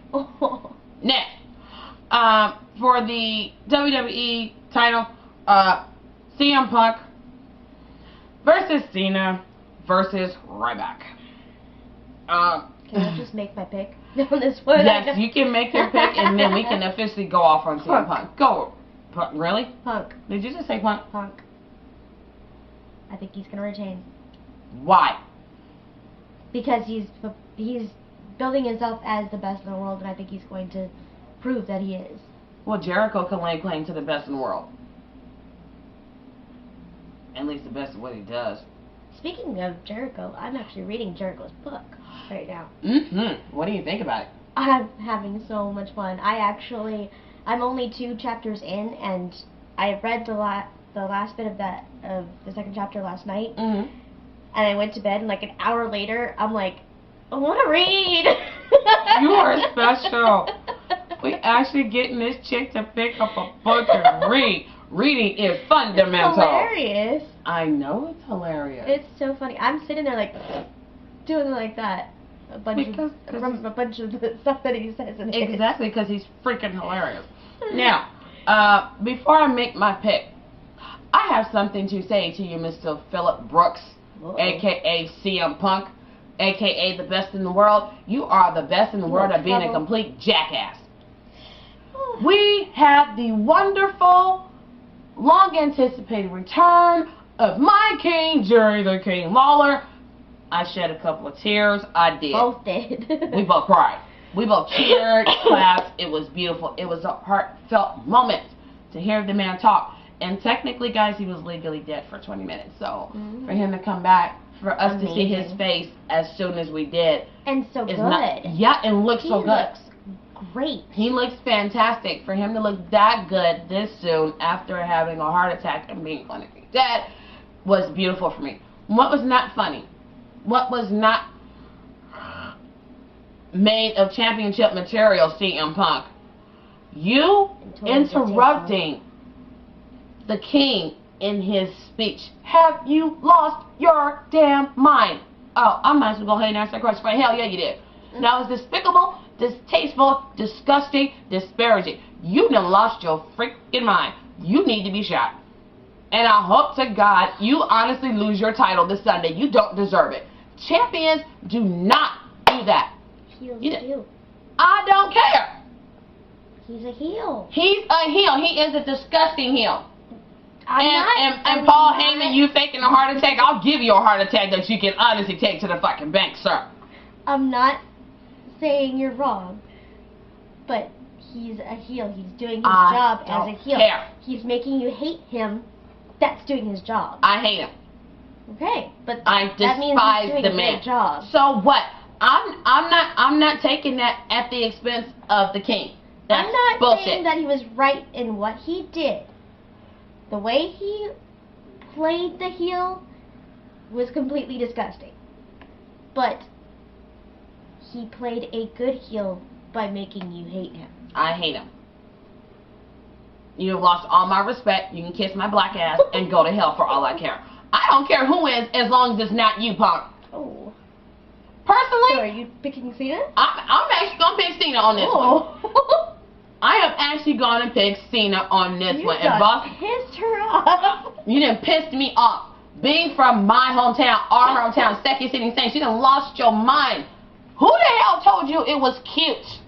[SPEAKER 5] Next, for the WWE title, CM Punk versus Cena versus Ryback.
[SPEAKER 3] Can I just make my pick on this one?
[SPEAKER 5] Yes, you can make your pick, and then we can officially go off on CM Punk. Go. Punk. Really?
[SPEAKER 3] Punk.
[SPEAKER 5] Did you just say Punk?
[SPEAKER 3] Punk. I think he's gonna retain.
[SPEAKER 5] Why?
[SPEAKER 3] Because he's building himself as the best in the world, and I think he's going to prove that he is.
[SPEAKER 5] Well, Jericho can lay claim to the best in the world. At least the best of what he does.
[SPEAKER 3] Speaking of Jericho, I'm actually reading Jericho's book right now.
[SPEAKER 5] What do you think about it?
[SPEAKER 3] I'm having so much fun. I'm only 2 chapters in, and I read the last bit of the second chapter last night, and I went to bed, and like an hour later, I'm like, I want to read.
[SPEAKER 5] You are special. We actually getting this chick to pick up a book and read. Reading is fundamental.
[SPEAKER 3] It's hilarious.
[SPEAKER 5] I know it's hilarious.
[SPEAKER 3] It's so funny. I'm sitting there like doing like that. A bunch of the stuff that he says. In
[SPEAKER 5] Exactly, because he's freaking hilarious. Now, before I make my pick, I have something to say to you, Mr. Phillip Brooks, a.k.a. CM Punk, a.k.a. the best in the world. You are the best in the world at being a complete jackass. We have the wonderful, long-anticipated return of my king, Jerry the King Lawler. I shed a couple of tears. I did.
[SPEAKER 3] Both did.
[SPEAKER 5] We both cried. We both cheered, clapped. It was beautiful. It was a heartfelt moment to hear the man talk. And technically, guys, he was legally dead for 20 minutes. So for him to come back, for us to see his face as soon as we did.
[SPEAKER 3] And so good.
[SPEAKER 5] And looks so good.
[SPEAKER 3] Looks great.
[SPEAKER 5] He looks fantastic. For him to look that good this soon after having a heart attack and being clinically dead was beautiful for me. What was not funny? What was not made of championship material, CM Punk? You interrupting the king in his speech. Have you lost your damn mind? Oh, I might as well go ahead and answer that question. Hell yeah, you did. That was despicable, distasteful, disgusting, disparaging. You done lost your freaking mind. You need to be shot. And I hope to God you honestly lose your title this Sunday. You don't deserve it. Champions do not do that.
[SPEAKER 3] Heels do.
[SPEAKER 5] I don't care.
[SPEAKER 3] He's a heel.
[SPEAKER 5] He's a heel. He is a disgusting heel.
[SPEAKER 3] I'm
[SPEAKER 5] And Paul Heyman, you faking a heart attack, I'll give you a heart attack that you can honestly take to the fucking bank, sir.
[SPEAKER 3] I'm not saying you're wrong, but he's a heel. He's doing his job as a heel.
[SPEAKER 5] Care.
[SPEAKER 3] He's making you hate him. That's doing his job.
[SPEAKER 5] I hate him.
[SPEAKER 3] Okay, but
[SPEAKER 5] I
[SPEAKER 3] that means
[SPEAKER 5] despise
[SPEAKER 3] he's doing
[SPEAKER 5] the
[SPEAKER 3] a
[SPEAKER 5] man.
[SPEAKER 3] great job.
[SPEAKER 5] So what? I'm not taking that at the expense of the king. That's
[SPEAKER 3] I'm not
[SPEAKER 5] bullshit.
[SPEAKER 3] saying that he was right in what he did. The way he played the heel was completely disgusting. But he played a good heel by making you hate him.
[SPEAKER 5] I hate him. You have lost all my respect. You can kiss my black ass and go to hell for all I care. I don't care who wins as long as it's not you, punk.
[SPEAKER 3] Oh.
[SPEAKER 5] Personally,
[SPEAKER 3] So are you picking Cena?
[SPEAKER 5] I'm actually going to pick Cena on this one. I am actually going to pick Cena on this one. And boss,
[SPEAKER 3] pissed her off.
[SPEAKER 5] you done pissed me off. Being from my hometown, our hometown, second city, saying she done lost your mind. Who the hell told you it was cute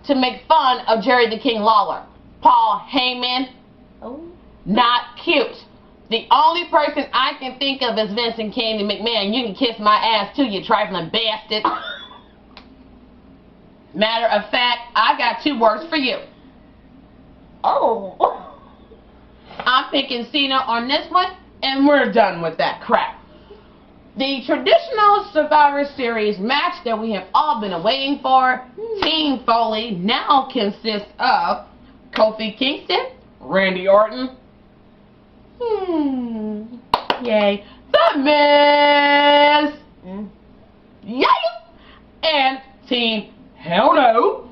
[SPEAKER 5] to make fun of Jerry the King Lawler? Paul Heyman?
[SPEAKER 3] Oh.
[SPEAKER 5] Not cute. The only person I can think of is Vince and Candy McMahon. You can kiss my ass too, you trifling bastard. Matter of fact, I got 2 words for you.
[SPEAKER 3] Oh.
[SPEAKER 5] I'm picking Cena on this one, and we're done with that crap. The traditional Survivor Series match that we have all been waiting for, Team Foley, now consists of Kofi Kingston, Randy Orton, yay, The Miz, yay, and Team Hell No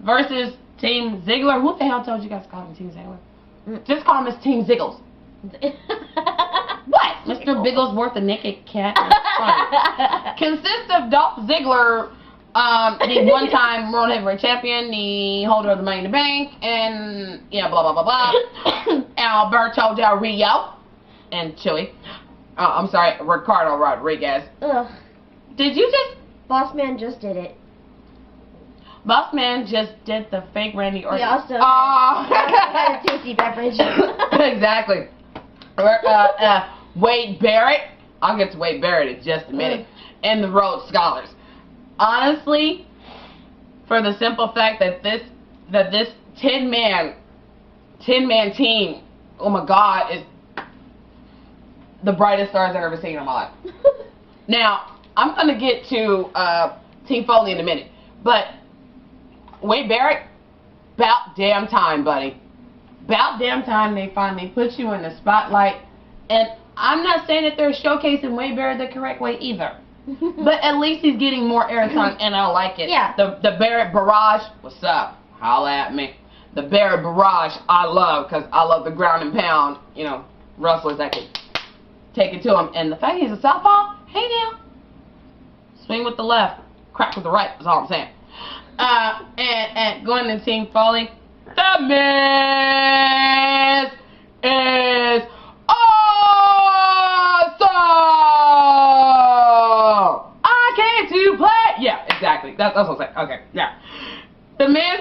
[SPEAKER 5] versus Team Ziggler. Who the hell told you guys to call him Team Ziggler? Just call him as Team Ziggles. What? Mr. Bigglesworth, the naked cat. Consists of Dolph Ziggler, the one-time World Heavyweight Champion, the holder of the Money in the Bank, and yeah, blah blah blah blah. Alberto Del Rio and Chewy. I'm sorry, Ricardo Rodriguez.
[SPEAKER 3] Ugh.
[SPEAKER 5] Did you just?
[SPEAKER 3] Boss Man just did it.
[SPEAKER 5] Boss Man just did the fake Randy Orton.
[SPEAKER 3] He also had a tasty beverage.
[SPEAKER 5] Exactly. Wade Barrett. I'll get to Wade Barrett in just a minute. And the Rhodes Scholars. Honestly, for the simple fact that this 10-man team, oh my God, is the brightest stars I've ever seen in my life. Now, I'm gonna get to Team Foley in a minute, but Wade Barrett, about damn time, buddy. About damn time they finally put you in the spotlight. And I'm not saying that they're showcasing Wade Barrett the correct way either. But at least he's getting more airtime, and I like it.
[SPEAKER 3] Yeah.
[SPEAKER 5] The Barrett Barrage, what's up? Holla at me. The Barrett Barrage, I love, because I love the ground and pound, wrestlers that can take it to him. And the fact he's a southpaw, hey now. Swing with the left, crack with the right, that's all I'm saying. And going to Team Foley, The Miz is awesome! I came to play! Yeah, exactly. That's what I'm saying. Okay, yeah. The Miz,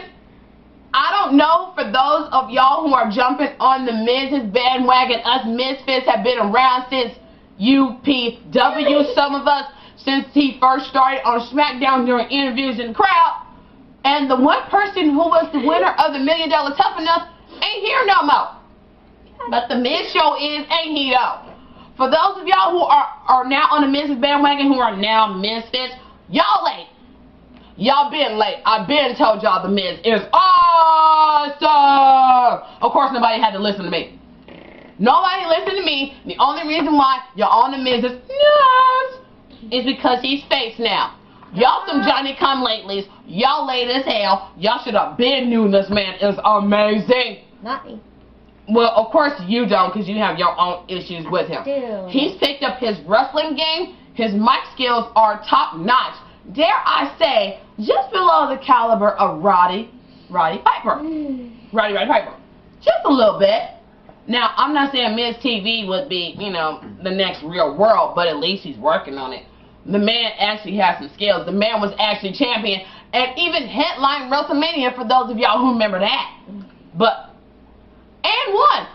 [SPEAKER 5] I don't know for those of y'all who are jumping on the Miz's bandwagon, us Misfits have been around since UPW, some of us, since he first started on SmackDown during interviews in the crowd. And the one person who was the winner of the $1 Million Tough Enough ain't here no more. But the Miz show is, ain't he though? For those of y'all who are now on the Miz's bandwagon, who are now Misfits, y'all late. Y'all been late. I've been told y'all the Miz is awesome. Of course, nobody had to listen to me. Nobody listened to me. The only reason why y'all on the Miz's nuts is because he's face now. Y'all some Johnny come latelys. Y'all late as hell. Y'all should have been knew this man is amazing.
[SPEAKER 3] Not me.
[SPEAKER 5] Well, of course you don't, because you have your own issues with him.
[SPEAKER 3] do.
[SPEAKER 5] He's picked up his wrestling game. His mic skills are top notch. Dare I say, just below the caliber of Roddy Piper. Roddy Piper. Just a little bit. Now, I'm not saying Miz TV would be, the next real world, but at least he's working on it. The man actually has some skills. The man was actually champion and even headlined WrestleMania, for those of y'all who remember that. And won.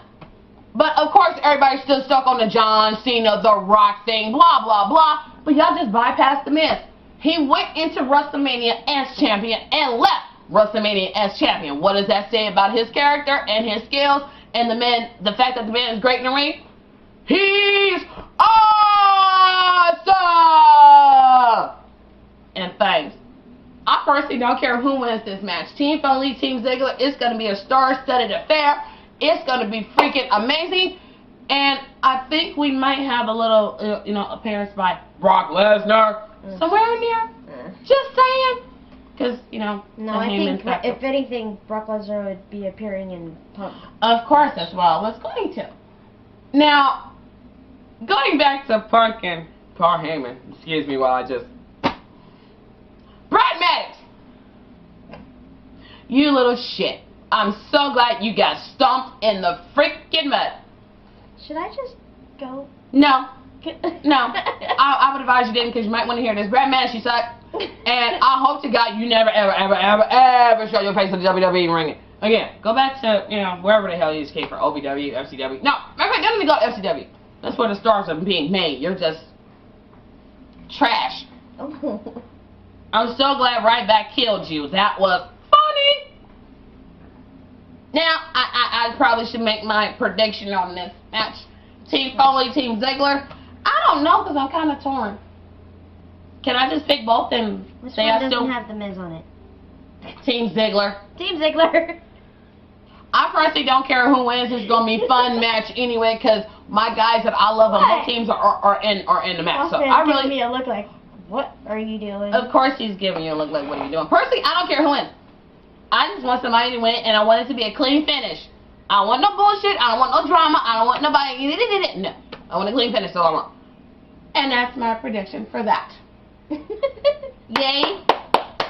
[SPEAKER 5] But of course, everybody's still stuck on the John Cena, The Rock thing, blah, blah, blah. But y'all just bypassed the Miz. He went into WrestleMania as champion and left WrestleMania as champion. What does that say about his character and his skills and the fact that the man is great in the ring? He's awesome! And thanks. I personally don't care who wins this match. Team Foley, Team Ziggler, it's going to be a star-studded affair. It's going to be freaking amazing. And I think we might have a little, appearance by Brock Lesnar somewhere in there. Just saying. Because,
[SPEAKER 3] No, I think, if anything, Brock Lesnar would be appearing in Punk.
[SPEAKER 5] Of course, that's what I was going to. Now, going back to Punk and Paul Heyman, excuse me while I just... Brad Maddox! You little shit. I'm so glad you got stomped in the freaking mud.
[SPEAKER 3] Should I just go?
[SPEAKER 5] No. No. I would advise you didn't, because you might want to hear this. Brad Maddox, you suck. And I hope to God you never, ever, ever, ever, ever show your face in the WWE ring. Again, go back to, wherever the hell you just came from. OVW, FCW. No, matter of fact, don't even go to FCW. That's where the stars are being made. You're just trash. I'm so glad Ryback killed you. That was funny. Now, I probably should make my prediction on this match. Team Foley, Team Ziggler. I don't know, because I'm kind of torn. Can I just pick both and
[SPEAKER 3] Which
[SPEAKER 5] say
[SPEAKER 3] one
[SPEAKER 5] I
[SPEAKER 3] doesn't
[SPEAKER 5] still...
[SPEAKER 3] have the Miz on it?
[SPEAKER 5] Team Ziggler.
[SPEAKER 3] Team Ziggler.
[SPEAKER 5] I personally don't care who wins. It's going to be a fun match anyway, because my guys that I love on both teams are in the match. So I really...
[SPEAKER 3] me a look like, what are you doing?
[SPEAKER 5] Of course he's giving you a look like, what are you doing? Personally, I don't care who wins. I just want somebody to win, and I want it to be a clean finish. I don't want no bullshit. I don't want no drama. I don't want nobody... No. I want a clean finish, so I want. And that's my prediction for that. Yay.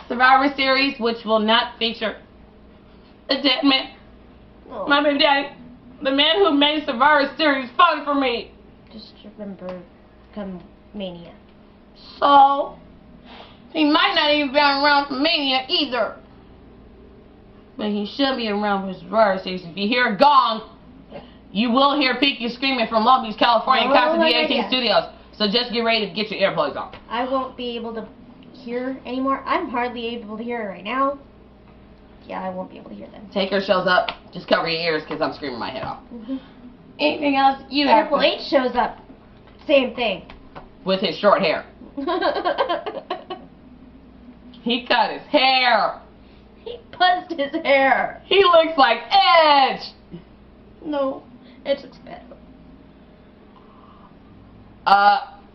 [SPEAKER 5] Survivor Series, which will not feature the dead man.
[SPEAKER 3] Oh.
[SPEAKER 5] My baby daddy. The man who made Survivor Series fun for me.
[SPEAKER 3] Just remember, come Mania.
[SPEAKER 5] So, he might not even be around for Mania either. But he should be around for Survivor Series. If you hear a gong, you will hear Peaky screaming from Long Beach, California, in Casa D18 Studios. So just get ready to get your earplugs on.
[SPEAKER 3] I won't be able to hear anymore. I'm hardly able to hear it right now. Yeah, I won't be able to hear them.
[SPEAKER 5] Taker shows up. Just cover your ears, because I'm screaming my head off. Anything else you have?
[SPEAKER 3] Triple H shows up. Same thing.
[SPEAKER 5] With his short hair. He cut his hair.
[SPEAKER 3] He buzzed his hair.
[SPEAKER 5] He looks like Edge.
[SPEAKER 3] No, Edge looks better.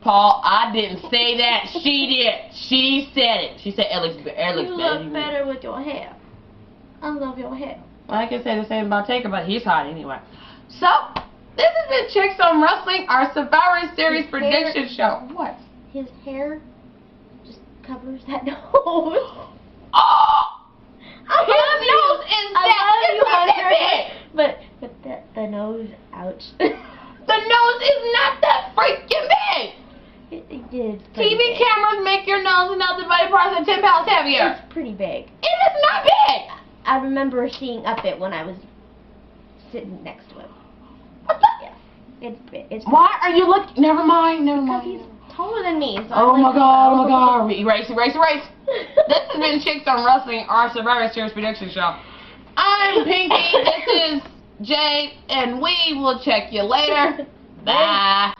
[SPEAKER 5] Paul, I didn't say that. She did. She said it. She said Edge looks better.
[SPEAKER 3] You look better with your hair. I love your hair.
[SPEAKER 5] Well, I can say the same about Taker, but he's hot anyway. So, this has been Chicks on Wrestling, our Survivor Series prediction show. What?
[SPEAKER 3] His hair just covers that nose.
[SPEAKER 5] Oh! His nose is that big.
[SPEAKER 3] But the nose, ouch.
[SPEAKER 5] The nose is not that freaking big.
[SPEAKER 3] It did.
[SPEAKER 5] TV cameras make your nose another body part of 10 pounds heavier.
[SPEAKER 3] It's pretty big.
[SPEAKER 5] It is not big.
[SPEAKER 3] I remember seeing up it when I was sitting next to him.
[SPEAKER 5] What the?
[SPEAKER 3] Yeah. It's
[SPEAKER 5] Why are you looking? Never mind.
[SPEAKER 3] Because he's taller than me. So
[SPEAKER 5] oh my god. Erase. This has been Chicks on Wrestling, our Survivor Series prediction show. I'm Pinky. This is Jay, and we will check you later. Bye.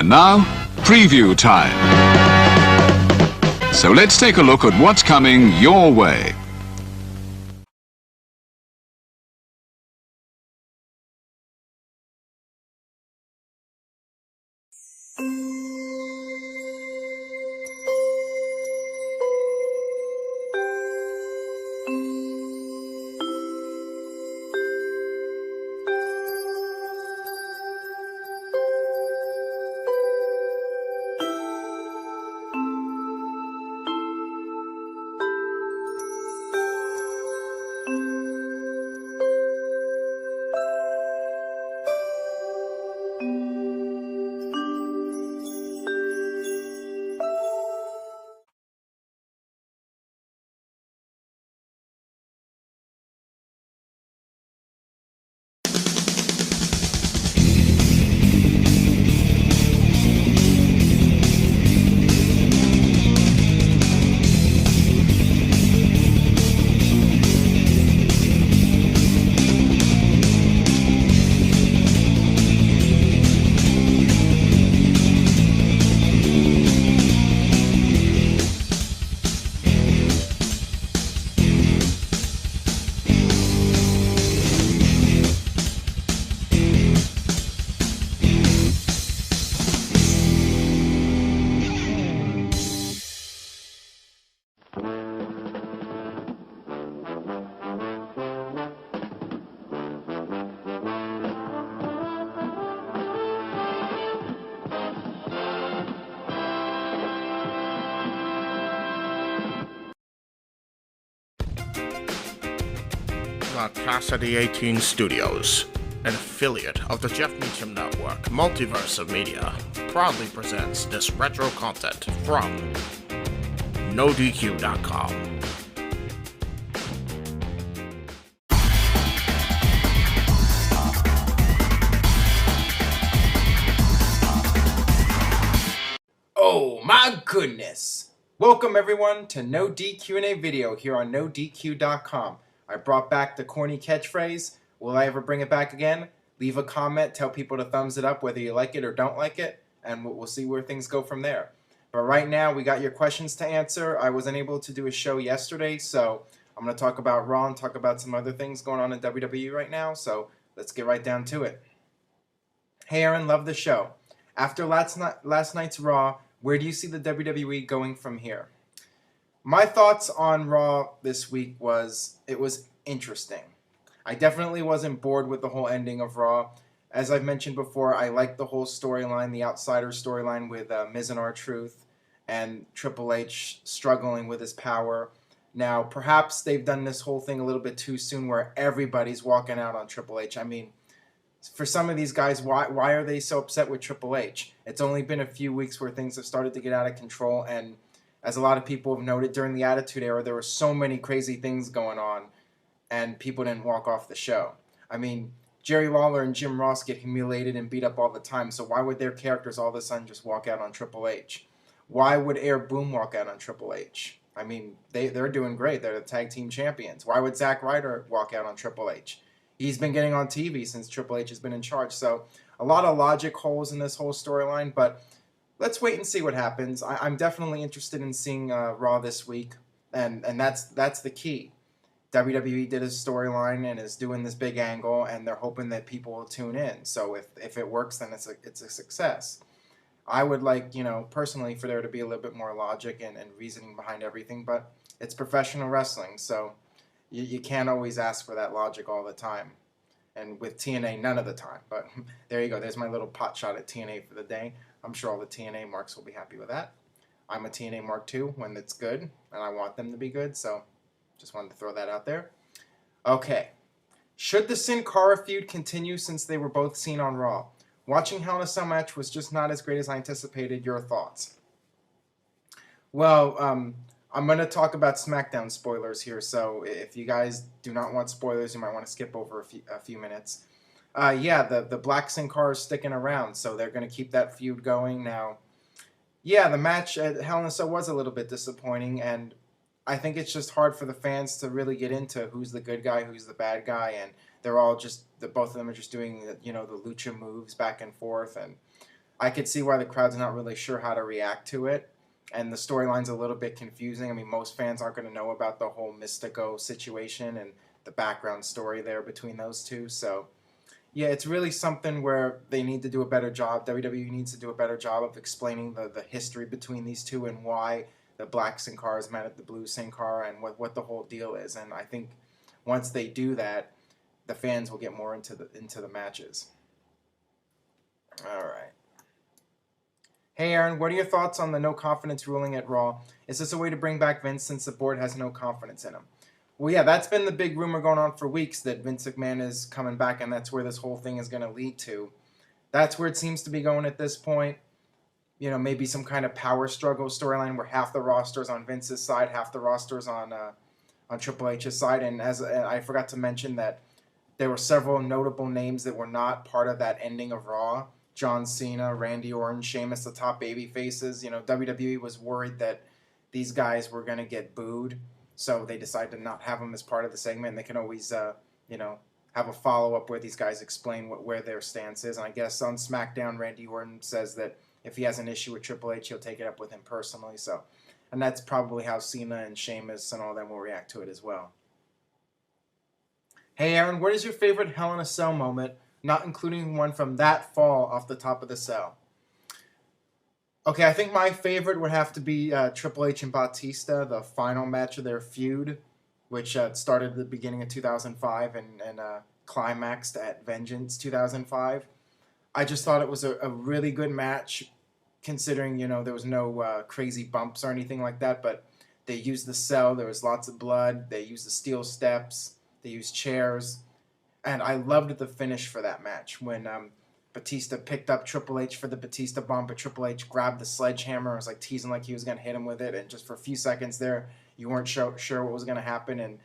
[SPEAKER 2] And now, preview time. So let's take a look at what's coming your way.
[SPEAKER 14] The Casa D18 Studios, an affiliate of the Jeff Meacham Network, Multiverse of Media, proudly presents this retro content from NoDQ.com.
[SPEAKER 4] Oh my goodness! Welcome everyone to NoDQ&A video here on NoDQ.com. I brought back the corny catchphrase. Will I ever bring it back again? Leave a comment, tell people to thumbs it up whether you like it or don't like it, and we'll see where things go from there. But right now, we got your questions to answer. I wasn't able to do a show yesterday, so I'm going to talk about Raw and talk about some other things going on in WWE right now, so let's get right down to it. Hey Aaron, love the show. After last night's Raw, where do you see the WWE going from here? My thoughts on Raw this week was, it was interesting. I definitely wasn't bored with the whole ending of Raw. As I've mentioned before, I liked the whole storyline, the Outsider storyline with Miz and R-Truth and Triple H struggling with his power. Now, perhaps they've done this whole thing a little bit too soon where everybody's walking out on Triple H. I mean, for some of these guys, why are they so upset with Triple H? It's only been a few weeks where things have started to get out of control, and as a lot of people have noted, during the Attitude Era, there were so many crazy things going on, and people didn't walk off the show. I mean, Jerry Lawler and Jim Ross get humiliated and beat up all the time, so why would their characters all of a sudden just walk out on Triple H? Why would Air Boom walk out on Triple H? I mean, they're doing great. They're the tag team champions. Why would Zack Ryder walk out on Triple H? He's been getting on TV since Triple H has been in charge, so a lot of logic holes in this whole storyline, but let's wait and see what happens. I'm definitely interested in seeing Raw this week, and that's the key. WWE did a storyline and is doing this big angle, and they're hoping that people will tune in. So if it works, then it's a success. I would like, personally, for there to be a little bit more logic and reasoning behind everything, but it's professional wrestling, so you can't always ask for that logic all the time. And with TNA, none of the time. But there you go. There's my little pot shot at TNA for the day. I'm sure all the TNA marks will be happy with that. I'm a TNA mark too when it's good, and I want them to be good, so just wanted to throw that out there. Okay. Should the Sin Cara feud continue since they were both seen on Raw? Watching Hell in a Cell match was just not as great as I anticipated. Your thoughts? Well, I'm going to talk about SmackDown spoilers here, so if you guys do not want spoilers, you might want to skip over a few minutes. Yeah, the Black Sin Cara is sticking around, so they're going to keep that feud going. Now, yeah, the match at Hell in a Cell was a little bit disappointing, and I think it's just hard for the fans to really get into who's the good guy, who's the bad guy, and they're all just, both of them are just doing, the lucha moves back and forth, and I could see why the crowd's not really sure how to react to it. And the storyline's a little bit confusing. I mean, most fans aren't going to know about the whole Mystico situation and the background story there between those two. So, yeah, it's really something where they need to do a better job. WWE needs to do a better job of explaining the history between these two and why the Black Sin Cara is mad at the Blue Sin Cara and what the whole deal is. And I think once they do that, the fans will get more into the matches. All right. Hey Aaron, what are your thoughts on the no confidence ruling at Raw? Is this a way to bring back Vince since the board has no confidence in him? Well, yeah, that's been the big rumor going on for weeks, that Vince McMahon is coming back, and that's where this whole thing is going to lead to. That's where it seems to be going at this point. You know, maybe some kind of power struggle storyline where half the roster's on Vince's side, half the roster's on Triple H's side. And as I forgot to mention that there were several notable names that were not part of that ending of Raw. John Cena, Randy Orton, Sheamus, the top baby faces. You know, WWE was worried that these guys were going to get booed, so they decided to not have them as part of the segment. And they can always, you know, have a follow-up where these guys explain where their stance is. And I guess on SmackDown, Randy Orton says that if he has an issue with Triple H, he'll take it up with him personally. So, and that's probably how Cena and Sheamus and all them will react to it as well. Hey Aaron, what is your favorite Hell in a Cell moment, not including one from that fall off the top of the cell? Okay, I think my favorite would have to be Triple H and Batista, the final match of their feud, which started at the beginning of 2005 and climaxed at Vengeance 2005. I just thought it was a really good match, considering, you know, there was no crazy bumps or anything like that, but they used the cell, there was lots of blood, they used the steel steps, they used chairs, and I loved the finish for that match when Batista picked up Triple H for the Batista bomb, but Triple H grabbed the sledgehammer and was like teasing like he was going to hit him with it, and just for a few seconds there, you weren't sure what was going to happen, and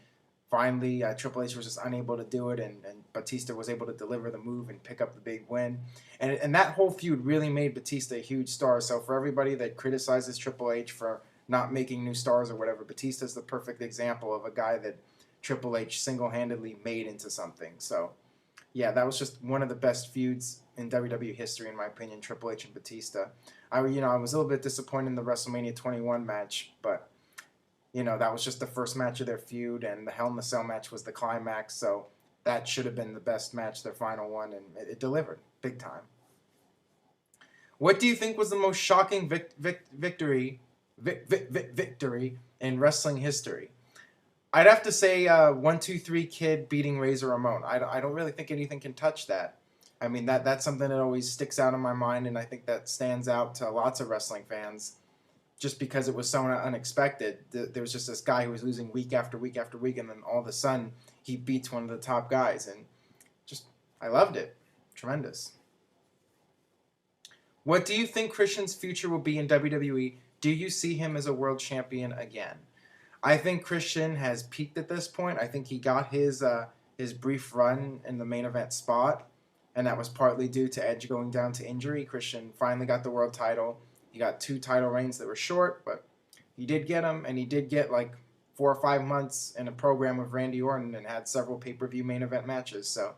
[SPEAKER 4] finally Triple H was just unable to do it, and Batista was able to deliver the move and pick up the big win. And that whole feud really made Batista a huge star, so for everybody that criticizes Triple H for not making new stars or whatever, Batista's the perfect example of a guy that Triple H single-handedly made into something. So, yeah, that was just one of the best feuds in WWE history, in my opinion, Triple H and Batista. I was a little bit disappointed in the WrestleMania 21 match, but, you know, that was just the first match of their feud, and the Hell in a Cell match was the climax, so that should have been the best match, their final one, and it delivered, big time. What do you think was the most shocking victory in wrestling history? I'd have to say 1-2-3 Kid beating Razor Ramon. I don't really think anything can touch that. I mean, that's something that always sticks out in my mind, and I think that stands out to lots of wrestling fans just because it was so unexpected. There was just this guy who was losing week after week after week, and then all of a sudden he beats one of the top guys, and just, I loved it. Tremendous. What do you think Christian's future will be in WWE? Do you see him as a world champion again? I think Christian has peaked at this point. I think he got his brief run in the main event spot, and that was partly due to Edge going down to injury. Christian finally got the world title. He got 2 title reigns that were short, but he did get them, and he did get like 4 or 5 months in a program with Randy Orton and had several pay-per-view main event matches. So,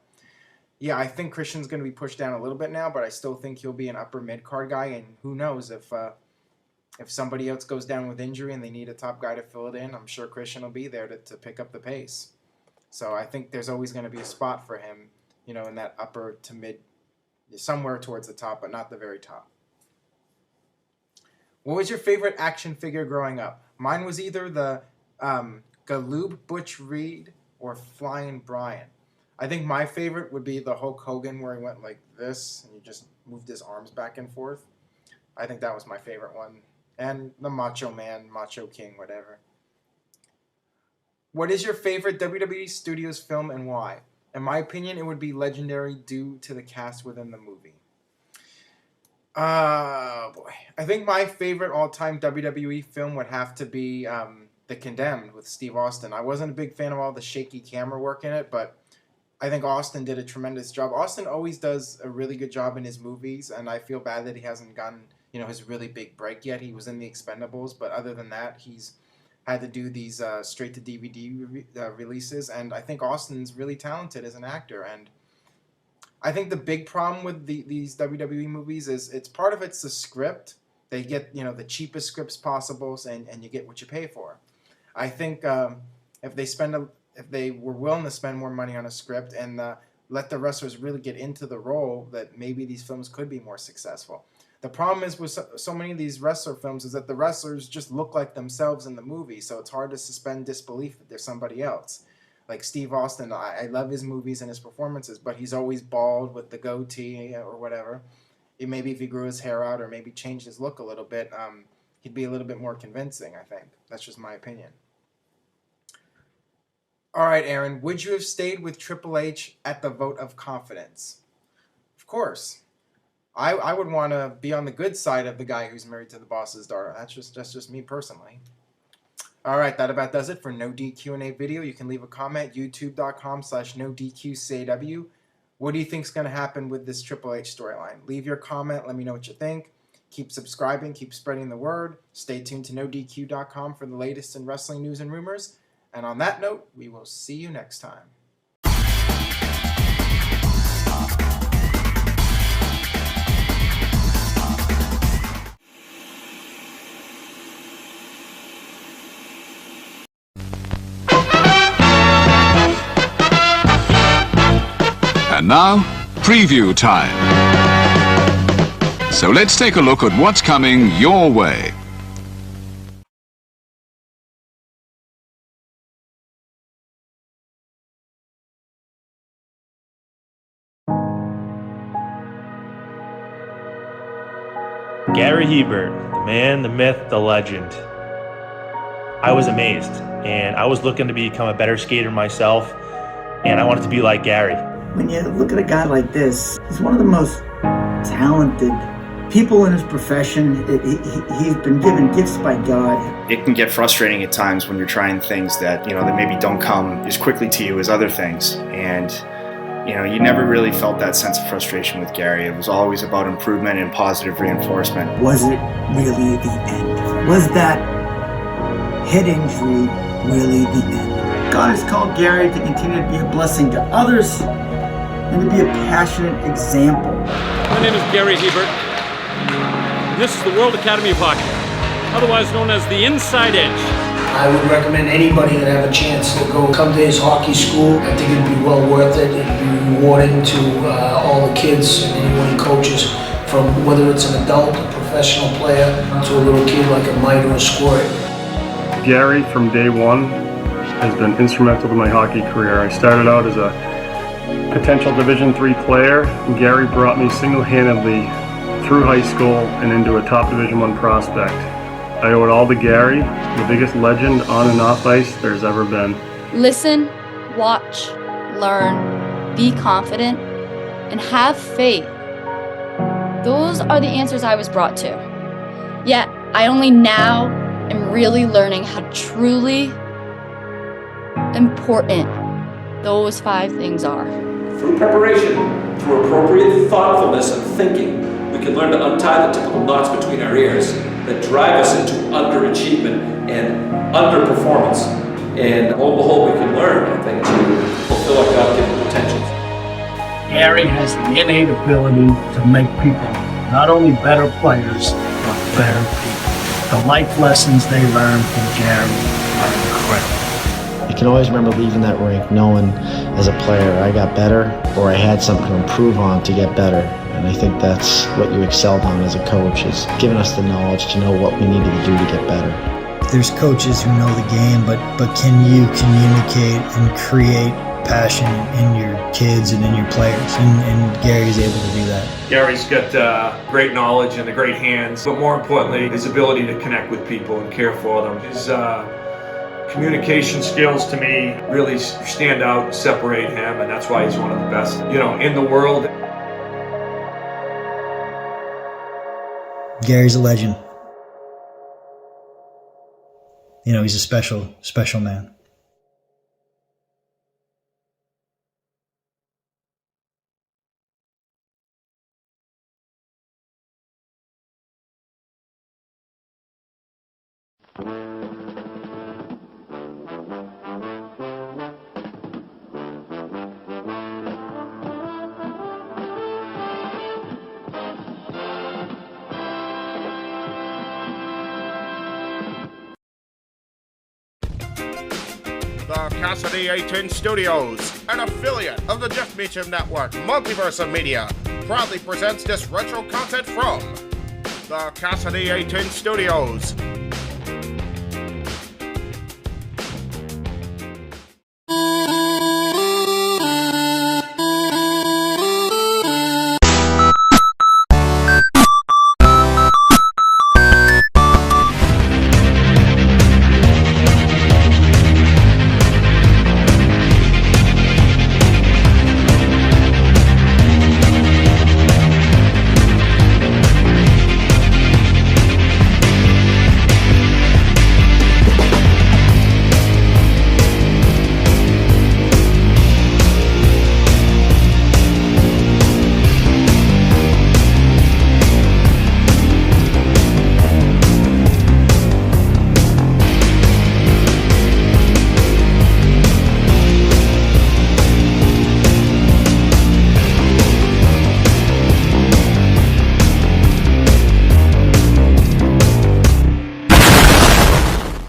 [SPEAKER 4] yeah, I think Christian's going to be pushed down a little bit now, but I still think he'll be an upper mid-card guy, and who knows if somebody else goes down with injury and they need a top guy to fill it in, I'm sure Christian will be there to pick up the pace. So I think there's always going to be a spot for him, you know, in that upper to mid, somewhere towards the top, but not the very top. What was your favorite action figure growing up? Mine was either the Galoob Butch Reed or Flying Brian. I think my favorite would be the Hulk Hogan, where he went like this and he just moved his arms back and forth. I think that was my favorite one. And the Macho Man, Macho King, whatever. What is your favorite WWE Studios film and why? In my opinion, it would be Legendary due to the cast within the movie. Boy. I think my favorite all-time WWE film would have to be The Condemned with Steve Austin. I wasn't a big fan of all the shaky camera work in it, but I think Austin did a tremendous job. Austin always does a really good job in his movies, and I feel bad that he hasn't gotten, you know, his really big break yet. He was in The Expendables, but other than that, he's had to do these straight-to-DVD releases, and I think Austin's really talented as an actor, and I think the big problem with these WWE movies is it's part of it's the script. They get the cheapest scripts possible, and you get what you pay for. I think if they were willing to spend more money on a script and let the wrestlers really get into the role, that maybe these films could be more successful. The problem is with so many of these wrestler films is that the wrestlers just look like themselves in the movie, so it's hard to suspend disbelief that they're somebody else. Like Steve Austin, I love his movies and his performances, but he's always bald with the goatee or whatever. Maybe if he grew his hair out or maybe changed his look a little bit, he'd be a little bit more convincing, I think. That's just my opinion. All right, Aaron, would you have stayed with Triple H at the vote of confidence? Of course. I would want to be on the good side of the guy who's married to the boss's daughter. That's just me personally. All right, that about does it for No DQ&A video. You can leave a comment, youtube.com/NoDQ&AV. What do you think is going to happen with this Triple H storyline? Leave your comment. Let me know what you think. Keep subscribing. Keep spreading the word. Stay tuned to NoDQ.com for the latest in wrestling news and rumors. And on that note, we will see you next time.
[SPEAKER 2] And now, preview time. So let's take a look at what's coming your way.
[SPEAKER 6] Gary Hebert, the man, the myth, the legend. I was amazed, and I was looking to become a better skater myself, and I wanted to be like Gary.
[SPEAKER 8] When you look at a guy like this, he's one of the most talented people in his profession. He's been given gifts by God.
[SPEAKER 23] It can get frustrating at times when you're trying things that maybe don't come as quickly to you as other things. And you never really felt that sense of frustration with Gary. It was always about improvement and positive reinforcement.
[SPEAKER 8] Was it really the end? Was that head injury really the end? God has called Gary to continue to be a blessing to others and to be a passionate example.
[SPEAKER 24] My name is Gary Hebert, and this is the World Academy of Hockey, otherwise known as the Inside Edge.
[SPEAKER 7] I would recommend anybody that have a chance to come to his hockey school. I think it'd be well worth it. It'd be rewarding to all the kids and anyone coaches, from whether it's an adult, a professional player, to a little kid like a Mite or a Squirt.
[SPEAKER 25] Gary, from day one, has been instrumental to my hockey career. I started out as a potential Division III player, and Gary brought me single-handedly through high school and into a top Division I prospect. I owe it all to Gary, the biggest legend on and off ice there's ever been.
[SPEAKER 9] Listen, watch, learn, be confident, and have faith. Those are the answers I was brought to. Yet, I only now am really learning how truly important those 5 things are.
[SPEAKER 10] Through preparation, through appropriate thoughtfulness and thinking, we can learn to untie the typical knots between our ears that drive us into underachievement and underperformance. And lo and behold, we can learn, I think, to fulfill our God-given potentials.
[SPEAKER 26] Gary has the innate ability to make people not only better players, but better people. The life lessons they learn from Gary are incredible.
[SPEAKER 11] I can always remember leaving that rink knowing as a player I got better, or I had something to improve on to get better. And I think that's what you excelled on as a coach, is giving us the knowledge to know what we needed to do to get better.
[SPEAKER 12] There's coaches who know the game, but can you communicate and create passion in your kids and in your players? And Gary's able to do that.
[SPEAKER 13] Gary's got great knowledge and great hands, but more importantly, his ability to connect with people and care for them. His communication skills, to me, really stand out and separate him, and that's why he's one of the best, in the world.
[SPEAKER 12] Gary's a legend. He's a special man.
[SPEAKER 14] Casa D18 Studios, an affiliate of the Jeff Meacham Network, Multiverse of Media, proudly presents this retro content from the Casa D18 Studios.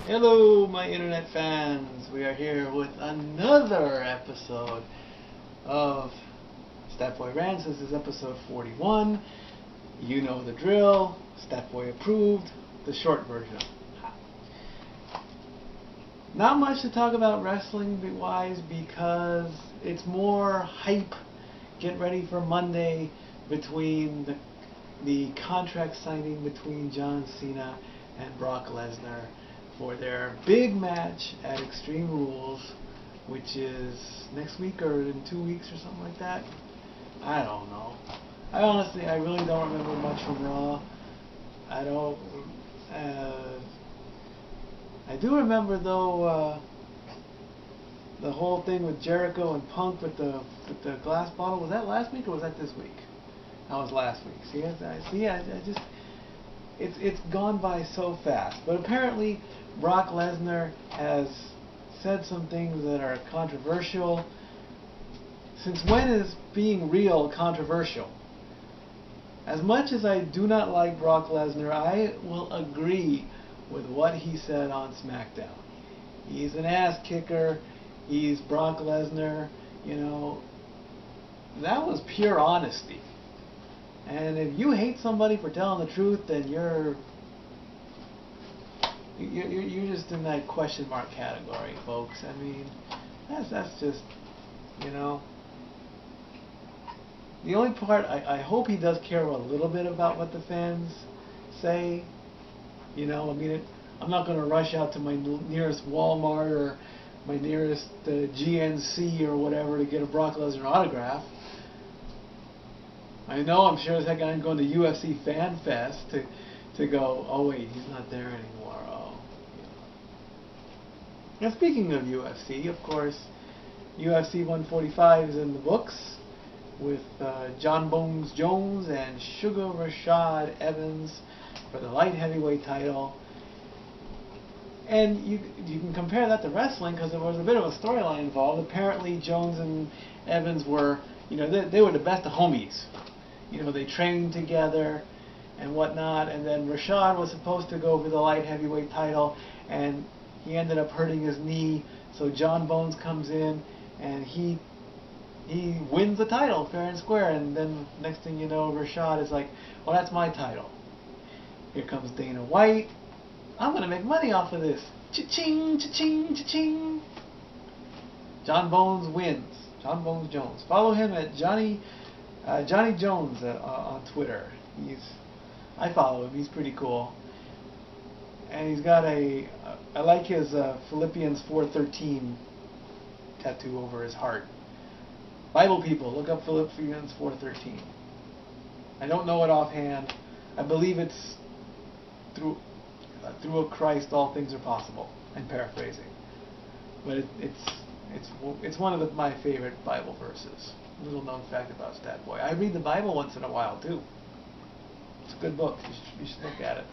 [SPEAKER 15] Hello, my internet fans. We are here with another episode of Boy Rants. This is episode 41. You know the drill. Boy approved. The short version. Not much to talk about wrestling-wise because it's more hype. Get ready for Monday between the contract signing between John Cena and Brock Lesnar for their big match at Extreme Rules, which is next week or in 2 weeks or something like that. I don't know. I really don't remember much from Raw. I do remember though the whole thing with Jericho and Punk with the glass bottle. Was that last week or was that this week? That was last week. It's gone by so fast. But apparently Brock Lesnar has said some things that are controversial. Since when is being real controversial? As much as I do not like Brock Lesnar, I will agree with what he said on SmackDown. He's an ass kicker. He's Brock Lesnar. You know, that was pure honesty. And if you hate somebody for telling the truth, then you're just in that question mark category, folks. I mean, that's just, you know. The only part I hope he does care a little bit about what the fans say. You know, I mean, I'm not going to rush out to my nearest Walmart or my nearest GNC or whatever to get a Brock Lesnar autograph. I know, I'm sure as heck I'm going to UFC Fan Fest to go, oh wait, he's not there anymore. Oh. Now speaking of UFC, of course, UFC 145 is in the books with John Bones Jones and Sugar Rashad Evans for the light heavyweight title. And you can compare that to wrestling because there was a bit of a storyline involved. Apparently Jones and Evans were, you know, they were the best of homies. You know, they trained together and whatnot, and then Rashad was supposed to go for the light heavyweight title, and he ended up hurting his knee, so John Bones comes in, and he wins the title fair and square, and then next thing you know, Rashad is like, well, that's my title. Here comes Dana White. I'm going to make money off of this. Cha-ching, cha-ching, cha-ching. John Bones wins. John Bones Jones. Follow him at Johnny Jones on Twitter. I follow him. He's pretty cool. And he's got I like his Philippians 4:13 tattoo over his heart. Bible people, look up Philippians 4:13. I don't know it offhand. I believe it's through a Christ all things are possible. I'm paraphrasing, but it's one of my favorite Bible verses. Little known fact about Stat Boy. I read the Bible once in a while too. It's a good book. You should look at it.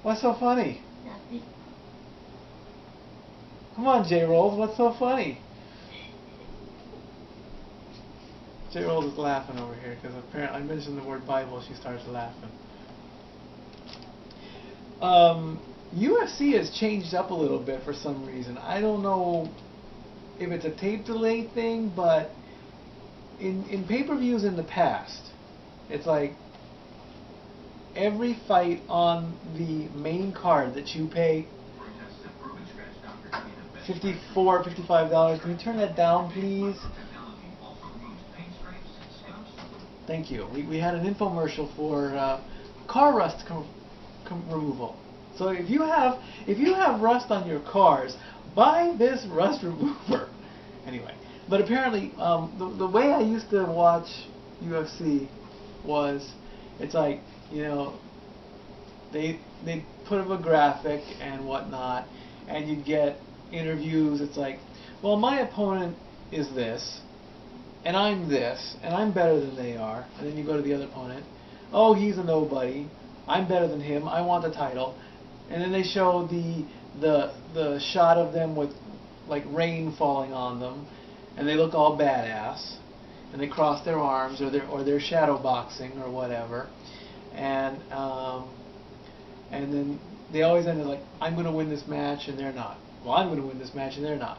[SPEAKER 15] What's so funny?
[SPEAKER 3] Nothing.
[SPEAKER 15] Come on, J Rolls. What's so funny? J Rolls is laughing over here because apparently I mentioned the word Bible. She starts laughing. UFC has changed up a little bit for some reason. I don't know if it's a tape delay thing, but in pay-per-views in the past, it's like every fight on the main card that you pay $54, $55. Can you turn that down, please? Thank you. We had an infomercial for car rust removal. So if you have rust on your cars, buy this rust remover. Anyway, but apparently the way I used to watch UFC was, it's like, you know, they put up a graphic and whatnot, and you get interviews. It's like, well, my opponent is this, and I'm this, and I'm better than they are. And then you go to the other opponent. Oh, he's a nobody. I'm better than him. I want the title. And then they show the shot of them with like rain falling on them, and they look all badass, and they cross their arms, or they're shadow boxing or whatever, and then they always end it like, I'm going to win this match, and they're not. Well, I'm going to win this match, and they're not.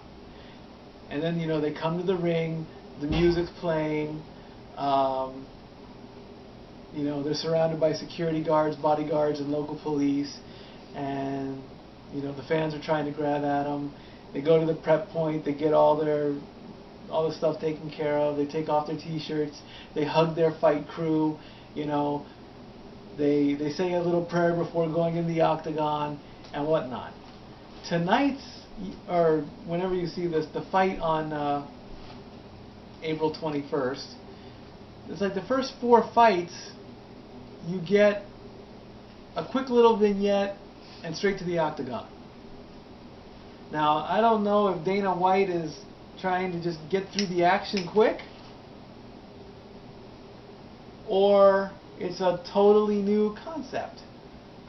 [SPEAKER 15] And then, you know, they come to the ring, the music's playing, you know, they're surrounded by security guards, bodyguards, and local police, and, you know, the fans are trying to grab at them. They go to the prep point, they get all the stuff taken care of, they take off their t-shirts, they hug their fight crew, you know, they say a little prayer before going in the octagon, and whatnot. Tonight's, or whenever you see this, the fight on April 21st, it's like the first 4 fights, you get a quick little vignette and straight to the octagon. Now, I don't know if Dana White is trying to just get through the action quick, or it's a totally new concept.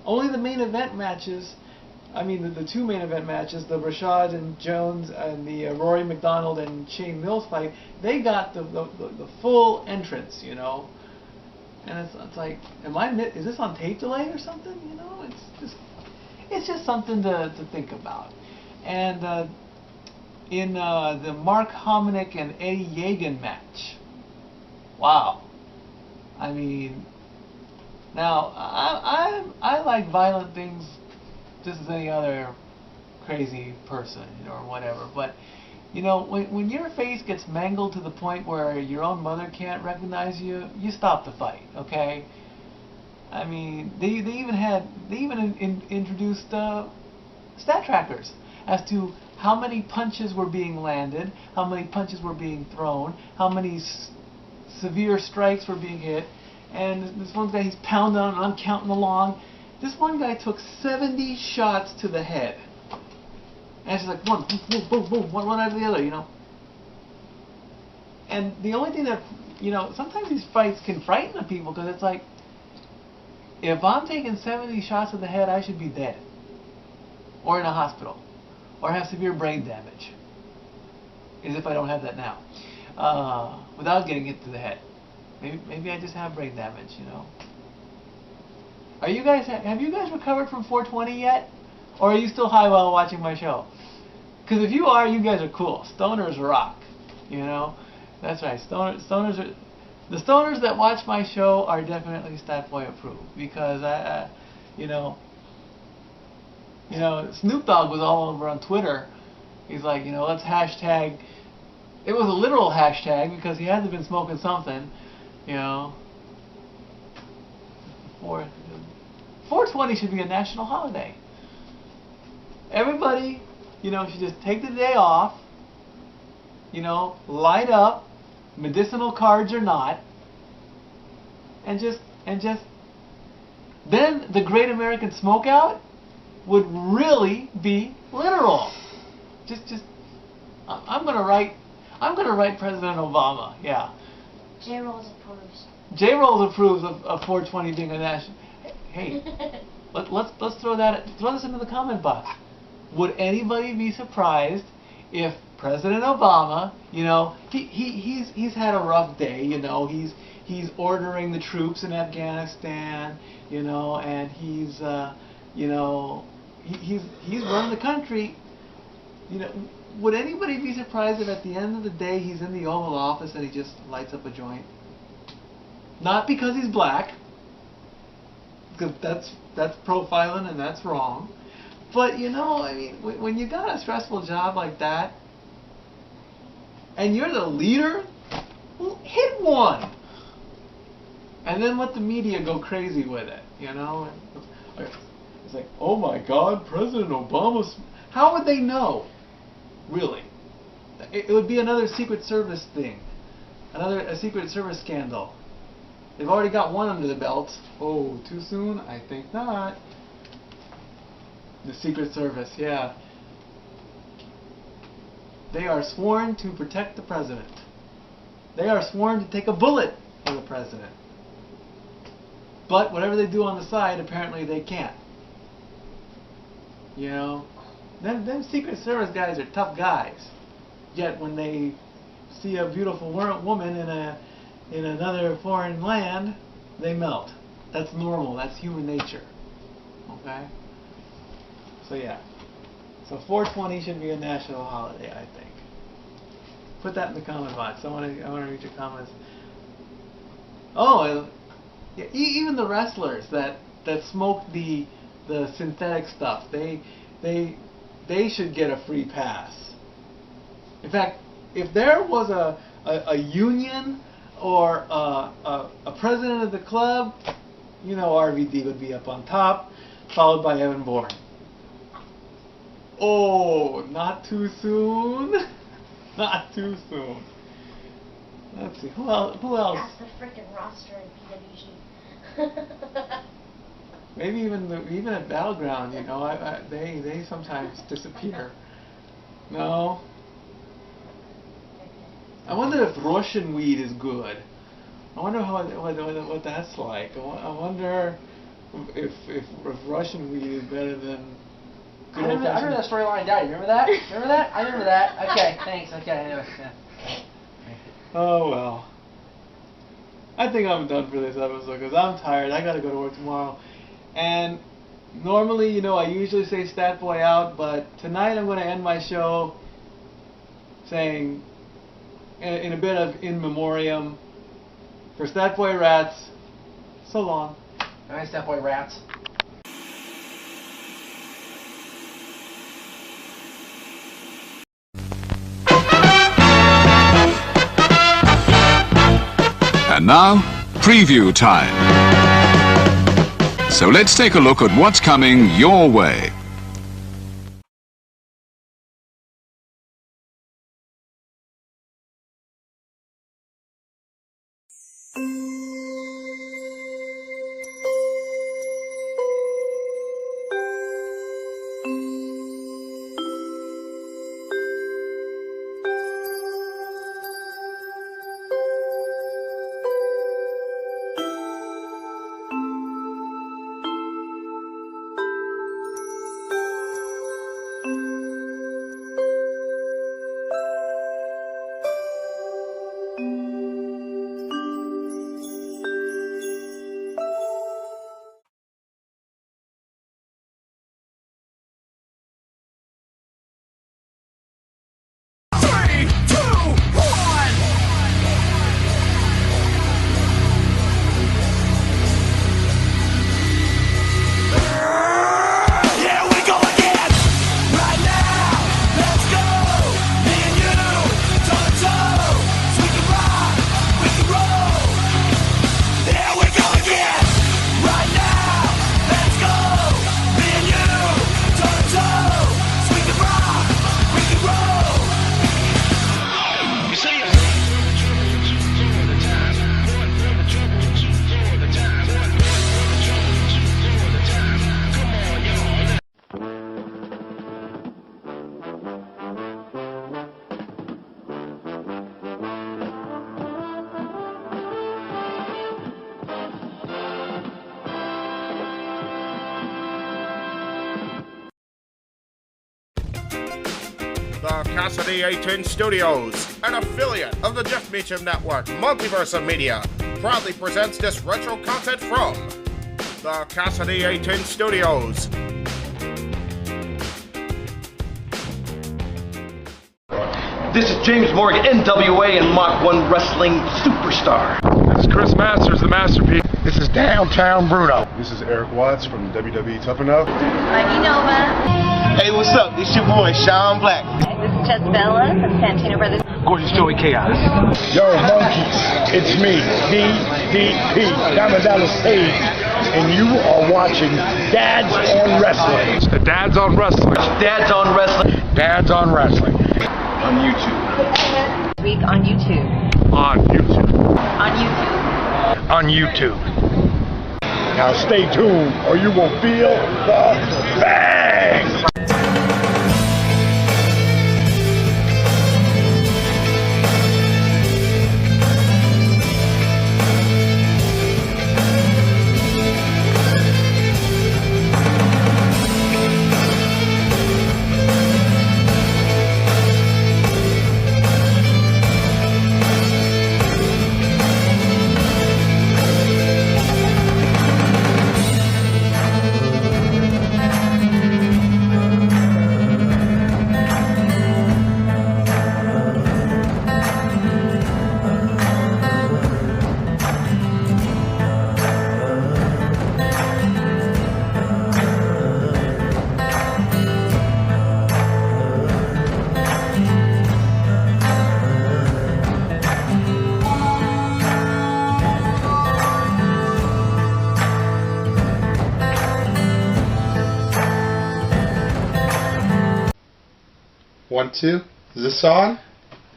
[SPEAKER 15] Only the main event matches, I mean the 2 main event matches, the Rashad and Jones and the Rory McDonald and Shane Mills fight, they got the full entrance, you know. And it's like, is this on tape delay or something? You know, it's just something to think about. And in the Mark Hominick and Eddie Yeagan match, wow. I mean, now I like violent things just as any other crazy person, you know, or whatever. But you know, when your face gets mangled to the point where your own mother can't recognize you, you stop the fight, okay? I mean, they even introduced stat trackers as to how many punches were being landed, how many punches were being thrown, how many severe strikes were being hit. And this one guy, he's pounding on, and I'm counting along. This one guy took 70 shots to the head. And it's like one, boom, boom, boom, one after the other, you know. And the only thing that, you know, sometimes these fights can frighten the people, because it's like, if I'm taking 70 shots to the head, I should be dead. Or in a hospital. Or have severe brain damage. As if I don't have that now. Without getting hit to the head. Maybe I just have brain damage, you know. Have you guys recovered from 420 yet? Or are you still high while watching my show? Because if you are, you guys are cool. Stoners rock, you know. That's right. Stoners are. The stoners that watch my show are definitely Stat Boy approved, because you know, Snoop Dogg was all over on Twitter. He's like, you know, let's hashtag. It was a literal hashtag because he had to have been smoking something, you know. 420 should be a national holiday. Everybody, you know, should just take the day off, you know, light up, medicinal cards or not, and just then the Great American Smokeout would really be literal. I'm gonna write President Obama. Yeah.
[SPEAKER 3] J-Rolls approves.
[SPEAKER 15] J-Rolls approves of 420 being a national. Hey, let's throw this into the comment box. Would anybody be surprised if President Obama, you know, he's had a rough day, you know, he's ordering the troops in Afghanistan, you know, and he's you know, he's running the country. You know, would anybody be surprised if at the end of the day he's in the Oval Office and he just lights up a joint? Not because he's black, because that's profiling and that's wrong. But you know, I mean, when you got a stressful job like that, and you're the leader, well, hit one, and then let the media go crazy with it. You know, it's like, oh my God, President Obama's. How would they know? Really, it would be another Secret Service thing, a Secret Service scandal. They've already got one under the belt. Oh, too soon? I think not. The Secret Service, yeah. They are sworn to protect the president. They are sworn to take a bullet for the president. But whatever they do on the side, apparently they can't. You know, them Secret Service guys are tough guys. Yet when they see a beautiful woman in another foreign land, they melt. That's normal. That's human nature. Okay? So yeah. So 420 should be a national holiday, I think. Put that in the comment box. I want to read your comments. Oh, yeah, even the wrestlers that smoke the synthetic stuff, they should get a free pass. In fact, if there was a union or a president of the club, you know RVD would be up on top, followed by Evan Bourne. Oh, not too soon. Not too soon. Let's see, who else?
[SPEAKER 3] That's the frickin' roster in PWG.
[SPEAKER 15] Maybe even at Battleground, you know, they sometimes disappear. No. I wonder if Russian weed is good. I wonder what that's like. I wonder if Russian weed is better than.
[SPEAKER 17] I remember that storyline died. Remember that? Remember that? I remember that. Okay, thanks. Okay, anyway. Yeah.
[SPEAKER 15] Oh well. I think I'm done for this episode because I'm tired. I gotta go to work tomorrow. And normally, you know, I usually say Stat Boy out, but tonight I'm going to end my show saying, in a bit of in memoriam, for Stat Boy Rats, so long.
[SPEAKER 17] All right, Stat Boy Rats.
[SPEAKER 2] And now, preview time. So let's take a look at what's coming your way.
[SPEAKER 14] The Casa D18 Studios, an affiliate of the Jeff Meacham Network, Multiverse of Media, proudly presents this retro content from the Casa D18 Studios.
[SPEAKER 1] This is James Morgan, NWA and Mach 1 Wrestling Superstar.
[SPEAKER 18] This is Chris Masters, the Masterpiece.
[SPEAKER 1] This is Downtown Bruno.
[SPEAKER 18] This is Eric Watts from WWE Tough Enough.
[SPEAKER 19] Mikey Nova.
[SPEAKER 1] Hey, what's up? This your boy, Sean Black.
[SPEAKER 19] This is Jess Bella from Santino Brothers.
[SPEAKER 1] Gorgeous Joey Chaos.
[SPEAKER 18] Yo, monkeys, it's me, DDP, Diamond Dallas Page, and you are watching Dads on Wrestling. The Dads on Wrestling.
[SPEAKER 1] Dads on Wrestling.
[SPEAKER 18] Dads on Wrestling.
[SPEAKER 1] On YouTube.
[SPEAKER 19] Week on YouTube.
[SPEAKER 18] On YouTube.
[SPEAKER 19] On YouTube.
[SPEAKER 18] On YouTube. Now stay tuned or you will feel the bang.
[SPEAKER 20] One, two. Is this on?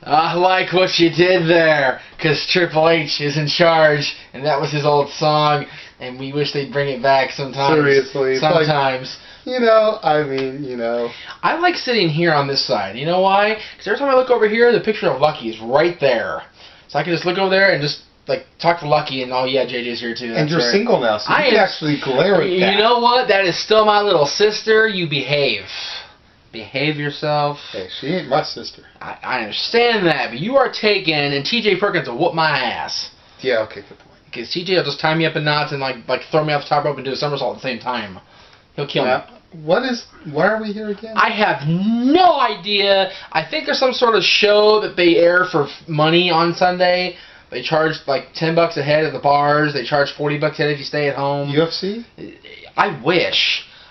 [SPEAKER 17] I like what you did there, because Triple H is in charge, and that was his old song, and we wish they'd bring it back sometimes.
[SPEAKER 20] Seriously.
[SPEAKER 17] Sometimes.
[SPEAKER 20] Like, you know, I mean, you know.
[SPEAKER 17] I like sitting here on this side. You know why? Because every time I look over here, the picture of Lucky is right there. So I can just look over there and just, like, talk to Lucky, and oh yeah, JJ's here too.
[SPEAKER 20] And you're single now, so you can actually glare at that.
[SPEAKER 17] You know what? That is still my little sister. You behave. Behave yourself.
[SPEAKER 20] Hey, she ain't my sister.
[SPEAKER 17] I understand that, but you are taken, and TJ Perkins will whoop my ass.
[SPEAKER 20] Yeah, okay, good point.
[SPEAKER 17] Because TJ will just tie me up in knots and like throw me off the top rope and do a somersault at the same time. He'll kill me.
[SPEAKER 20] Why are we here again?
[SPEAKER 17] I have no idea. I think there's some sort of show that they air for money on Sunday. They charge like $10 a head at the bars. They charge $40 a head if you stay at home.
[SPEAKER 20] UFC?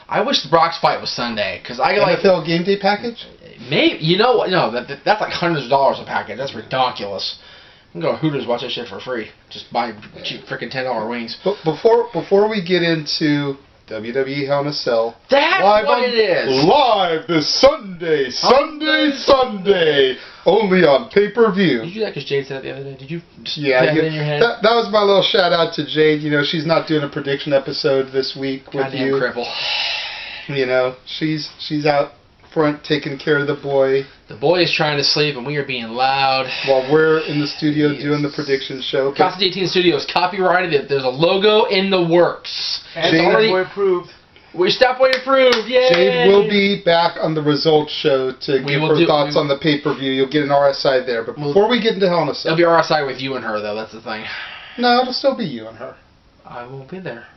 [SPEAKER 17] I wish the Brock's fight was Sunday, because I like
[SPEAKER 20] NFL game day package.
[SPEAKER 17] Maybe, you know what? No, that's like hundreds of dollars a package. That's ridiculous. You can go to Hooters, watch that shit for free. Just buy cheap freaking $10 wings.
[SPEAKER 20] But before we get into WWE Hell in a Cell,
[SPEAKER 17] that's what it is.
[SPEAKER 20] Live this Sunday, Sunday, only on pay-per-view.
[SPEAKER 17] Did you do that because Jade said it the other day? Did you just
[SPEAKER 20] have it in
[SPEAKER 17] your head?
[SPEAKER 20] That was my little shout out to Jade. You know, she's not doing a prediction episode this week with
[SPEAKER 17] Goddamn
[SPEAKER 20] you.
[SPEAKER 17] Cripple.
[SPEAKER 20] You know, she's out front taking care of the boy.
[SPEAKER 17] The boy is trying to sleep, and we are being loud.
[SPEAKER 20] While we're in the studio doing the prediction show.
[SPEAKER 17] Casa D18 Studios copyrighted. There's a logo in the works.
[SPEAKER 20] And
[SPEAKER 17] it's already
[SPEAKER 20] approved.
[SPEAKER 17] We Step Boy approved. Yay!
[SPEAKER 20] Jade will be back on the results show to give her thoughts on the pay-per-view. You'll get an RSI there. But before we get into Hell in a Cell.
[SPEAKER 17] It'll be RSI with you and her, though. That's the thing.
[SPEAKER 20] No, it'll still be you and her.
[SPEAKER 17] I won't be there.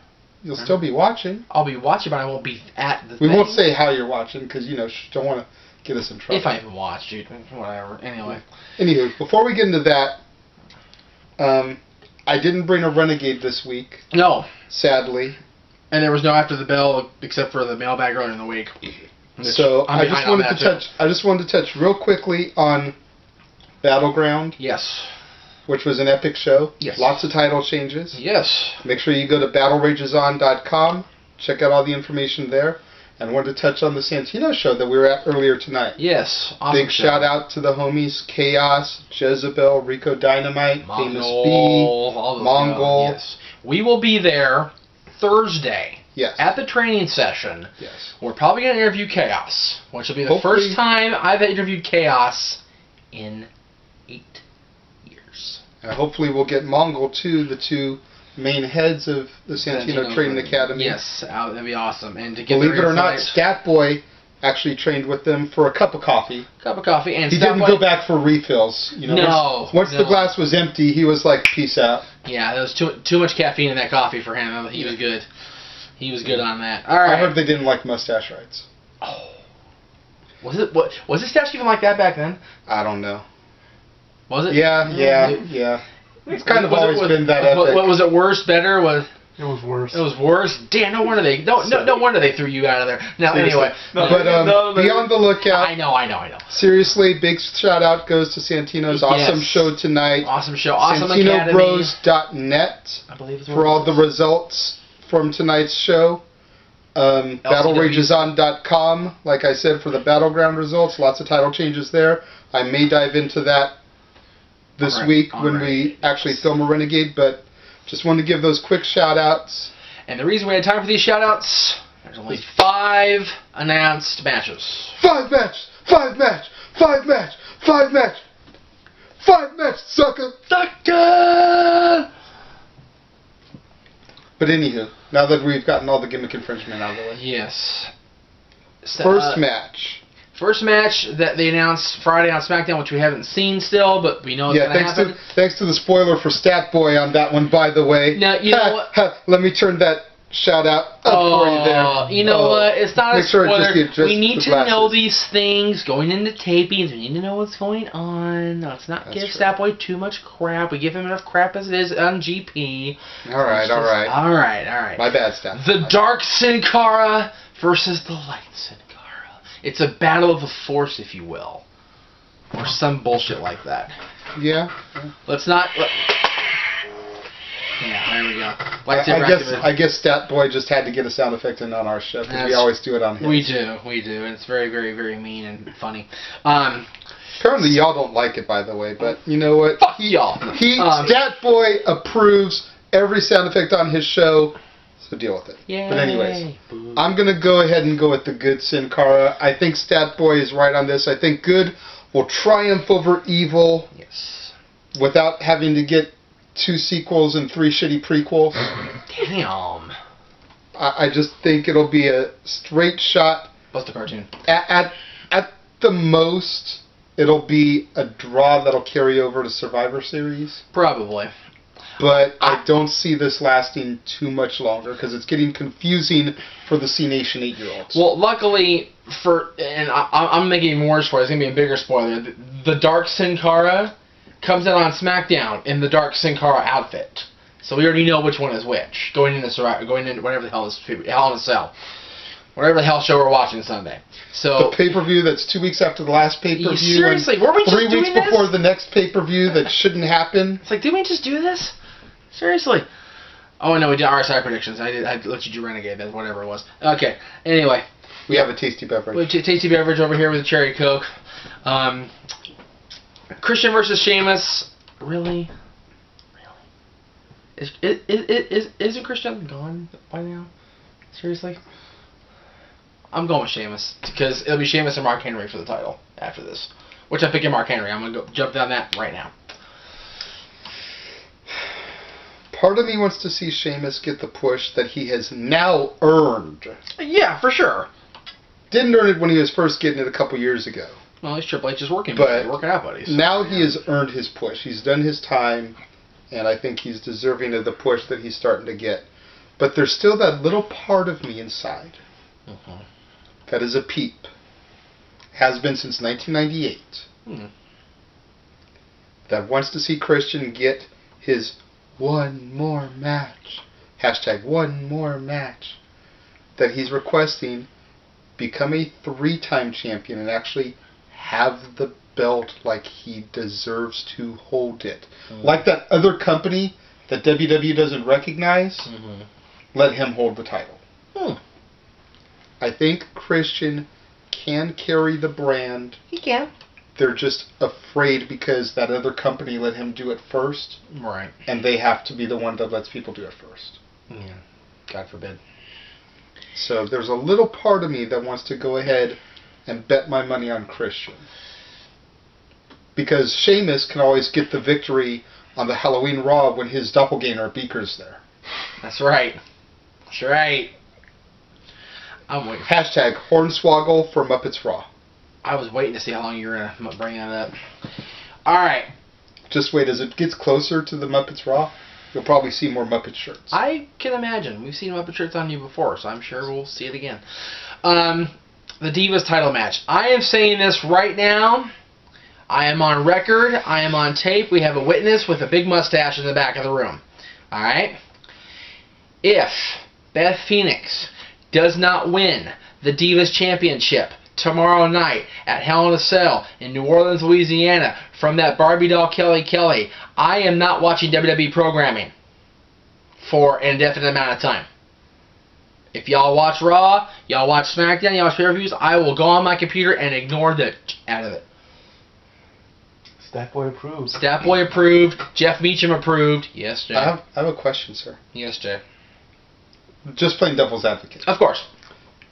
[SPEAKER 20] You'll still be watching.
[SPEAKER 17] I'll be watching, but I won't be at the
[SPEAKER 20] We
[SPEAKER 17] thing.
[SPEAKER 20] won't say how you're watching, because, you know, don't want to get us in trouble.
[SPEAKER 17] If I even watch, dude. Whatever. Anyway.
[SPEAKER 20] Anywho, before we get into that, I didn't bring a Renegade this week.
[SPEAKER 17] No.
[SPEAKER 20] Sadly.
[SPEAKER 17] And there was no After the Bell, except for the mailbag earlier in the week.
[SPEAKER 20] So I just wanted to touch real quickly on Battleground.
[SPEAKER 17] Yes.
[SPEAKER 20] Which was an epic show.
[SPEAKER 17] Yes.
[SPEAKER 20] Lots of title changes.
[SPEAKER 17] Yes.
[SPEAKER 20] Make sure you go to battlerageson.com. Check out all the information there. And wanted to touch on the Santino show that we were at earlier tonight.
[SPEAKER 17] Yes. Awesome
[SPEAKER 20] Big shout out to the homies Chaos, Jezebel, Rico Dynamite, Famous B, Mongol.
[SPEAKER 17] Yes. We will be there Thursday.
[SPEAKER 20] Yes.
[SPEAKER 17] At the training session.
[SPEAKER 20] Yes.
[SPEAKER 17] We're probably going to interview Chaos, which will be the first time I've interviewed Chaos in 8 years.
[SPEAKER 20] And hopefully we'll get Mongol too, the two main heads of the Santino Training Academy.
[SPEAKER 17] Yes, that'd be awesome. And to get
[SPEAKER 20] believe it or not, Scatboy actually trained with them for a cup of coffee.
[SPEAKER 17] And
[SPEAKER 20] he didn't go back for refills. You know, once the glass was empty, he was like, "Peace out."
[SPEAKER 17] Yeah, there was too much caffeine in that coffee for him. He was good. He was good on that. All right.
[SPEAKER 20] I heard they didn't like mustache rides.
[SPEAKER 17] Oh. Was it statue even like that back then?
[SPEAKER 20] I don't know.
[SPEAKER 17] Was it?
[SPEAKER 20] Yeah. It's kind of always been that epic.
[SPEAKER 17] Was it worse, better?
[SPEAKER 15] It was worse.
[SPEAKER 17] It was worse. Damn, no wonder they threw you out of there. Now, anyway.
[SPEAKER 20] Be on the lookout.
[SPEAKER 17] I know.
[SPEAKER 20] Seriously, big shout out goes to Santino's awesome show tonight.
[SPEAKER 17] Awesome show. Awesome Academy.
[SPEAKER 20] SantinoBros.net
[SPEAKER 17] I believe it's
[SPEAKER 20] for all the results from tonight's show. BattleRagesOn.com, like I said, for the Battleground results. Lots of title changes there. I may dive into that this week when we actually film a Renegade, but just wanted to give those quick shout-outs.
[SPEAKER 17] And the reason we had time for these shout-outs, there's only 5 announced matches.
[SPEAKER 20] 5 match, sucker!
[SPEAKER 17] Sucker!
[SPEAKER 20] But anywho, now that we've gotten all the gimmick infringement out of the way.
[SPEAKER 17] Yes.
[SPEAKER 20] First match.
[SPEAKER 17] First match that they announced Friday on SmackDown, which we haven't seen still, but we know it's going to happen.
[SPEAKER 20] Thanks to the spoiler for Stat Boy on that one, by the way.
[SPEAKER 17] Now, you know what?
[SPEAKER 20] Let me turn that shout out up for you there.
[SPEAKER 17] You know what? It's not a spoiler. We need to
[SPEAKER 20] glasses.
[SPEAKER 17] know these things going into tapings. We need to know what's going on. Let's not give Stat Boy too much crap. We give him enough crap as it is on GP.
[SPEAKER 20] All right. My bad, Stat.
[SPEAKER 17] The Dark Sin Cara versus the Light Sin Cara. It's a battle of the Force, if you will. Or some bullshit like that.
[SPEAKER 20] Yeah.
[SPEAKER 17] Let's not... Yeah, there we go.
[SPEAKER 20] I guess Stat Boy just had to get a sound effect in on our show, because we always do it on his.
[SPEAKER 17] We do. And it's very, very, very mean and funny.
[SPEAKER 20] Apparently y'all don't like it, by the way, but you know what?
[SPEAKER 17] Fuck y'all.
[SPEAKER 20] Stat Boy approves every sound effect on his show, so deal with it.
[SPEAKER 17] Yay.
[SPEAKER 20] But anyways, I'm going to go ahead and go with the good Sin Cara. I think Stat Boy is right on this. I think good will triumph over evil.
[SPEAKER 17] Yes.
[SPEAKER 20] Without having to get 2 sequels and 3 shitty prequels.
[SPEAKER 17] Damn.
[SPEAKER 20] I just think it'll be a straight shot.
[SPEAKER 17] What's the cartoon?
[SPEAKER 20] At the most, it'll be a draw that'll carry over to Survivor Series.
[SPEAKER 17] Probably.
[SPEAKER 20] But I don't see this lasting too much longer because it's getting confusing for the C Nation 8-year-olds.
[SPEAKER 17] Well, luckily I'm making it worse for it. It's going to be a bigger spoiler. The Dark Sin Cara comes out on SmackDown in the Dark Sin Cara outfit. So we already know which one is which. Going into whatever the hell is Hell in a Cell. Whatever the hell show we're watching Sunday. So
[SPEAKER 20] the pay-per-view that's 2 weeks after the last pay-per-view.
[SPEAKER 17] Seriously, were we just doing
[SPEAKER 20] 3 weeks
[SPEAKER 17] this?
[SPEAKER 20] before the next pay-per-view that shouldn't happen.
[SPEAKER 17] It's like, did we just do this? Seriously. Oh, no, we did our side predictions. I let you do Renegade, then whatever it was. Okay, anyway.
[SPEAKER 20] We have a tasty beverage.
[SPEAKER 17] We have a tasty beverage over here with a cherry Coke. Christian versus Sheamus. Really? Isn't Christian gone by now? Seriously? I'm going with Sheamus because it'll be Sheamus and Mark Henry for the title after this. Which I'm picking Mark Henry. I'm going to go jump down that right now.
[SPEAKER 20] Part of me wants to see Sheamus get the push that he has now earned.
[SPEAKER 17] Yeah, for sure.
[SPEAKER 20] Didn't earn it when he was first getting it a couple years ago.
[SPEAKER 17] Well, he's Triple H's working out buddies.
[SPEAKER 20] Now he has earned his push. He's done his time, and I think he's deserving of the push that he's starting to get. But there's still that little part of me inside that is a peep. Has been since 1998. That wants to see Christian get his one more match. # one more match. That he's requesting become a 3-time champion and actually have the belt like he deserves to hold it. Like that other company that WWE doesn't recognize, let him hold the title. I think Christian can carry the brand.
[SPEAKER 17] He can.
[SPEAKER 20] They're just afraid because that other company let him do it first.
[SPEAKER 17] Right.
[SPEAKER 20] And they have to be the one that lets people do it first.
[SPEAKER 17] Yeah. God forbid.
[SPEAKER 20] So there's a little part of me that wants to go ahead and bet my money on Christian. Because Sheamus can always get the victory on the Halloween Raw when his doppelganger Beaker's there.
[SPEAKER 17] That's right. That's right. I'm waiting.
[SPEAKER 20] # Hornswoggle for Muppets Raw.
[SPEAKER 17] I was waiting to see how long you were going to bring that up. Alright.
[SPEAKER 20] Just wait, as it gets closer to the Muppets Raw, you'll probably see more Muppet shirts.
[SPEAKER 17] I can imagine. We've seen Muppet shirts on you before, so I'm sure we'll see it again. the Divas title match. I am saying this right now. I am on record. I am on tape. We have a witness with a big mustache in the back of the room. Alright? If Beth Phoenix does not win the Divas Championship tomorrow night at Hell in a Cell in New Orleans, Louisiana, from that Barbie doll Kelly, I am not watching WWE programming for an indefinite amount of time. If y'all watch Raw, y'all watch SmackDown, y'all watch pay-per-views, I will go on my computer and ignore the out of it.
[SPEAKER 15] Stat Boy approved.
[SPEAKER 17] Stat Boy approved. Jeff Meacham approved. Yes, Jay.
[SPEAKER 20] I have a question, sir.
[SPEAKER 17] Yes, Jay.
[SPEAKER 20] Just playing devil's advocate.
[SPEAKER 17] Of course.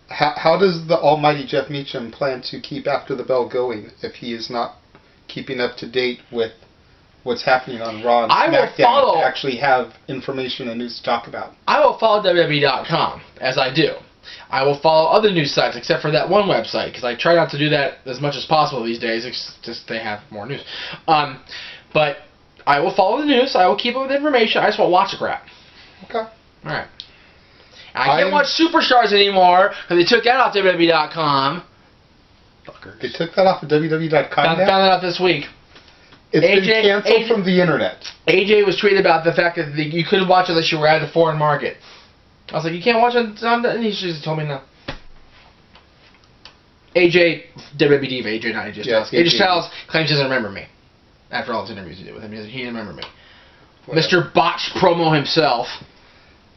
[SPEAKER 20] How does the almighty Jeff Meacham plan to keep After the Bell going if he is not keeping up to date with what's happening on Raw and SmackDown to actually have information and news to talk about?
[SPEAKER 17] I will follow WWE.com, as I do. I will follow other news sites, except for that one website, because I try not to do that as much as possible these days, just they have more news. But I will follow the news, I will keep up with information, I just won't watch the crap.
[SPEAKER 20] Okay.
[SPEAKER 17] Alright. I can't watch Superstars anymore, because they took that off WWE.com. Fuckers.
[SPEAKER 20] They took that off of WWE.com
[SPEAKER 17] Found that out this week.
[SPEAKER 20] It's been canceled from the internet.
[SPEAKER 17] AJ was tweeting about the fact that you couldn't watch it unless you were at a foreign market. I was like, you can't watch it on the... And he just told me no. AJ, WWE Diva, AJ, not AJ Styles. AJ Styles claims he doesn't remember me. After all his interviews he did with him, he didn't remember me. Whatever. Mr. Botched Promo himself.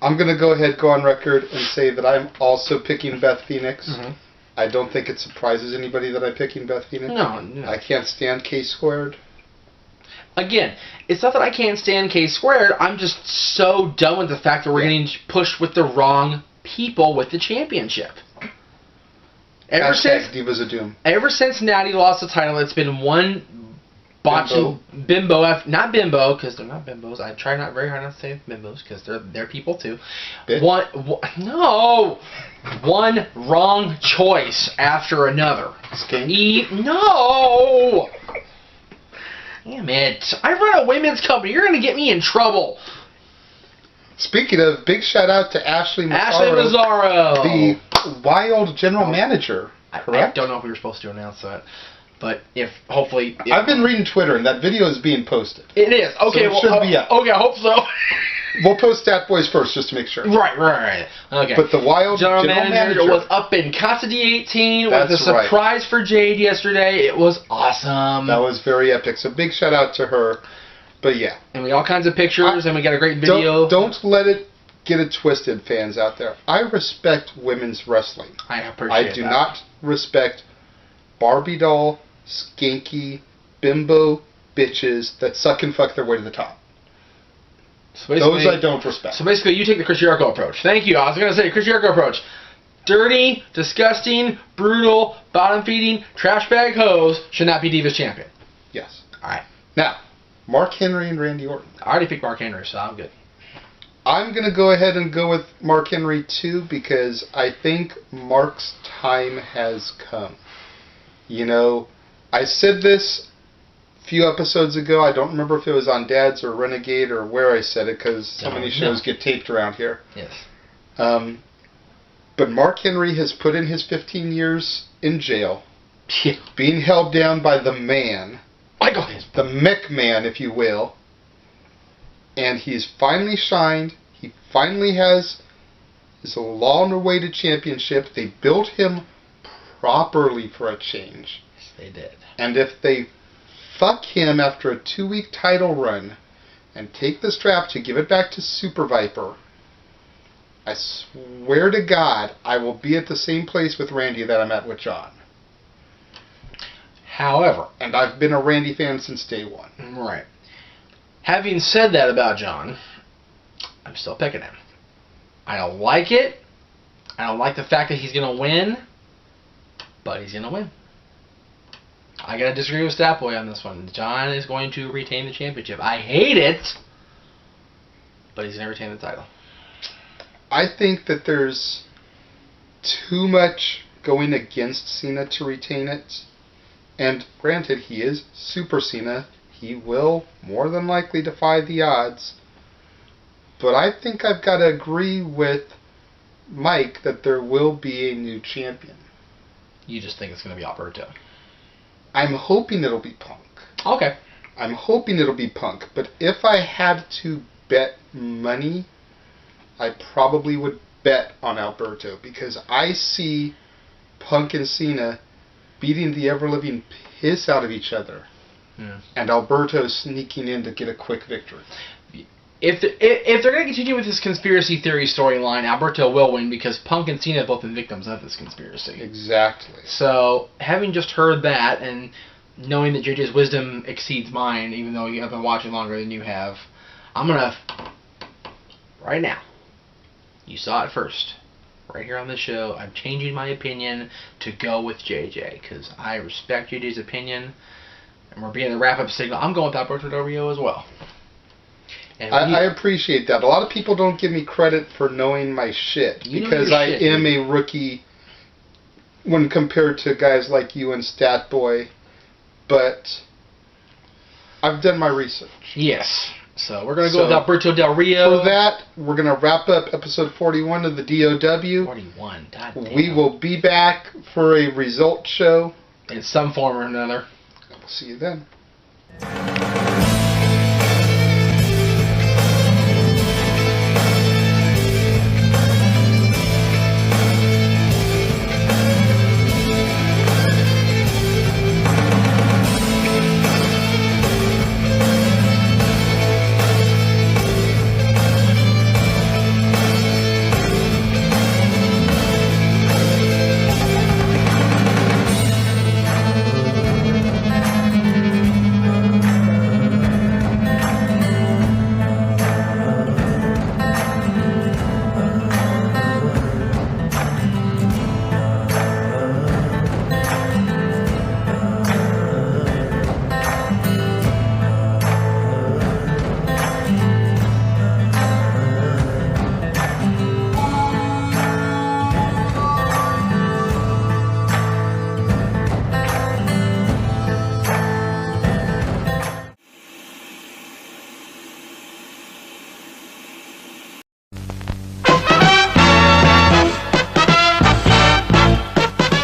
[SPEAKER 20] I'm going to go on record and say that I'm also picking Beth Phoenix.
[SPEAKER 17] Mm-hmm.
[SPEAKER 20] I don't think it surprises anybody that I'm picking Beth Phoenix.
[SPEAKER 17] No.
[SPEAKER 20] I can't stand K-Squared.
[SPEAKER 17] Again, it's not that I can't stand K-Squared. I'm just so done with the fact that we're getting pushed with the wrong people with the championship. Ever since
[SPEAKER 20] Divas of Doom.
[SPEAKER 17] Ever since Natty lost the title, it's been one botching bimbo. Not bimbo, because they're not bimbos. I try not very hard not to say bimbos, because they're people too. One wrong choice after another. No! Damn it. I run a women's company. You're going to get me in trouble.
[SPEAKER 20] Speaking of, big shout out to Ashley Mazzaro. The Wild general manager. Correct?
[SPEAKER 17] I don't know if we were supposed to announce that. But hopefully...
[SPEAKER 20] I've been reading Twitter, and that video is being posted.
[SPEAKER 17] It is. Okay,
[SPEAKER 20] so it should be up.
[SPEAKER 17] Okay, I hope so.
[SPEAKER 20] We'll post Stat Boys first, just to make sure.
[SPEAKER 17] Right. Okay.
[SPEAKER 20] But the Wild general manager
[SPEAKER 17] was up in Casa D18 with a surprise for Jade yesterday. It was awesome.
[SPEAKER 20] That was very epic. So big shout out to her. But yeah.
[SPEAKER 17] And we got all kinds of pictures, and we got a great video.
[SPEAKER 20] Don't let it get it twisted, fans out there. I respect women's wrestling.
[SPEAKER 17] I appreciate that.
[SPEAKER 20] I do not respect Barbie doll, skanky, bimbo bitches that suck and fuck their way to the top.
[SPEAKER 17] So
[SPEAKER 20] those I don't respect.
[SPEAKER 17] So basically, you take the Chris Jericho approach. Thank you. I was going to say Chris Jericho approach. Dirty, disgusting, brutal, bottom-feeding, trash bag hoes should not be Divas champion.
[SPEAKER 20] Yes.
[SPEAKER 17] All right.
[SPEAKER 20] Now, Mark Henry and Randy Orton.
[SPEAKER 17] I already picked Mark Henry, so I'm good.
[SPEAKER 20] I'm going to go ahead and go with Mark Henry too, because I think Mark's time has come. You know, I said this a few episodes ago. I don't remember if it was on Dad's or Renegade or where I said it, because so many shows get taped around here.
[SPEAKER 17] Yes.
[SPEAKER 20] But Mark Henry has put in his 15 years in jail, being held down by the man, the McMahon, if you will, and he's finally shined. He finally is along the way to championship. They built him properly for a change.
[SPEAKER 17] Yes, they did.
[SPEAKER 20] And if they fuck him after a 2-week title run and take the strap to give it back to Super Viper, I swear to God, I will be at the same place with Randy that I'm at with John.
[SPEAKER 17] However,
[SPEAKER 20] and I've been a Randy fan since day one.
[SPEAKER 17] Right. Having said that about John, I'm still picking him. I don't like it. I don't like the fact that he's going to win, but he's going to win. I got to disagree with Statboy on this one. John is going to retain the championship. I hate it, but he's going to retain the title.
[SPEAKER 20] I think that there's too much going against Cena to retain it. And granted, he is Super Cena. He will more than likely defy the odds. But I think I've got to agree with Mike that there will be a new champion.
[SPEAKER 17] You just think it's going to be Alberto?
[SPEAKER 20] I'm hoping it'll be Punk.
[SPEAKER 17] Okay.
[SPEAKER 20] I'm hoping it'll be Punk. But if I had to bet money, I probably would bet on Alberto, because I see Punk and Cena beating the ever-living piss out of each other.
[SPEAKER 17] Yeah.
[SPEAKER 20] And Alberto sneaking in to get a quick victory.
[SPEAKER 17] If they're going to continue with this conspiracy theory storyline, Alberto will win because Punk and Cena have both been victims of this conspiracy.
[SPEAKER 20] Exactly.
[SPEAKER 17] So, having just heard that, and knowing that JJ's wisdom exceeds mine, even though I've been watching longer than you have, I'm going to, right now, you saw it first, right here on the show, I'm changing my opinion to go with JJ, because I respect JJ's opinion, and we're being the wrap-up signal. I'm going with Alberto Del Rio as well.
[SPEAKER 20] I appreciate that. A lot of people don't give me credit for knowing my shit, because I am a rookie when compared to guys like you and Stat Boy, but I've done my research.
[SPEAKER 17] Yes. So we're going to go with Alberto Del Rio.
[SPEAKER 20] For that, we're going to wrap up episode 41 of the DOW.
[SPEAKER 17] 41, god damn.
[SPEAKER 20] We will be back for a result show.
[SPEAKER 17] In some form or another.
[SPEAKER 20] We'll see you then.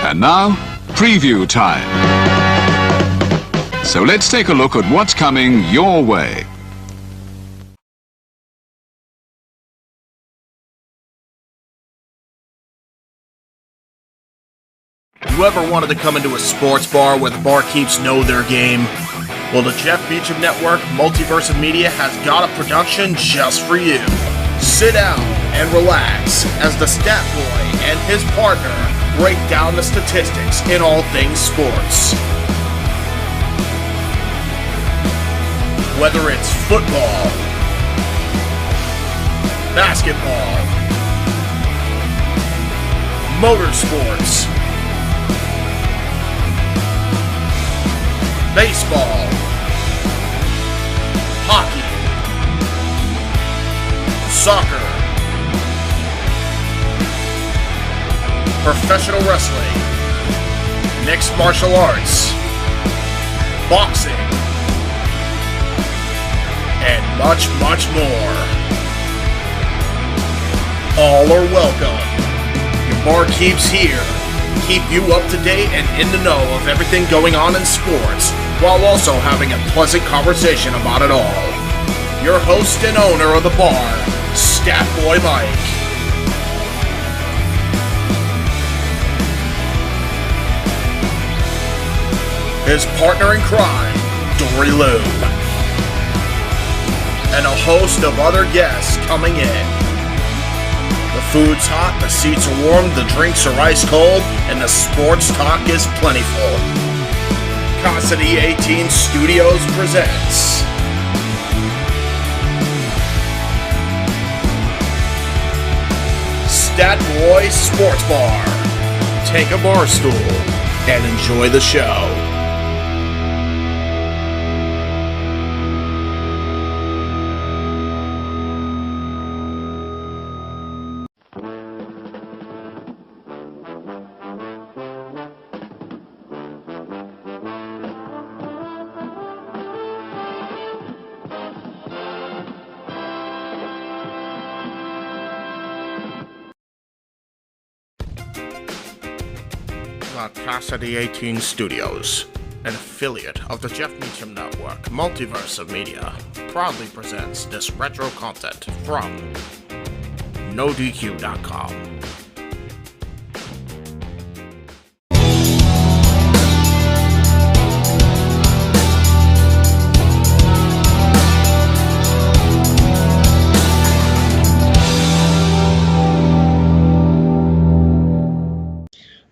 [SPEAKER 2] And now, preview time. So let's take a look at what's coming your way.
[SPEAKER 14] You ever wanted to come into a sports bar where the barkeeps know their game? Well, the Jeff Meacham Network, Multiverse of Media, has got a production just for you. Sit down and relax as the Stat Boy and his partner break down the statistics in all things sports. Whether it's football, basketball, motorsports, baseball, hockey, soccer, professional wrestling, mixed martial arts, boxing, and much, much more. All are welcome. Your barkeeps here keep you up to date and in the know of everything going on in sports, while also having a pleasant conversation about it all. Your host and owner of the bar, Stat Boy Mike. His partner in crime, Dory Lou. And a host of other guests coming in. The food's hot, the seats are warm, the drinks are ice cold, and the sports talk is plentiful. Casa D18 Studios presents Stat Boy Sports Bar. Take a bar stool and enjoy the show. Casa D18 Studios, an affiliate of the Jeff Meacham Network, Multiverse of Media, proudly presents this retro content from NoDQ.com.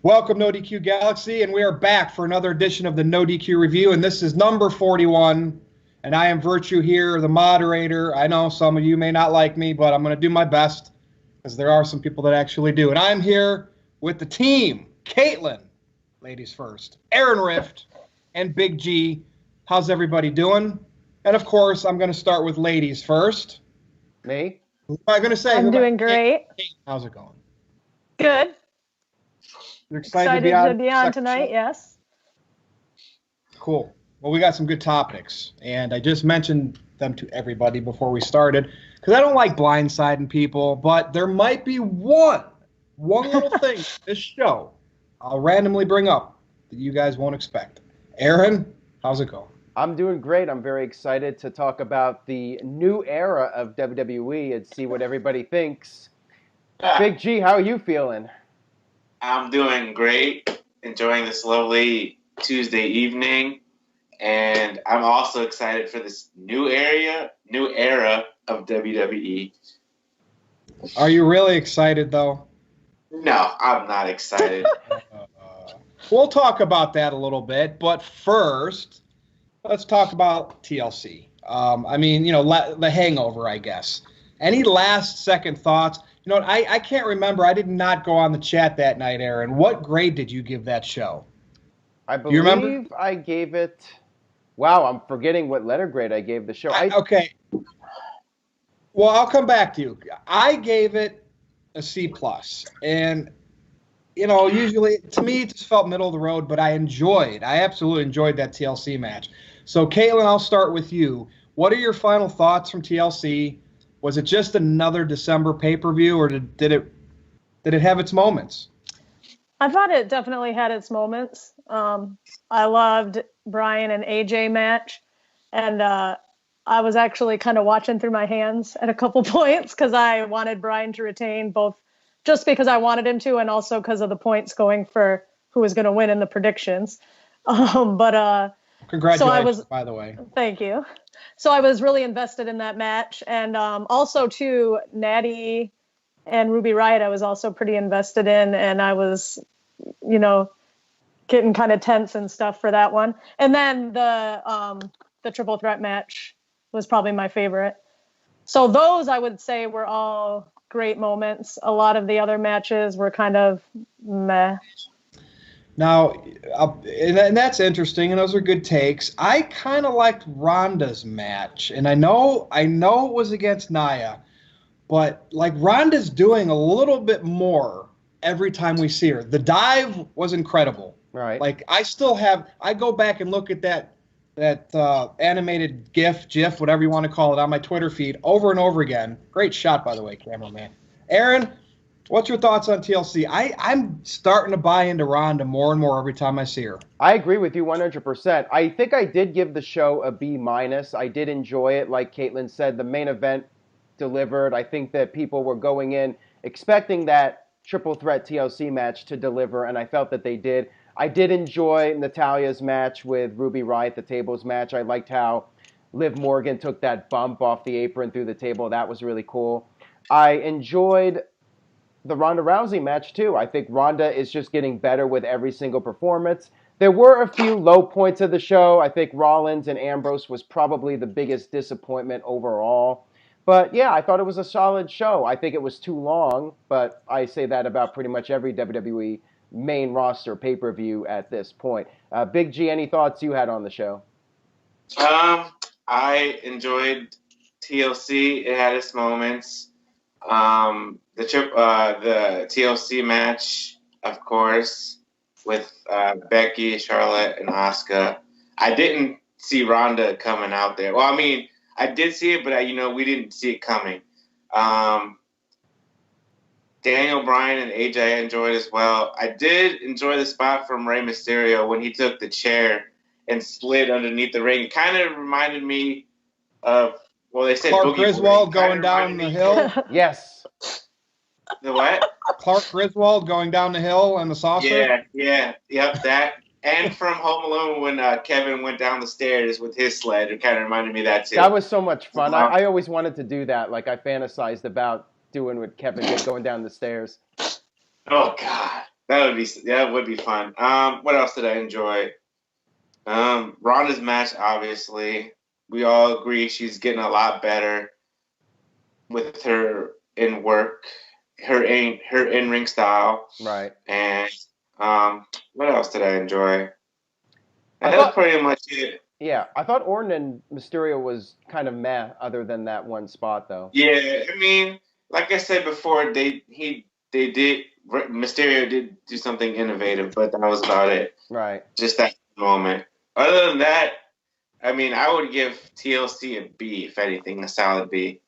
[SPEAKER 4] Welcome, NoDQ Galaxy, and we are back for another edition of the NoDQ Review, and this is number 41, and I am Virtue here, the moderator. I know some of you may not like me, but I'm going to do my best, because there are some people that actually do. And I'm here with the team, Caitlin, ladies first, Aaron Rift, and Big G. How's everybody doing? And, of course, I'm going to start with ladies first.
[SPEAKER 5] Me?
[SPEAKER 4] Who am I going to say?
[SPEAKER 6] I'm doing great.
[SPEAKER 4] How's it going?
[SPEAKER 6] Good.
[SPEAKER 4] You're excited to be on
[SPEAKER 6] tonight,
[SPEAKER 4] show?
[SPEAKER 6] yes.
[SPEAKER 4] Cool. Well, we got some good topics, and I just mentioned them to everybody before we started, because I don't like blindsiding people, but there might be one little thing in this show I'll randomly bring up that you guys won't expect. Aaron, how's it going?
[SPEAKER 5] I'm doing great. I'm very excited to talk about the new era of WWE and see what everybody thinks. Big G, how are you feeling?
[SPEAKER 16] I'm doing great, enjoying this lovely Tuesday evening, and I'm also excited for this new era of WWE.
[SPEAKER 4] Are you really excited, though?
[SPEAKER 16] No, I'm not excited.
[SPEAKER 4] We'll talk about that a little bit, but first, let's talk about TLC. The hangover, I guess. Any last-second thoughts? You know what, I can't remember. I did not go on the chat that night, Aaron. What grade did you give that show?
[SPEAKER 5] I believe I gave it... Wow, I'm forgetting what letter grade I gave the show.
[SPEAKER 4] Okay. Well, I'll come back to you. I gave it a C+. And, usually, to me, it just felt middle of the road, but I absolutely enjoyed that TLC match. So, Caitlin, I'll start with you. What are your final thoughts from TLC? Was it just another December pay-per-view, or did it have its moments?
[SPEAKER 6] I thought it definitely had its moments. I loved Brian and AJ match, and I was actually kind of watching through my hands at a couple points because I wanted Brian to retain, both just because I wanted him to and also because of the points going for who was going to win in the predictions.
[SPEAKER 4] Congratulations, by the way.
[SPEAKER 6] Thank you. So I was really invested in that match. And also, too, Natty and Ruby Riott I was also pretty invested in. And I was, getting kind of tense and stuff for that one. And then the triple threat match was probably my favorite. So those, I would say, were all great moments. A lot of the other matches were kind of meh.
[SPEAKER 4] Now, and that's interesting, and those are good takes. I kind of liked Ronda's match, and I know it was against Nia, but like Ronda's doing a little bit more every time we see her. The dive was incredible.
[SPEAKER 5] Right.
[SPEAKER 4] Like I go back and look at that animated GIF, whatever you want to call it, on my Twitter feed over and over again. Great shot, by the way, cameraman. Aaron, what's your thoughts on TLC? I'm starting to buy into Ronda more and more every time I see her.
[SPEAKER 5] I agree with you 100%. I think I did give the show a B-. I did enjoy it. Like Caitlin said, the main event delivered. I think that people were going in expecting that triple threat TLC match to deliver, and I felt that they did. I did enjoy Natalia's match with Ruby Riott, the tables match. I liked how Liv Morgan took that bump off the apron through the table. That was really cool. I enjoyed the Ronda Rousey match, too. I think Ronda is just getting better with every single performance. There were a few low points of the show. I think Rollins and Ambrose was probably the biggest disappointment overall. But, yeah, I thought it was a solid show. I think it was too long, but I say that about pretty much every WWE main roster pay-per-view at this point. Big G, any thoughts you had on the show?
[SPEAKER 16] I enjoyed TLC. It had its moments. The TLC match, of course, with Becky, Charlotte, and Asuka. I didn't see Ronda coming out there. Well, I mean, I did see it, but we didn't see it coming. Daniel Bryan and AJ I enjoyed as well. I did enjoy the spot from Rey Mysterio when he took the chair and slid underneath the ring. It kind of reminded me of, well, they said
[SPEAKER 4] Clark
[SPEAKER 16] Boogie
[SPEAKER 4] Griswold
[SPEAKER 16] Boy.
[SPEAKER 4] going down the hill.
[SPEAKER 5] Yes.
[SPEAKER 16] The what?
[SPEAKER 4] Clark Griswold going down the hill and the saucer.
[SPEAKER 16] Yep, that. And from Home Alone when Kevin went down the stairs with his sled, it kind of reminded me of that too.
[SPEAKER 5] That was so much fun. I always wanted to do that. Like I fantasized about doing what Kevin did, going down the stairs.
[SPEAKER 16] Oh God, that would be fun. What else did I enjoy? Ronda's match, obviously, we all agree she's getting a lot better with her in work, her in-ring style.
[SPEAKER 5] Right.
[SPEAKER 16] And what else did I enjoy? That was pretty much it.
[SPEAKER 5] Yeah, I thought Orton and Mysterio was kind of meh, other than that one spot, though.
[SPEAKER 16] Yeah, I mean, like I said before, Mysterio did do something innovative, but that was about it.
[SPEAKER 5] Right.
[SPEAKER 16] Just that moment. Other than that, I mean, I would give TLC a B, if anything, a solid B.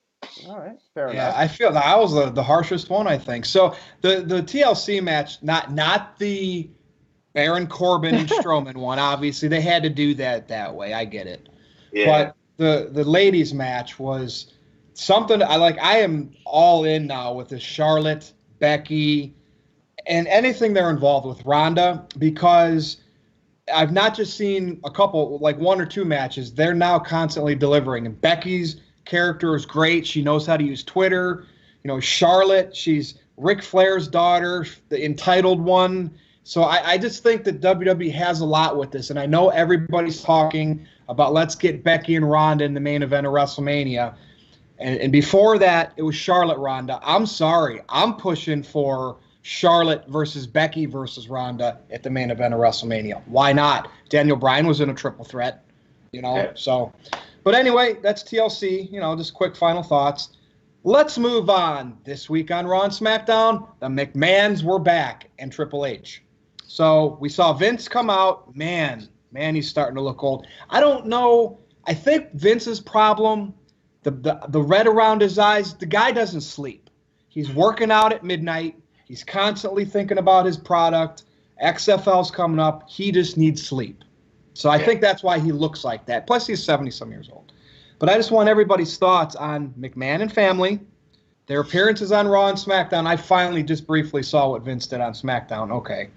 [SPEAKER 5] All right, fair enough.
[SPEAKER 4] Yeah, I feel that was the harshest one, I think. So the TLC match, not the Baron Corbin and Strowman one. Obviously, they had to do that way. I get it.
[SPEAKER 16] Yeah.
[SPEAKER 4] But the ladies match was something I like. I am all in now with the Charlotte, Becky, and anything they're involved with, Ronda, because I've not just seen a couple, like one or two matches. They're now constantly delivering. And Becky's character is great. She knows how to use Twitter. You know, Charlotte, she's Ric Flair's daughter, the entitled one. So I just think that WWE has a lot with this. And I know everybody's talking about let's get Becky and Ronda in the main event of WrestleMania. And before that, it was Charlotte Ronda. I'm sorry. I'm pushing for Charlotte versus Becky versus Ronda at the main event of WrestleMania. Why not? Daniel Bryan was in a triple threat, you know.
[SPEAKER 16] Yeah.
[SPEAKER 4] So, but anyway, that's TLC. You know, just quick final thoughts. Let's move on. This week on Raw and SmackDown, the McMahons were back and Triple H. So we saw Vince come out. Man, he's starting to look old. I don't know. I think Vince's problem, the red around his eyes, the guy doesn't sleep. He's working out at midnight. He's constantly thinking about his product. XFL's coming up. He just needs sleep. So I think that's why he looks like that. Plus, he's 70-some years old. But I just want everybody's thoughts on McMahon and family, their appearances on Raw and SmackDown. I finally just briefly saw what Vince did on SmackDown. Okay.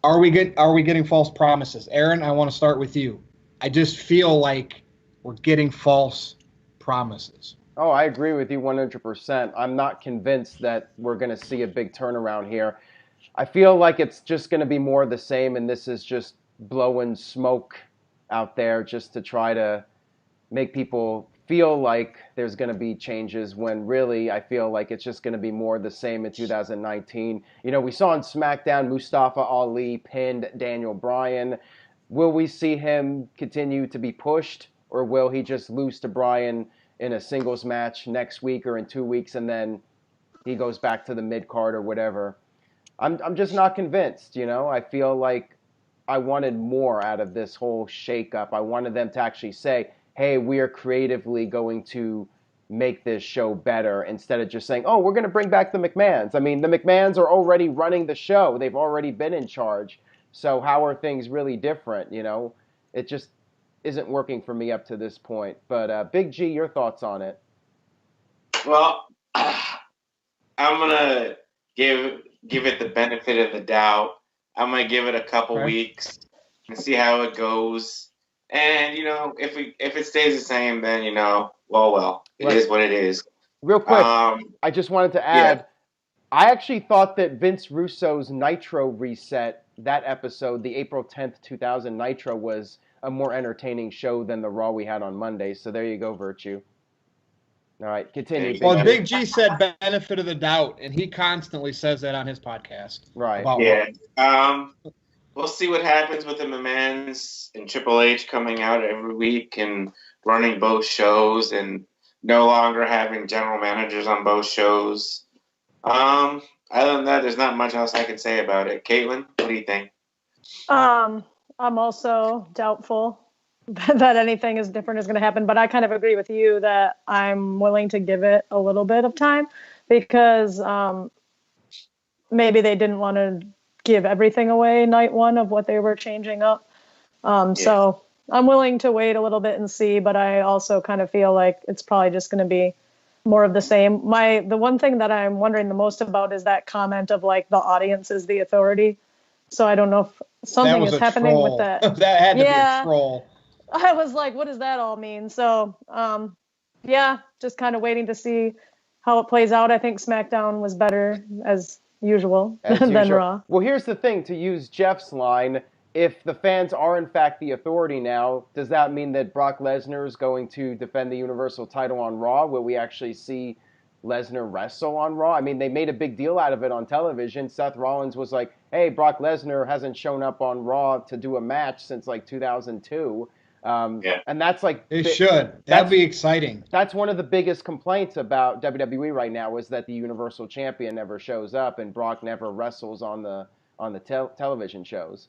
[SPEAKER 4] Are we getting false promises? Aaron, I want to start with you. I just feel like we're getting false promises.
[SPEAKER 5] Oh, I agree with you 100%. I'm not convinced that we're going to see a big turnaround here. I feel like it's just going to be more of the same, and this is just blowing smoke out there just to try to make people feel like there's going to be changes, when really I feel like it's just going to be more of the same in 2019. You know, we saw on SmackDown Mustafa Ali pinned Daniel Bryan. Will we see him continue to be pushed, or will he just lose to Bryan in a singles match next week or in 2 weeks, and then he goes back to the mid-card or whatever? I'm just not convinced, you know? I feel like I wanted more out of this whole shakeup. I wanted them to actually say, hey, we are creatively going to make this show better, instead of just saying, oh, we're going to bring back the McMahons. I mean, the McMahons are already running the show. They've already been in charge. So how are things really different, you know? It just isn't working for me up to this point. But Big G, your thoughts on it?
[SPEAKER 16] Well, I'm going to give it the benefit of the doubt. I'm going to give it a couple weeks and see how it goes. And, you know, if it stays the same, then, you know, well, it is what it is.
[SPEAKER 5] Real quick, I just wanted to add, I actually thought that Vince Russo's Nitro reset, that episode, the April 10th, 2000 Nitro, was a more entertaining show than the Raw we had on Monday. So there you go, Virtue. All right, continue.
[SPEAKER 4] Well, Big G said benefit of the doubt, and he constantly says that on his podcast.
[SPEAKER 5] Right.
[SPEAKER 16] Yeah. We'll see what happens with the McMahons and Triple H coming out every week and running both shows and no longer having general managers on both shows. Other than that, there's not much else I can say about it. Caitlin, what do you think?
[SPEAKER 6] I'm also doubtful that anything is different is going to happen, but I kind of agree with you that I'm willing to give it a little bit of time, because maybe they didn't want to give everything away night one of what they were changing up. So I'm willing to wait a little bit and see, but I also kind of feel like it's probably just going to be more of the same. The one thing that I'm wondering the most about is that comment of like the audience is the authority. So I don't know if something is happening with that.
[SPEAKER 4] That had to be a troll.
[SPEAKER 6] I was like, what does that all mean? So yeah, just kind of waiting to see how it plays out. I think SmackDown was better as usual than Raw.
[SPEAKER 5] Well, here's the thing, to use Jeff's line, if the fans are in fact the authority now, does that mean that Brock Lesnar is going to defend the Universal title on Raw? Will we actually see Lesnar wrestle on Raw? I mean, they made a big deal out of it on television. Seth Rollins was like, hey, Brock Lesnar hasn't shown up on Raw to do a match since like 2002. And that's like...
[SPEAKER 4] It should. That'd be exciting.
[SPEAKER 5] That's one of the biggest complaints about WWE right now, is that the Universal Champion never shows up and Brock never wrestles on the television shows.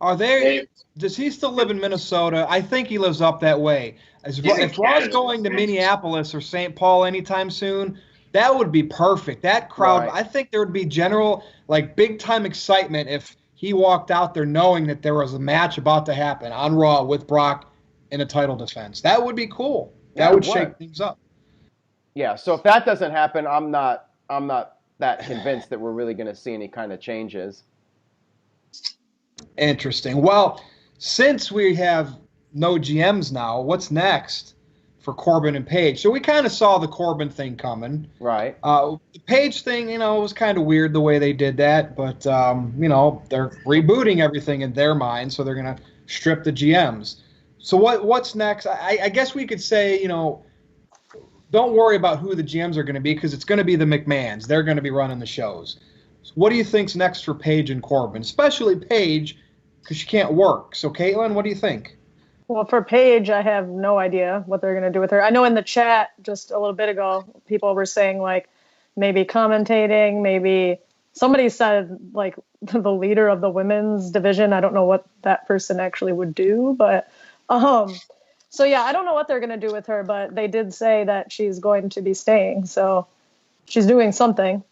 [SPEAKER 4] Are they? Does he still live in Minnesota? I think he lives up that way. If Raw's going to Minneapolis or St. Paul anytime soon, that would be perfect. That crowd, I think there would be general, like, big-time excitement if he walked out there knowing that there was a match about to happen on Raw with Brock in a title defense. That would be cool. That would shake things up.
[SPEAKER 5] Yeah, so if that doesn't happen, I'm not that convinced that we're really going to see any kind of changes.
[SPEAKER 4] Interesting. Well, since we have no GMs now, what's next for Corbin and Paige? So we kind of saw the Corbin thing coming.
[SPEAKER 5] Right.
[SPEAKER 4] The Paige thing, it was kind of weird the way they did that, but, they're rebooting everything in their mind, so they're going to strip the GMs. So what's next? I guess we could say, don't worry about who the GMs are going to be, because it's going to be the McMahons. They're going to be running the shows. So what do you think's next for Paige and Corbin? Especially Paige, because she can't work. So, Caitlin, what do you think?
[SPEAKER 6] Well, for Paige, I have no idea what they're going to do with her. I know in the chat just a little bit ago, people were saying, like, maybe commentating, maybe somebody said, like, the leader of the women's division. I don't know what that person actually would do, but so yeah, I don't know what they're going to do with her, but they did say that she's going to be staying, so she's doing something.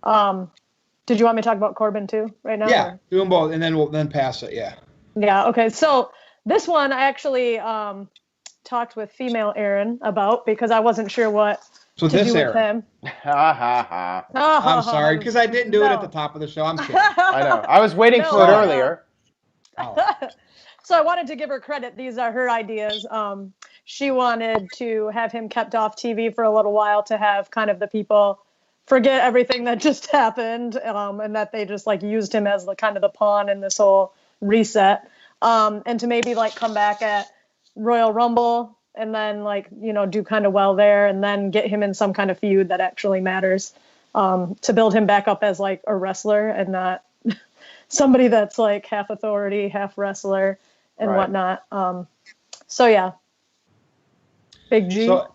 [SPEAKER 6] Did you want me to talk about Corbin too right now?
[SPEAKER 4] Yeah, do them both, and then we'll pass it. Yeah.
[SPEAKER 6] Yeah. Okay. So this one I actually talked with female Aaron about, because I wasn't sure what to do with him.
[SPEAKER 4] I'm sorry, because I didn't do it at the top of the show. I'm kidding.
[SPEAKER 5] I know. I was waiting for it earlier.
[SPEAKER 6] So I wanted to give her credit. These are her ideas. She wanted to have him kept off TV for a little while to have kind of the people forget everything that just happened, and that they just like used him as the kind of the pawn in this whole reset, and to maybe like come back at Royal Rumble and then like do kind of well there, and then get him in some kind of feud that actually matters, to build him back up as like a wrestler and not somebody that's like half authority, half wrestler and whatnot. So yeah. Big G.
[SPEAKER 4] So,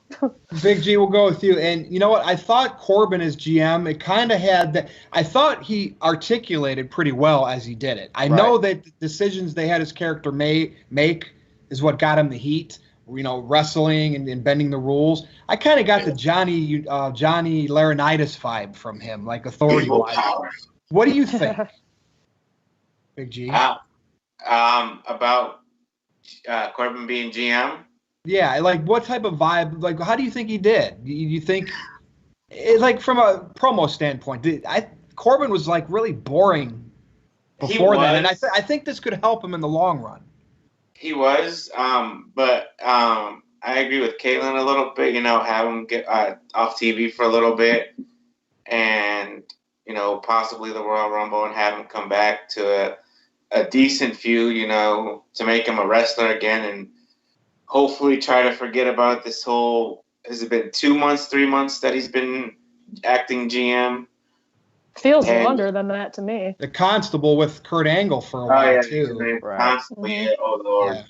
[SPEAKER 4] Big G will go with you. And you know what? I thought Corbin as GM, it kind of had that. I thought he articulated pretty well as he did it. I know that the decisions they had his character make is what got him the heat. Wrestling and bending the rules. I kind of got the Johnny Laurinaitis vibe from him, like authority-wise. What do you think, Big G?
[SPEAKER 16] About Corbin being GM?
[SPEAKER 4] Yeah, like what type of vibe? Like, how do you think he did? You think, like from a promo standpoint, Corbin was like really boring before that, and I think this could help him in the long run.
[SPEAKER 16] He was, but I agree with Caitlin a little bit. Have him get off TV for a little bit, and possibly the Royal Rumble, and have him come back to a decent feud. To make him a wrestler again, and hopefully try to forget about this whole, has it been 2 months, 3 months that he's been acting GM?
[SPEAKER 6] Feels longer than that to me.
[SPEAKER 4] The Constable with Kurt Angle for a while, too.
[SPEAKER 16] Constantly, oh, Lord.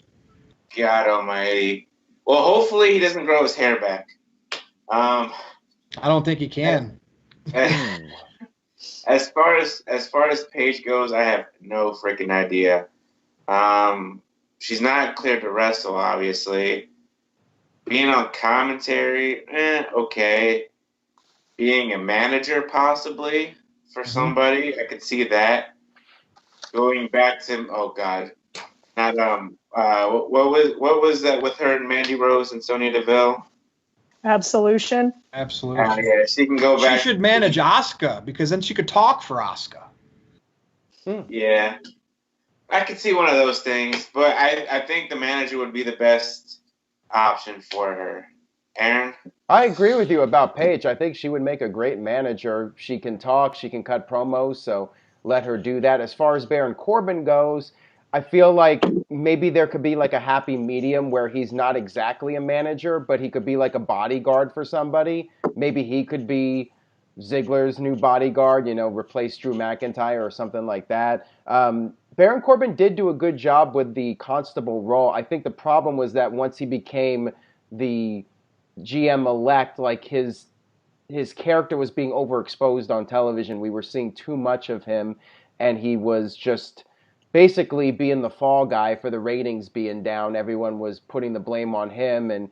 [SPEAKER 16] God almighty. Well, hopefully he doesn't grow his hair back.
[SPEAKER 4] I don't think he can.
[SPEAKER 16] As far as Paige goes, I have no freaking idea. She's not cleared to wrestle, obviously. Being on commentary, okay. Being a manager, possibly, for somebody. I could see that. Going back to not what was that with her and Mandy Rose and Sonya Deville?
[SPEAKER 6] Absolution.
[SPEAKER 4] Absolutely.
[SPEAKER 16] Yeah, she can go back.
[SPEAKER 4] She should manage Asuka because then she could talk for Asuka.
[SPEAKER 16] Yeah, I could see one of those things, but I think the manager would be the best option for her. Aaron?
[SPEAKER 5] I agree with you about Paige. I think she would make a great manager. She can talk, she can cut promos, so let her do that. As far as Baron Corbin goes, I feel like maybe there could be like a happy medium where he's not exactly a manager, but he could be like a bodyguard for somebody. Maybe he could be Ziggler's new bodyguard, replace Drew McIntyre or something like that. Baron Corbin did do a good job with the constable role. I think the problem was that once he became the GM-elect, like his character was being overexposed on television. We were seeing too much of him, and he was just basically being the fall guy for the ratings being down. Everyone was putting the blame on him, and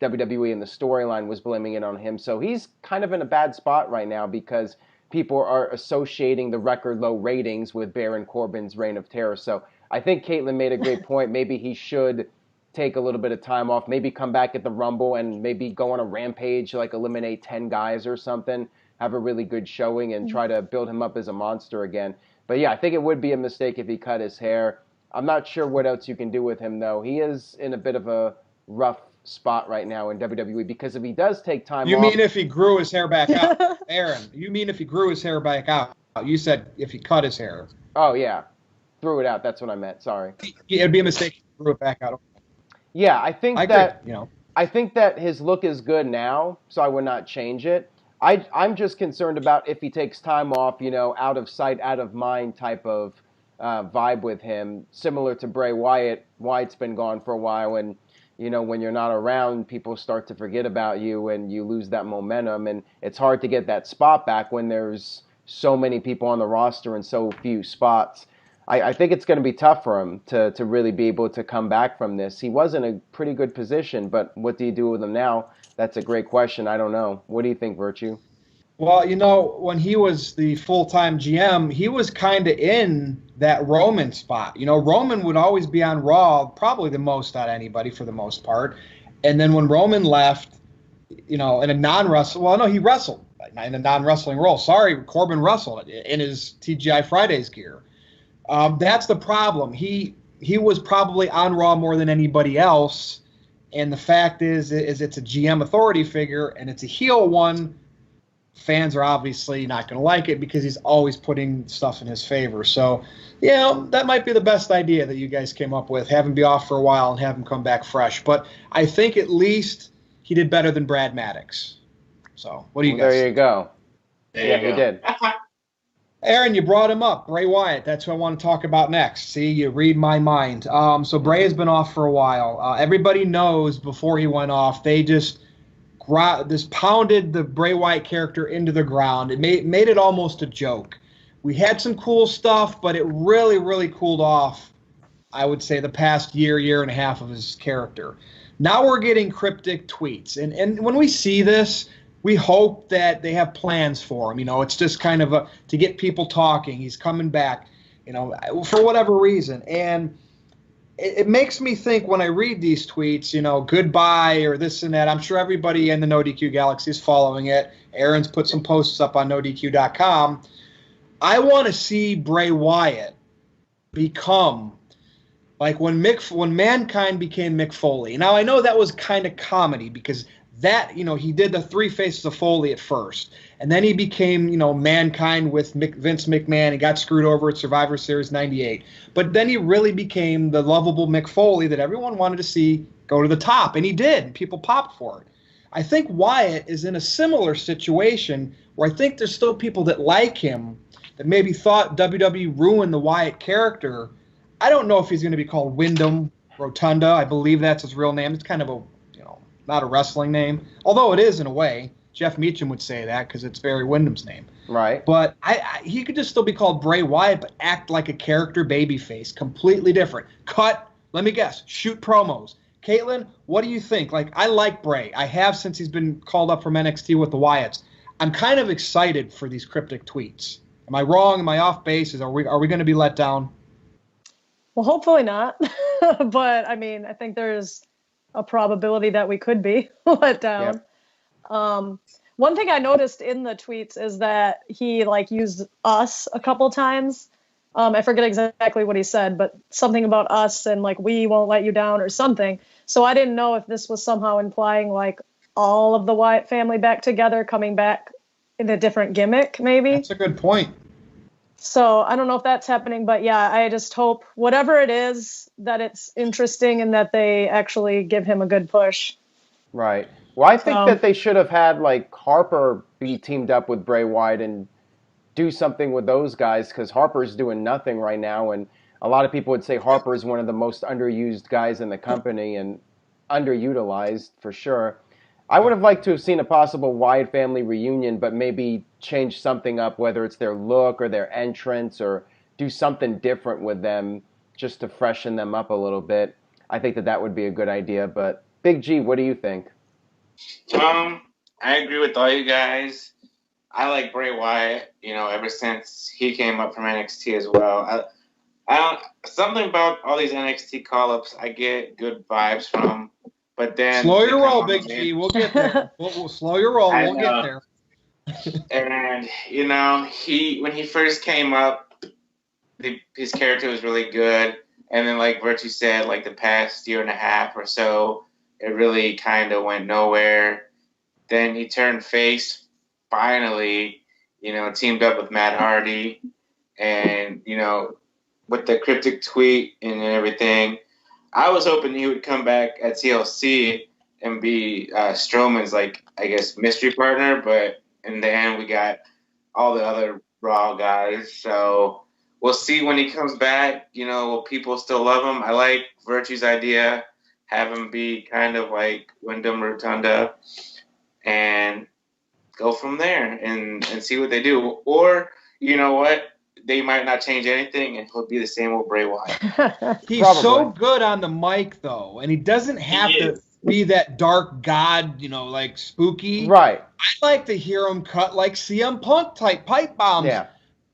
[SPEAKER 5] WWE and the storyline was blaming it on him. So he's kind of in a bad spot right now because people are associating the record low ratings with Baron Corbin's reign of terror. So I think Caitlin made a great point. Maybe he should take a little bit of time off, maybe come back at the Rumble and maybe go on a rampage, like eliminate 10 guys or something, have a really good showing and try to build him up as a monster again. But yeah, I think it would be a mistake if he cut his hair. I'm not sure what else you can do with him, though. He is in a bit of a rough spot right now in WWE because if he does take time off...
[SPEAKER 4] You mean if he grew his hair back out? Aaron, you mean if he grew his hair back out? You said if he cut his hair.
[SPEAKER 5] Oh, yeah. Threw it out. That's what I meant. Sorry.
[SPEAKER 4] It'd be a mistake if he grew it back out.
[SPEAKER 5] Yeah, I think that his look is good now, so I would not change it. I'm just concerned about if he takes time off, out of sight, out of mind type of vibe with him, similar to Bray Wyatt. Wyatt's been gone for a while, and when you're not around, people start to forget about you, and you lose that momentum, and it's hard to get that spot back when there's so many people on the roster and so few spots. I think it's going to be tough for him to really be able to come back from this. He was in a pretty good position, but what do you do with him now? That's a great question. I don't know. What do you think, Virtue?
[SPEAKER 4] Well, when he was the full-time GM, he was kind of in that Roman spot. Roman would always be on Raw, probably the most out of anybody for the most part. And then when Roman left, in a non-wrestling, well, no, he wrestled in a non-wrestling role. Sorry, Corbin wrestled in his TGI Fridays gear. That's the problem. He was probably on Raw more than anybody else, and the fact is it's a GM authority figure, and it's a heel one. Fans are obviously not going to like it because he's always putting stuff in his favor. So, that might be the best idea that you guys came up with, have him be off for a while and have him come back fresh. But I think at least he did better than Brad Maddox. So, what do you guys think?
[SPEAKER 5] There you go. Yeah, he did.
[SPEAKER 4] Aaron, you brought him up. Bray Wyatt. That's who I want to talk about next. See, you read my mind. So Bray has been off for a while. Everybody knows before he went off, they just pounded the Bray Wyatt character into the ground. It made it almost a joke. We had some cool stuff, but it really, really cooled off, I would say, the past year and a half of his character. Now we're getting cryptic tweets. And when we see this, we hope that they have plans for him. It's just kind of to get people talking. He's coming back, for whatever reason. And it makes me think when I read these tweets, goodbye or this and that. I'm sure everybody in the NoDQ Galaxy is following it. Aaron's put some posts up on NoDQ.com. I want to see Bray Wyatt become like when Mankind became Mick Foley. Now, I know that was kind of comedy because that, he did the Three Faces of Foley at first. And then he became, Mankind with Vince McMahon and got screwed over at Survivor Series 98. But then he really became the lovable Mick Foley that everyone wanted to see go to the top. And he did. And people popped for it. I think Wyatt is in a similar situation where I think there's still people that like him that maybe thought WWE ruined the Wyatt character. I don't know if he's going to be called Wyndham Rotunda. I believe that's his real name. It's kind of not a wrestling name, although it is in a way. Jeff Meacham would say that because it's Barry Windham's name.
[SPEAKER 5] Right.
[SPEAKER 4] But he could just still be called Bray Wyatt, but act like a character babyface, completely different. Cut, let me guess, shoot promos. Caitlin, what do you think? I like Bray. I have since he's been called up from NXT with the Wyatts. I'm kind of excited for these cryptic tweets. Am I wrong? Am I off base? Are we going to be let down?
[SPEAKER 6] Well, hopefully not. But I mean, I think there's a probability that we could be let down. One thing I noticed in the tweets is that he like used us a couple times. I forget exactly what he said, but something about us and like we won't let you down or something. So I didn't know if this was somehow implying like all of the Wyatt family back together, coming back in a different gimmick, maybe.
[SPEAKER 4] That's a good point.
[SPEAKER 6] So I don't know if that's happening, but yeah, I just hope whatever it is that it's interesting and that they actually give him a good push.
[SPEAKER 5] Right. Well, I think that they should have had like Harper be teamed up with Bray Wyatt and do something with those guys, because Harper's doing nothing right now, and a lot of people would say Harper is one of the most underused guys in the company and underutilized for sure. I would have liked to have seen a possible Wyatt family reunion, but maybe change something up, whether it's their look or their entrance, or do something different with them just to freshen them up a little bit. I think that would be a good idea. But Big G, what do you think?
[SPEAKER 16] I agree with all you guys. I like Bray Wyatt, ever since he came up from NXT as well. I don't, something about all these NXT call-ups, I get good vibes from. But then
[SPEAKER 4] slow your roll, Big G. We'll get there. We'll slow your roll. We'll get there.
[SPEAKER 16] And when he first came up, his character was really good. And then, like Virtue said, like the past year and a half or so, it really kind of went nowhere. Then he turned face. Finally, teamed up with Matt Hardy, and with the cryptic tweet and everything. I was hoping he would come back at TLC and be Strowman's, mystery partner, but in the end, we got all the other Raw guys. So we'll see when he comes back. Will people still love him? I like Virtue's idea, have him be kind of like Wyndham Rotunda, and go from there and see what they do. Or, you know what? They might not change anything, and he'll be the same old Bray Wyatt.
[SPEAKER 4] He's so good on the mic, though, and he doesn't have to be that dark god, like spooky.
[SPEAKER 5] Right.
[SPEAKER 4] I'd like to hear him cut like CM Punk type pipe bombs.
[SPEAKER 5] Yeah.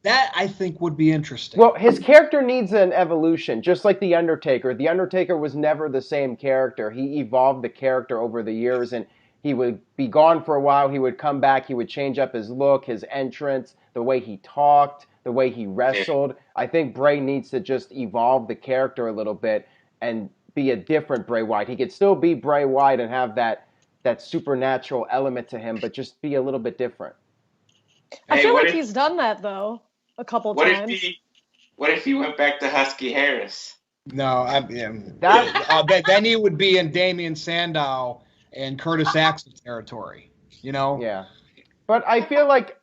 [SPEAKER 4] That, I think, would be interesting.
[SPEAKER 5] Well, his character needs an evolution, just like The Undertaker. The Undertaker was never the same character. He evolved the character over the years, and he would be gone for a while. He would come back. He would change up his look, his entrance, the way he talked, the way he wrestled. I think Bray needs to just evolve the character a little bit and be a different Bray Wyatt. He could still be Bray Wyatt and have that supernatural element to him, but just be a little bit different.
[SPEAKER 6] I feel like he's done that, though, a couple times.
[SPEAKER 16] What if he went back to Husky Harris?
[SPEAKER 4] No, then he would be in Damian Sandow and Curtis Axel territory,
[SPEAKER 5] Yeah. But I feel like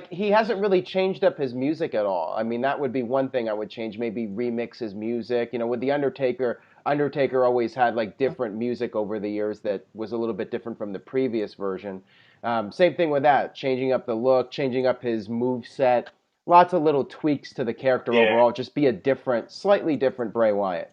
[SPEAKER 5] he hasn't really changed up his music at all. I mean, that would be one thing I would change, maybe remix his music. With The Undertaker always had different music over the years that was a little bit different from the previous version. Same thing with that, changing up the look, changing up his moveset, lots of little tweaks to the character overall, just be a slightly different Bray Wyatt.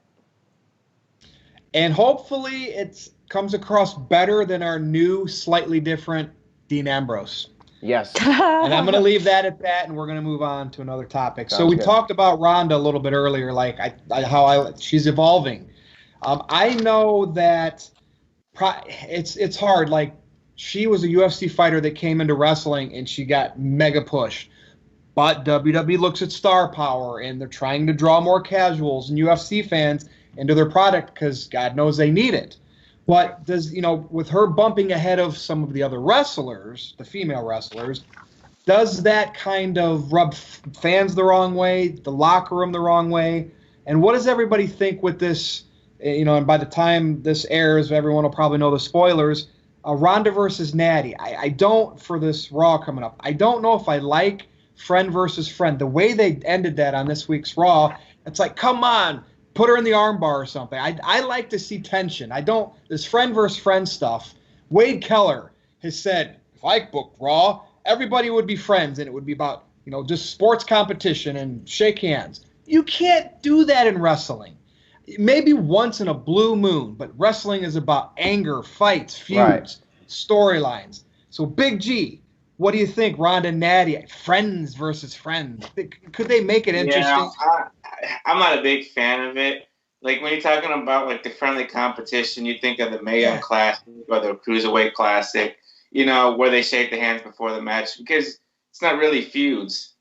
[SPEAKER 4] And hopefully it comes across better than our new, slightly different Dean Ambrose.
[SPEAKER 5] Yes.
[SPEAKER 4] And I'm going to leave that at that, and we're going to move on to another topic. So we talked about Ronda a little bit earlier, how she's evolving. I know that it's hard. She was a UFC fighter that came into wrestling, and she got mega pushed. But WWE looks at star power, and they're trying to draw more casuals and UFC fans into their product because God knows they need it. But with her bumping ahead of some of the other wrestlers, the female wrestlers, does that kind of rub fans the wrong way, the locker room the wrong way? And what does everybody think with this? And by the time this airs, everyone will probably know the spoilers. Ronda versus Natty. I don't, for this Raw coming up, I don't know if I like friend versus friend. The way they ended that on this week's Raw, it's like, come on. Put her in the armbar or something. I like to see tension. This friend versus friend stuff. Wade Keller has said, if I booked Raw, everybody would be friends, and it would be about, just sports competition and shake hands. You can't do that in wrestling. Maybe once in a blue moon, but wrestling is about anger, fights, feuds, storylines. So Big G, what do you think, Ronda and Natty? Friends versus friends. Could they make it interesting?
[SPEAKER 16] Yeah, I'm not a big fan of it. Like, when you're talking about, like, the friendly competition, you think of the Mae Young Classic or the Cruiserweight Classic, you know, where they shake the hands before the match, because it's not really feuds.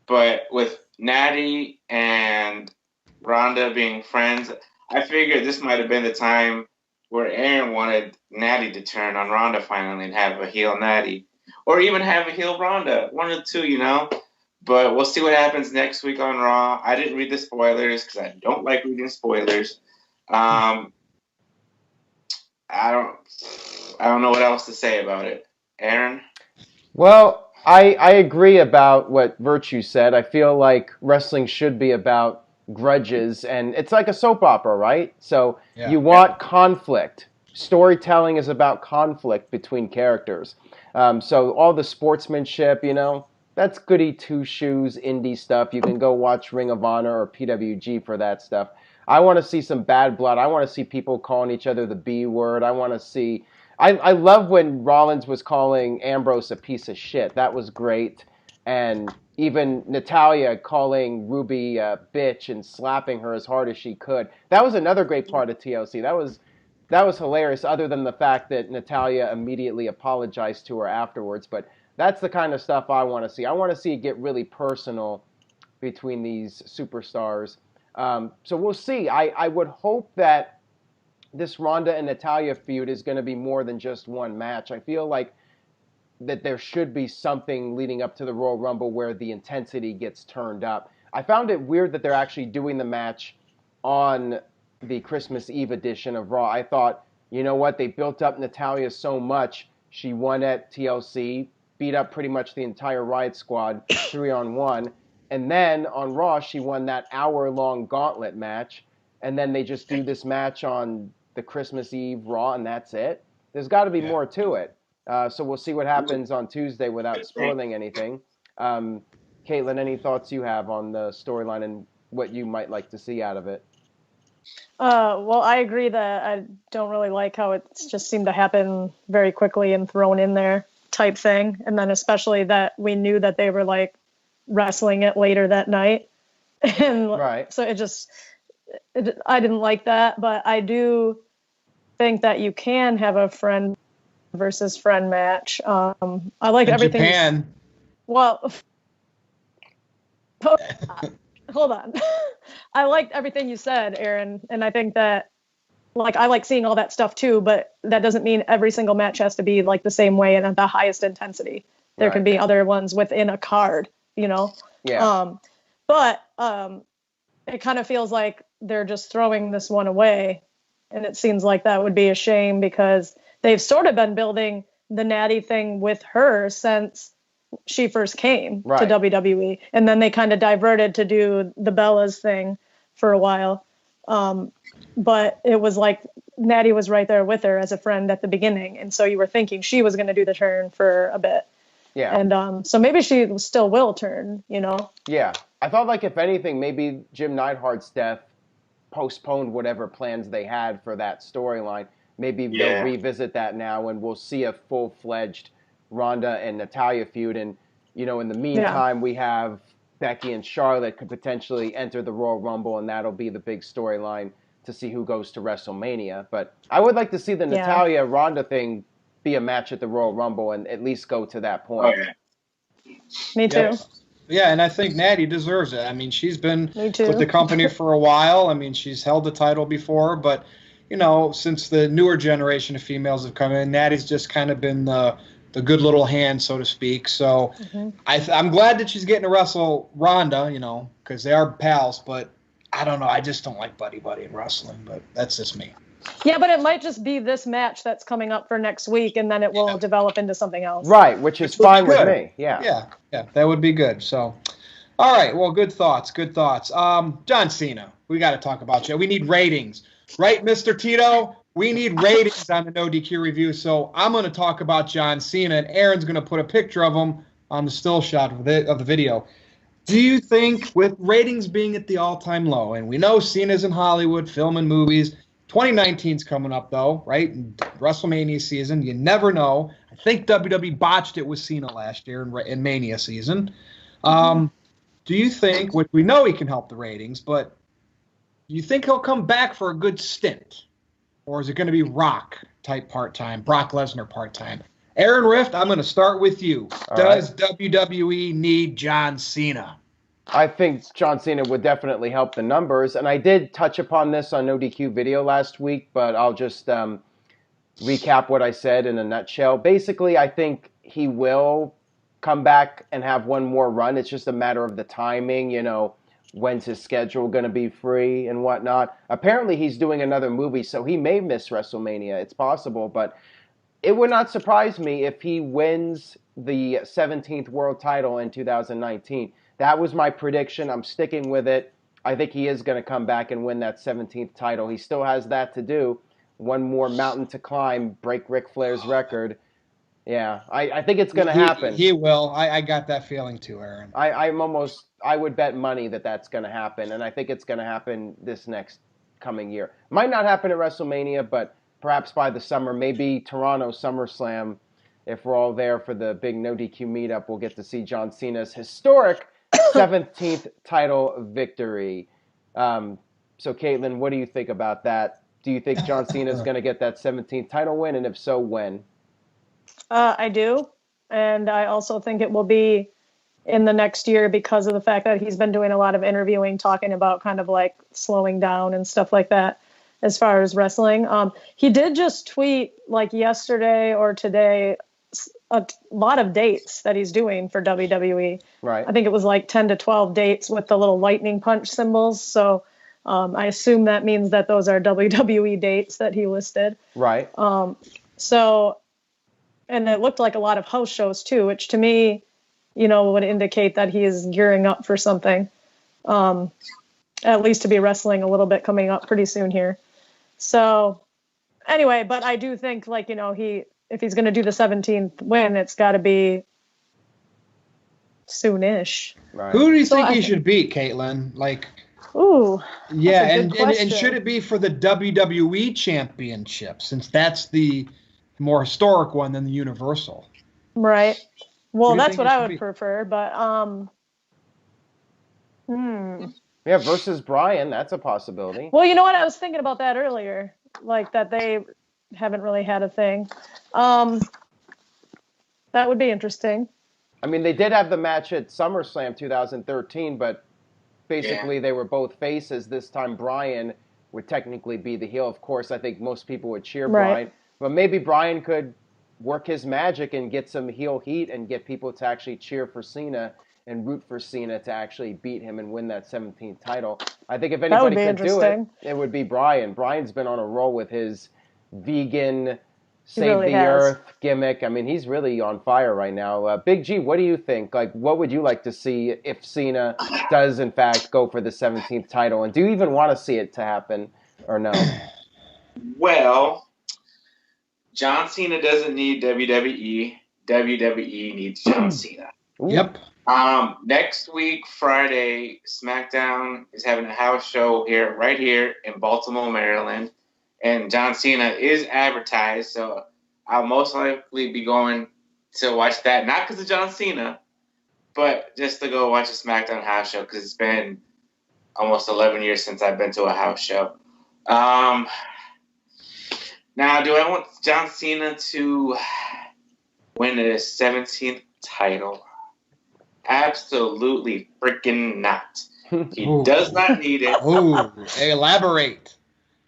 [SPEAKER 16] But with Natty and Ronda being friends, I figured this might have been the time where Aaron wanted Natty to turn on Ronda finally and have a heel Natty. Or even have a heel Ronda. One of the two, you know? But we'll see what happens next week on Raw. I didn't read the spoilers because I don't like reading spoilers. I don't know what else to say about it. Aaron?
[SPEAKER 5] Well, I agree about what Virtue said. I feel like wrestling should be about grudges, and it's like a soap opera, right? So you want conflict. Storytelling is about conflict between characters. So all the sportsmanship, you know, that's goody two-shoes indie stuff. You can go watch Ring of Honor or PWG for that stuff. I want to see some bad blood. I want to see people calling each other the B word. I want to see... I love when Rollins was calling Ambrose a piece of shit. That was great. And even Natalya calling Ruby a bitch and slapping her as hard as she could. That was another great part of TLC. That was hilarious, other than the fact that Natalya immediately apologized to her afterwards. But that's the kind of stuff I want to see. I want to see it get really personal between these superstars. So we'll see. I would hope that this Ronda and Natalya feud is going to be more than just one match. I feel like that there should be something leading up to the Royal Rumble where the intensity gets turned up. I found it weird that they're actually doing the match on the Christmas Eve edition of Raw. I thought, you know what, they built up Natalya so much. She won at TLC, beat up pretty much the entire Riot Squad 3-on-1, and then on Raw she won that hour-long gauntlet match, and then they just do this match on the Christmas Eve Raw, and that's it. There's got to be more to it. So we'll see what happens on Tuesday without spoiling anything. Caitlin, any thoughts you have on the storyline and what you might like to see out of it?
[SPEAKER 6] Well, I agree that I don't really like how it just seemed to happen very quickly and thrown in there type thing. And then especially that we knew that they were like wrestling it later that night. And so I didn't like that, but I do think that you can have a friend versus friend match. I like
[SPEAKER 4] in
[SPEAKER 6] everything.
[SPEAKER 4] Japan.
[SPEAKER 6] Well, hold on. I liked everything you said, Aaron, and I think that, like, I like seeing all that stuff too, but that doesn't mean every single match has to be like the same way and at the highest intensity. There can be other ones within a card, you know?
[SPEAKER 5] Yeah.
[SPEAKER 6] But it kind of feels like they're just throwing this one away, and it seems like that would be a shame because they've sort of been building the Natty thing with her since she first came to WWE, and then they kind of diverted to do the Bellas thing for a while. But it was like Natty was right there with her as a friend at the beginning, and so you were thinking she was going to do the turn for a bit.
[SPEAKER 5] Yeah.
[SPEAKER 6] And so maybe she still will turn, you know?
[SPEAKER 5] Yeah. I thought, like, if anything, maybe Jim Neidhart's death postponed whatever plans they had for that storyline. Maybe they'll revisit that now, and we'll see a full-fledged Ronda and Natalya feud. And, you know, in the meantime, we have Becky and Charlotte could potentially enter the Royal Rumble, and that'll be the big storyline to see who goes to WrestleMania. But I would like to see the Natalya-Ronda thing be a match at the Royal Rumble and at least go to that point.
[SPEAKER 6] Me too.
[SPEAKER 4] Yeah, and I think Natty deserves it. I mean, she's been with the company for a while. I mean, she's held the title before, but, you know, since the newer generation of females have come in, Natty's just kind of been the good little hand, so to speak. So I'm glad that she's getting to wrestle Ronda, you know, because they are pals, but I don't know. I just don't like buddy-buddy in wrestling, but that's just me.
[SPEAKER 6] Yeah, but it might just be this match that's coming up for next week, and then it will develop into something else.
[SPEAKER 5] Right, which is fine with me. Yeah,
[SPEAKER 4] that would be good. So, all right, well, good thoughts, good thoughts. John Cena, we got to talk about you. We need ratings, right, Mr. Tito? We need ratings on the No DQ review, so I'm going to talk about John Cena, and Aaron's going to put a picture of him on the still shot of the video. Do you think, with ratings being at the all-time low, and we know Cena's in Hollywood filming movies, 2019's coming up, though, right? WrestleMania season. You never know. I think WWE botched it with Cena last year in Mania season. Do you think, which we know he can help the ratings, but you think he'll come back for a good stint? Or is it going to be Rock-type part-time, Brock Lesnar part-time? Aaron Rift, I'm going to start with you. Does WWE need John Cena?
[SPEAKER 5] I think John Cena would definitely help the numbers, and I did touch upon this on NoDQ video last week, but I'll just recap what I said in a nutshell. Basically, I think he will come back and have one more run. It's just a matter of the timing, you know, when's his schedule going to be free and whatnot. Apparently, he's doing another movie, so he may miss WrestleMania. It's possible, but it would not surprise me if he wins the 17th world title in 2019. That was my prediction. I'm sticking with it. I think he is going to come back and win that 17th title. He still has that to do. One more mountain to climb, break Ric Flair's record. Yeah, I think it's going to happen.
[SPEAKER 4] He will. I got that feeling too, Aaron.
[SPEAKER 5] I would bet money that that's going to happen, and I think it's going to happen this next coming year. Might not happen at WrestleMania, but perhaps by the summer, maybe Toronto SummerSlam. If we're all there for the big No DQ meetup, we'll get to see John Cena's historic 17th title victory. So, Caitlin, what do you think about that? Do you think John Cena is going to get that 17th title win, and if so, when?
[SPEAKER 6] I do, and I also think it will be in the next year because of the fact that he's been doing a lot of interviewing, talking about kind of like slowing down and stuff like that as far as wrestling. He did just tweet like yesterday or today a lot of dates that he's doing for WWE.
[SPEAKER 5] Right.
[SPEAKER 6] I think it was like 10 to 12 dates with the little lightning punch symbols. So I assume that means that those are WWE dates that he listed.
[SPEAKER 5] Right.
[SPEAKER 6] And it looked like a lot of house shows too, which to me, you know, would indicate that he is gearing up for something. At least to be wrestling a little bit coming up pretty soon here. So anyway, but I do think, like, you know, if he's going to do the 17th win, it's got to be soonish.
[SPEAKER 5] Right.
[SPEAKER 4] Who do you think he should beat, Caitlin? Like,
[SPEAKER 6] ooh,
[SPEAKER 4] yeah, and should it be for the WWE Championship, since that's the more historic one than the Universal?
[SPEAKER 6] Right. Well, that's what I would
[SPEAKER 4] be?
[SPEAKER 6] prefer, but
[SPEAKER 5] Yeah, versus Bryan, that's a possibility.
[SPEAKER 6] Well, you know what? I was thinking about that earlier, like that they haven't really had a thing. That would be interesting.
[SPEAKER 5] I mean, they did have the match at SummerSlam 2013, but basically they were both faces. This time Bryan would technically be the heel. Of course, I think most people would cheer Bryan, but maybe Bryan could work his magic and get some heel heat and get people to actually cheer for Cena and root for Cena to actually beat him and win that 17th title. I think if anybody could do it, it would be Bryan. Bryan's been on a roll with his vegan, save the earth gimmick. I mean, he's really on fire right now. Big G, what do you think? Like, what would you like to see if Cena does, in fact, go for the 17th title? And do you even want to see it to happen or no?
[SPEAKER 16] Well, John Cena doesn't need WWE. WWE needs John Cena.
[SPEAKER 4] Yep.
[SPEAKER 16] Next week, Friday, SmackDown is having a house show right here in Baltimore, Maryland. And John Cena is advertised, so I'll most likely be going to watch that. Not because of John Cena, but just to go watch a SmackDown house show, because it's been almost 11 years since I've been to a house show. Now, do I want John Cena to win the 17th title? Absolutely freaking not. He does not need it.
[SPEAKER 4] Ooh, elaborate.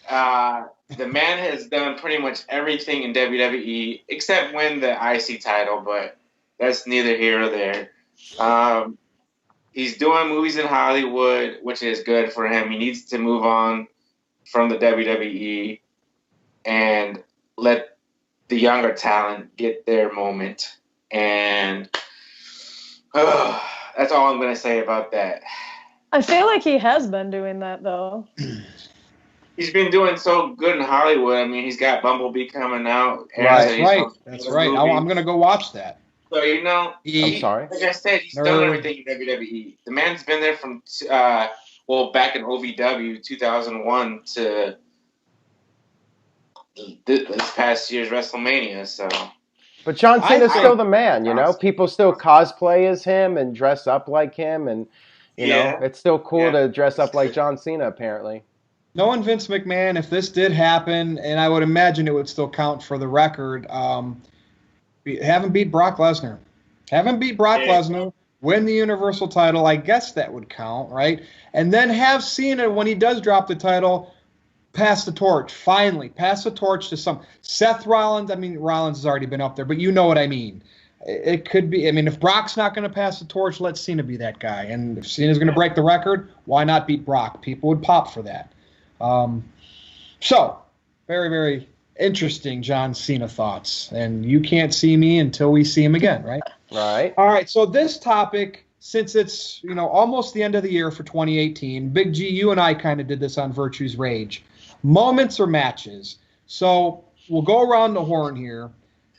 [SPEAKER 16] The man has done pretty much everything in WWE except win the IC title, but that's neither here or there. He's doing movies in Hollywood, which is good for him. He needs to move on from the WWE and let the younger talent get their moment. And that's all I'm going to say about that.
[SPEAKER 6] I feel like he has been doing that, though.
[SPEAKER 16] He's been doing so good in Hollywood. I mean, he's got Bumblebee coming out.
[SPEAKER 4] That's right. I'm going to go watch that.
[SPEAKER 16] So, you know,
[SPEAKER 5] I'm sorry.
[SPEAKER 16] Like I said, he's done everything in WWE. The man's been there from, back in OVW 2001 to this past year's WrestleMania. So,
[SPEAKER 5] but John Cena's
[SPEAKER 16] I-
[SPEAKER 5] still the man, you know. People still cosplay as him and dress up like him, and you know, it's still cool to dress up like John Cena. Apparently,
[SPEAKER 4] Knowing Vince McMahon, if this did happen, and I would imagine it would still count for the record, haven't beat Brock Lesnar. Haven't beat Brock Lesnar, win the Universal title. I guess that would count, right? And then have Cena, when he does drop the title, pass the torch. Finally, pass the torch to some Seth Rollins. I mean, Rollins has already been up there, but you know what I mean. It could be. I mean, if Brock's not going to pass the torch, let Cena be that guy. And if Cena's going to break the record, why not beat Brock? People would pop for that. So, very, very interesting John Cena thoughts. And you can't see me until we see him again, right?
[SPEAKER 5] Right.
[SPEAKER 4] All right. So this topic, since it's almost the end of the year for 2018, Big G, you and I kind of did this on Virtue's Rage. Moments or matches. So we'll go around the horn here.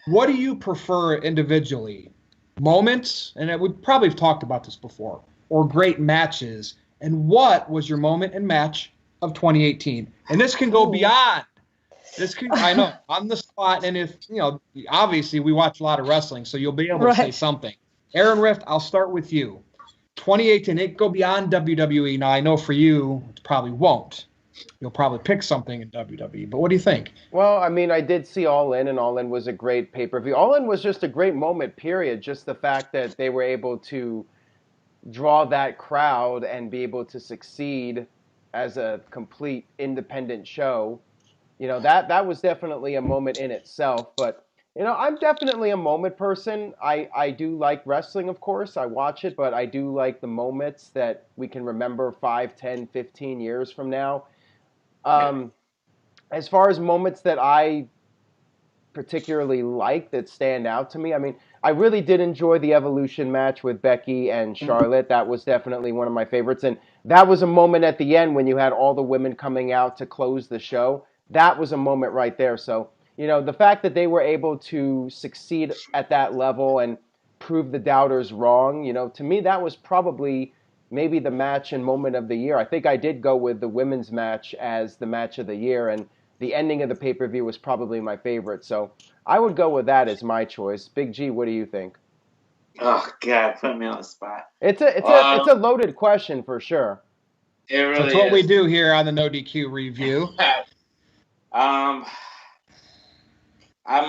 [SPEAKER 4] What do you prefer individually? Moments, and we probably have talked about this before, or great matches? And what was your moment and match of 2018? And this can go beyond. I know, on the spot, and if, obviously we watch a lot of wrestling, so you'll be able to say something. Aaron Rift, I'll start with you. 2018, it go beyond WWE. Now, I know for you, it probably won't. You'll probably pick something in WWE, but what do you think?
[SPEAKER 5] Well, I mean, I did see All In, and All In was a great pay-per-view. All In was just a great moment, period. Just the fact that they were able to draw that crowd and be able to succeed as a complete independent show. That was definitely a moment in itself. But, I'm definitely a moment person. I do like wrestling, of course. I watch it, but I do like the moments that we can remember 5, 10, 15 years from now. As far as moments that I particularly like that stand out to me, I mean, I really did enjoy the Evolution match with Becky and Charlotte. That was definitely one of my favorites. And that was a moment at the end when you had all the women coming out to close the show. That was a moment right there. So, the fact that they were able to succeed at that level and prove the doubters wrong, to me, that was probably maybe the match and moment of the year. I think I did go with the women's match as the match of the year, and the ending of the pay-per-view was probably my favorite. So I would go with that as my choice. Big G, what do you think?
[SPEAKER 16] Oh God, put me on the spot.
[SPEAKER 5] It's a loaded question for sure.
[SPEAKER 16] It really
[SPEAKER 4] That's what we do here on the No DQ review.
[SPEAKER 16] I'm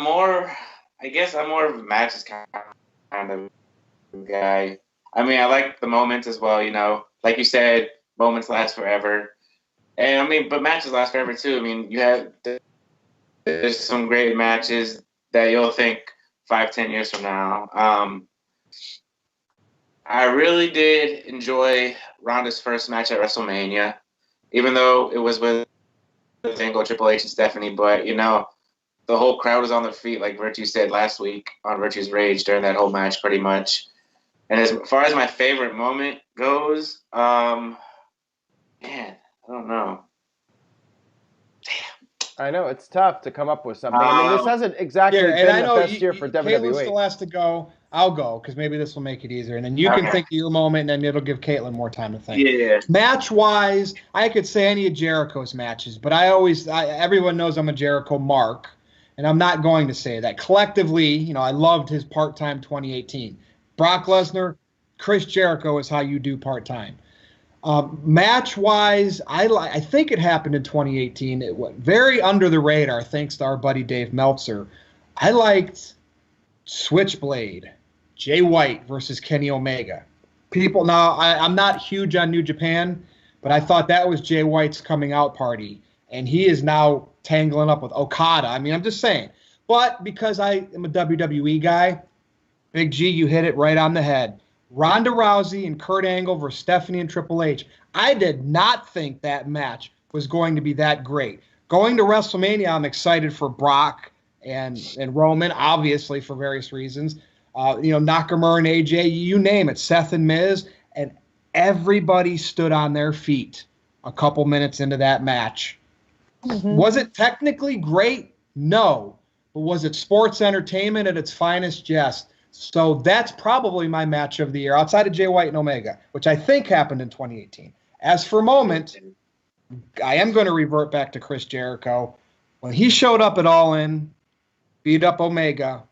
[SPEAKER 16] more of a matches kind of guy. I mean, I like the moments as well, Like you said, moments last forever. And, but matches last forever, too. I mean, there's some great matches that you'll think 5, 10 years from now. I really did enjoy Ronda's first match at WrestleMania, even though it was with Triple H and Stephanie. But, the whole crowd was on their feet, like Virtue said last week on Virtue's Rage during that whole match, pretty much. And as far as my favorite moment goes, man, I don't know.
[SPEAKER 5] I know, it's tough to come up with something. I mean, this hasn't exactly been the best year for WWE.
[SPEAKER 4] Caitlin still has to go. I'll go, because maybe this will make it easier. And then you can think of your moment, and then it'll give Caitlin more time to think.
[SPEAKER 16] Yeah.
[SPEAKER 4] Match-wise, I could say any of Jericho's matches, but everyone knows I'm a Jericho mark, and I'm not going to say that. Collectively, I loved his part-time 2018. Brock Lesnar, Chris Jericho is how you do part-time. Match-wise, I think it happened in 2018. It went very under the radar, thanks to our buddy Dave Meltzer. I liked Switchblade, Jay White versus Kenny Omega. I'm not huge on New Japan, but I thought that was Jay White's coming out party, and he is now tangling up with Okada. I mean, I'm just saying. But because I am a WWE guy, Big G, you hit it right on the head. Ronda Rousey and Kurt Angle versus Stephanie and Triple H. I did not think that match was going to be that great. Going to WrestleMania, I'm excited for Brock and Roman, obviously for various reasons. Nakamura and AJ, you name it, Seth and Miz, and everybody stood on their feet a couple minutes into that match. Mm-hmm. Was it technically great? No. But was it sports entertainment at its finest? Yes. So that's probably my match of the year, outside of Jay White and Omega, which I think happened in 2018. As for moment, I am going to revert back to Chris Jericho. when he showed up at All In, beat up Omega,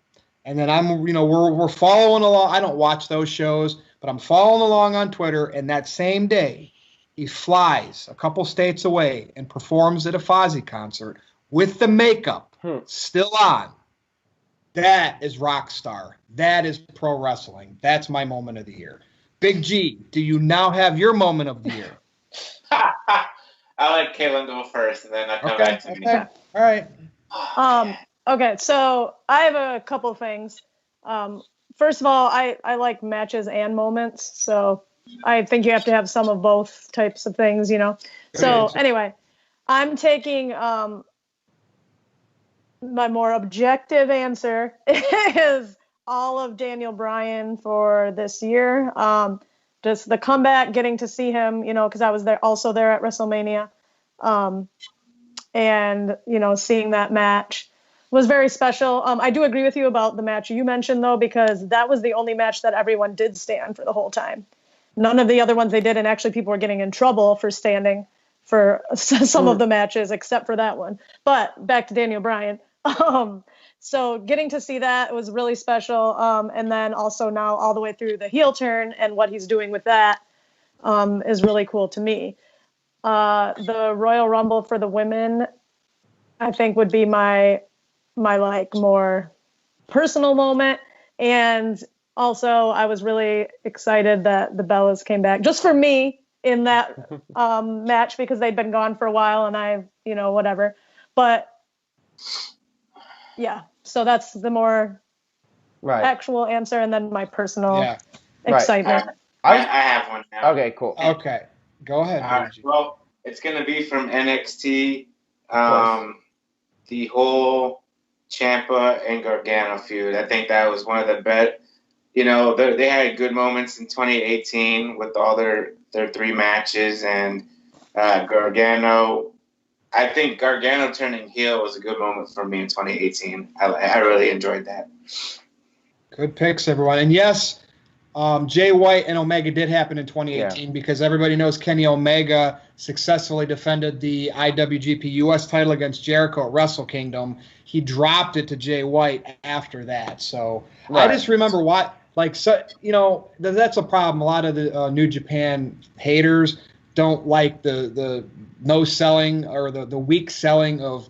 [SPEAKER 4] and then we're following along. I don't watch those shows, but I'm following along on Twitter, and that same day, he flies a couple states away and performs at a Fozzy concert with the makeup still on. That is rock star. That is pro wrestling. That's my moment of the year. Big G, do you now have your moment of the year?
[SPEAKER 16] I'll let Caitlin go first, and then I'll come back to me.
[SPEAKER 4] All right.
[SPEAKER 6] Okay, so I have a couple things. First of all, I like matches and moments, so I think you have to have some of both types of things, you know. So anyway, I'm taking my more objective answer is all of Daniel Bryan for this year. Just the comeback, getting to see him, you know, because I was also there at WrestleMania, and you know, seeing that match was very special. I do agree with you about the match you mentioned, though, because that was the only match that everyone did stand for the whole time. None of the other ones they did, and actually people were getting in trouble for standing for some of the matches, except for that one. But back to Daniel Bryan. So getting to see that was really special. And then also now all the way through the heel turn and what he's doing with that is really cool to me. The Royal Rumble for the women, I think, would be my like more personal moment. And also I was really excited that the Bellas came back just for me in that match, because they'd been gone for a while and whatever. But yeah, so that's the more actual answer, and then my personal excitement.
[SPEAKER 16] I have one now.
[SPEAKER 5] Okay, cool.
[SPEAKER 4] Okay, go ahead.
[SPEAKER 16] Well, it's going to be from NXT. The whole Ciampa and Gargano feud. I think that was one of the best. You know, they had good moments in 2018 with all their 3 matches, and Gargano. I think Gargano turning heel was a good moment for me in 2018. I really enjoyed that.
[SPEAKER 4] Good picks, everyone. And yes, Jay White and Omega did happen in 2018 because everybody knows Kenny Omega successfully defended the IWGP US title against Jericho at Wrestle Kingdom. He dropped it to Jay White after that. So I just remember that's a problem. A lot of the New Japan haters don't like the no selling or the weak selling of,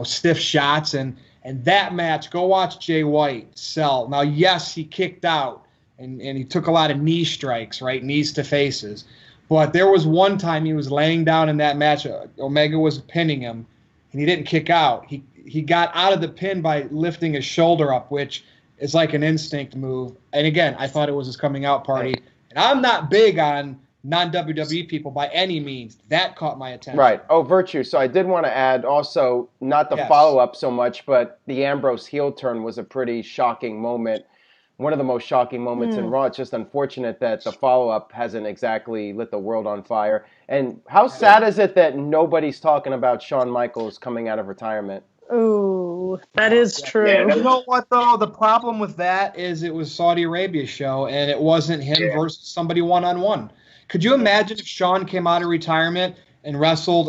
[SPEAKER 4] stiff shots. And that match, go watch Jay White sell. Now, yes, he kicked out and he took a lot of knee strikes, right? Knees to faces. But there was one time he was laying down in that match. Omega was pinning him and he didn't kick out. He got out of the pin by lifting his shoulder up, which is like an instinct move. And again, I thought it was his coming out party. And I'm not big on non-WWE people by any means. That caught my attention.
[SPEAKER 5] Right. Oh, Virtue. So I did want to add also, not the follow-up so much, but the Ambrose heel turn was a pretty shocking moment. One of the most shocking moments in Raw. It's just unfortunate that the follow-up hasn't exactly lit the world on fire. And how sad is it that nobody's talking about Shawn Michaels coming out of retirement?
[SPEAKER 6] Ooh, that is true.
[SPEAKER 4] Yeah, you know what, though? The problem with that is it was Saudi Arabia's show, and it wasn't him versus somebody one-on-one. Could you imagine if Shawn came out of retirement and wrestled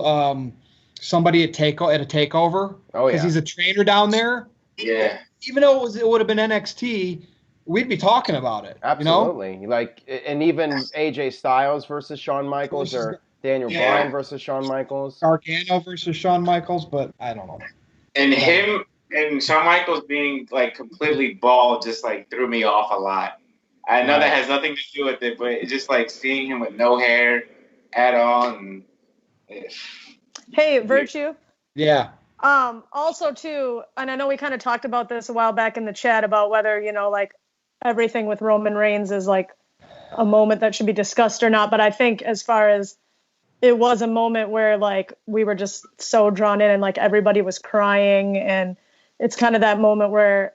[SPEAKER 4] somebody at a takeover?
[SPEAKER 5] Oh, yeah.
[SPEAKER 4] Because he's a trainer down there?
[SPEAKER 16] Yeah.
[SPEAKER 4] Even though it would have been NXT, we'd be talking about it.
[SPEAKER 5] Absolutely. You know? And even AJ Styles versus Shawn Michaels or Daniel Bryan versus Shawn Michaels.
[SPEAKER 4] Gargano versus Shawn Michaels, but I don't know.
[SPEAKER 16] And him and Shawn Michaels being completely bald just threw me off a lot. I know that has nothing to do with it, but it's just seeing him with no hair at all. And
[SPEAKER 6] hey, Virtue.
[SPEAKER 4] Yeah.
[SPEAKER 6] Also, too, and I know we kind of talked about this a while back in the chat about whether, everything with Roman Reigns is a moment that should be discussed or not. But I think as far as it was a moment where we were just so drawn in and everybody was crying, and it's kind of that moment where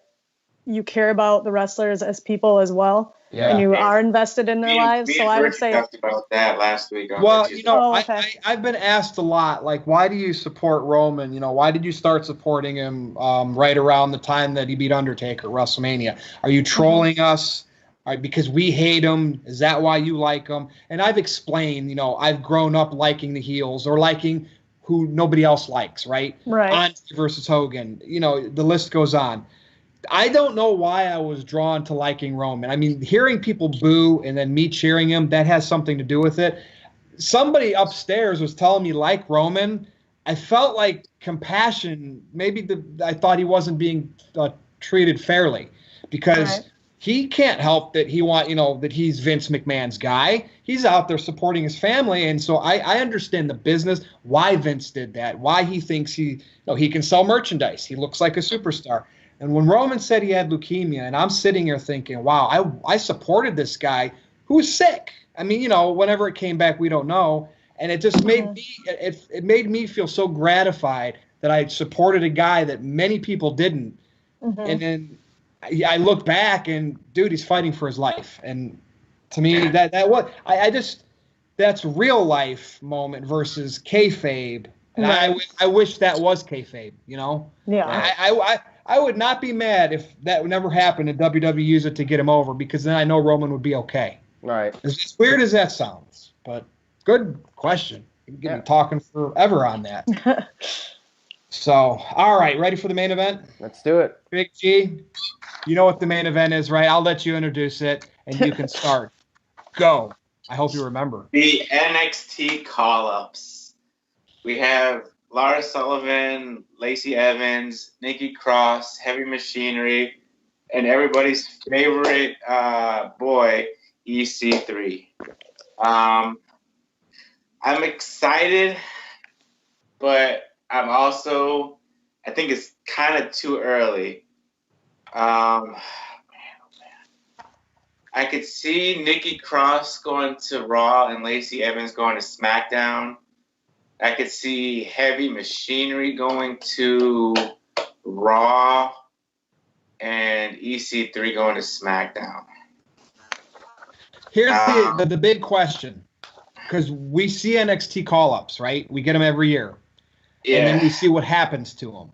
[SPEAKER 6] you care about the wrestlers as people as well.
[SPEAKER 4] Yeah.
[SPEAKER 6] And you are invested in their lives. So I would say
[SPEAKER 16] talked about that last week.
[SPEAKER 4] I've been asked a lot, why do you support Roman? Why did you start supporting him right around the time that he beat Undertaker at WrestleMania? Are you trolling us? Because we hate him? Is that why you like him? And I've explained, I've grown up liking the heels or liking who nobody else likes, right?
[SPEAKER 6] Right.
[SPEAKER 4] Andre versus Hogan. You know, the list goes on. I don't know why I was drawn to liking Roman. I mean, hearing people boo and then me cheering him, that has something to do with it. Somebody upstairs was telling me like Roman. I felt like compassion. Maybe I thought he wasn't being treated fairly because he can't help that that he's Vince McMahon's guy. He's out there supporting his family, and so I understand the business, why Vince did that, why he thinks he can sell merchandise. He looks like a superstar. And when Roman said he had leukemia, and I'm sitting here thinking, wow, I supported this guy who was sick. I mean, whenever it came back, we don't know. And it just made me, it made me feel so gratified that I supported a guy that many people didn't. And then I look back and, dude, he's fighting for his life. And to me, that's real life moment versus kayfabe. And I wish that was kayfabe,
[SPEAKER 6] Yeah.
[SPEAKER 4] I would not be mad if that never happened and WWE used it to get him over, because then I know Roman would be okay.
[SPEAKER 5] Right.
[SPEAKER 4] As weird as that sounds, but good question. You can get me talking forever on that. So, all right, ready for the main event?
[SPEAKER 5] Let's do it.
[SPEAKER 4] Big G, you know what the main event is, right? I'll let you introduce it, and you can start. Go. I hope you remember.
[SPEAKER 16] The NXT call-ups. We have Lars Sullivan, Lacey Evans, Nikki Cross, Heavy Machinery, and everybody's favorite boy, EC3. I'm excited, but I think it's kind of too early. I could see Nikki Cross going to Raw and Lacey Evans going to SmackDown. I could see Heavy Machinery going to Raw and EC3 going to SmackDown.
[SPEAKER 4] Here's the big question, because we see NXT call-ups, right? We get them every year.
[SPEAKER 16] Yeah.
[SPEAKER 4] And then we see what happens to them.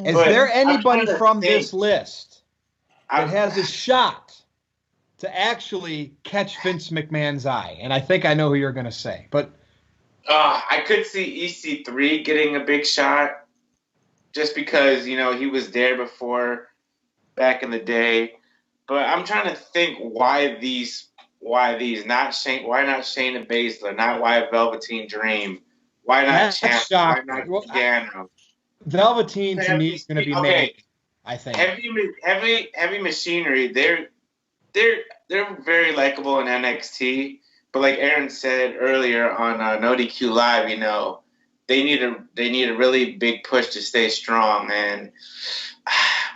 [SPEAKER 4] Is there anybody from this list that has a shot to actually catch Vince McMahon's eye? And I think I know who you're going to say, but
[SPEAKER 16] I could see EC3 getting a big shot just because, he was there before back in the day. But I'm trying to think why these, why not Shayna Baszler, not why Velveteen Dream, why not Champ, why not Gargano?
[SPEAKER 4] Velveteen to me is going to be made, I think.
[SPEAKER 16] Heavy Machinery, they're very likable in NXT. But like Aaron said earlier on NoDQ Live, they need a really big push to stay strong. And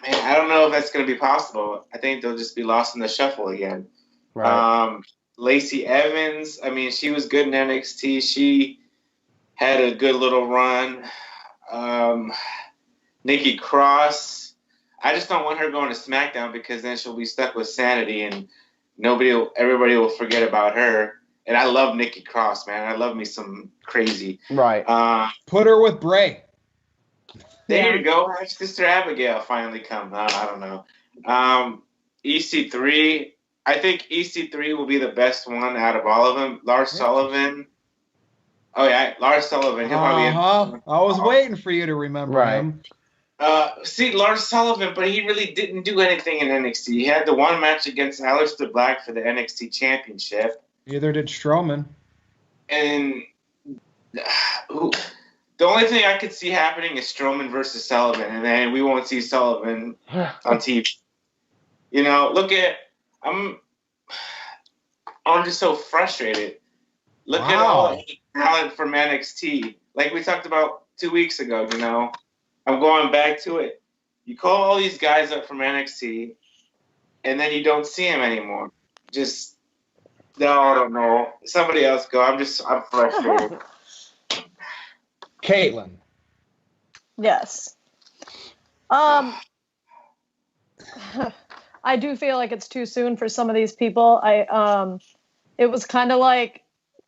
[SPEAKER 16] man, I don't know if that's going to be possible. I think they'll just be lost in the shuffle again.
[SPEAKER 5] Right.
[SPEAKER 16] Lacey Evans, I mean, she was good in NXT. She had a good little run. Nikki Cross, I just don't want her going to SmackDown because then she'll be stuck with Sanity and everybody will forget about her. And I love Nikki Cross, man. I love me some crazy.
[SPEAKER 5] Right.
[SPEAKER 4] Put her with Bray.
[SPEAKER 16] There you go. Have Sister Abigail finally come. I don't know. EC3. I think EC3 will be the best one out of all of them. Lars Sullivan. Oh, yeah. Lars Sullivan. He'll probably
[SPEAKER 4] I was waiting for you to remember him.
[SPEAKER 16] See, Lars Sullivan, but he really didn't do anything in NXT. He had the one match against Aleister Black for the NXT Championship.
[SPEAKER 4] Neither did Strowman.
[SPEAKER 16] And the only thing I could see happening is Strowman versus Sullivan, and then we won't see Sullivan on TV. I'm just so frustrated. Look at all the talent from NXT. Like we talked about 2 weeks ago, I'm going back to it. You call all these guys up from NXT, and then you don't see them anymore. No, I don't know. Somebody else go. I'm frustrated.
[SPEAKER 4] Caitlin.
[SPEAKER 6] Yes. I do feel like it's too soon for some of these people. It was kind of like,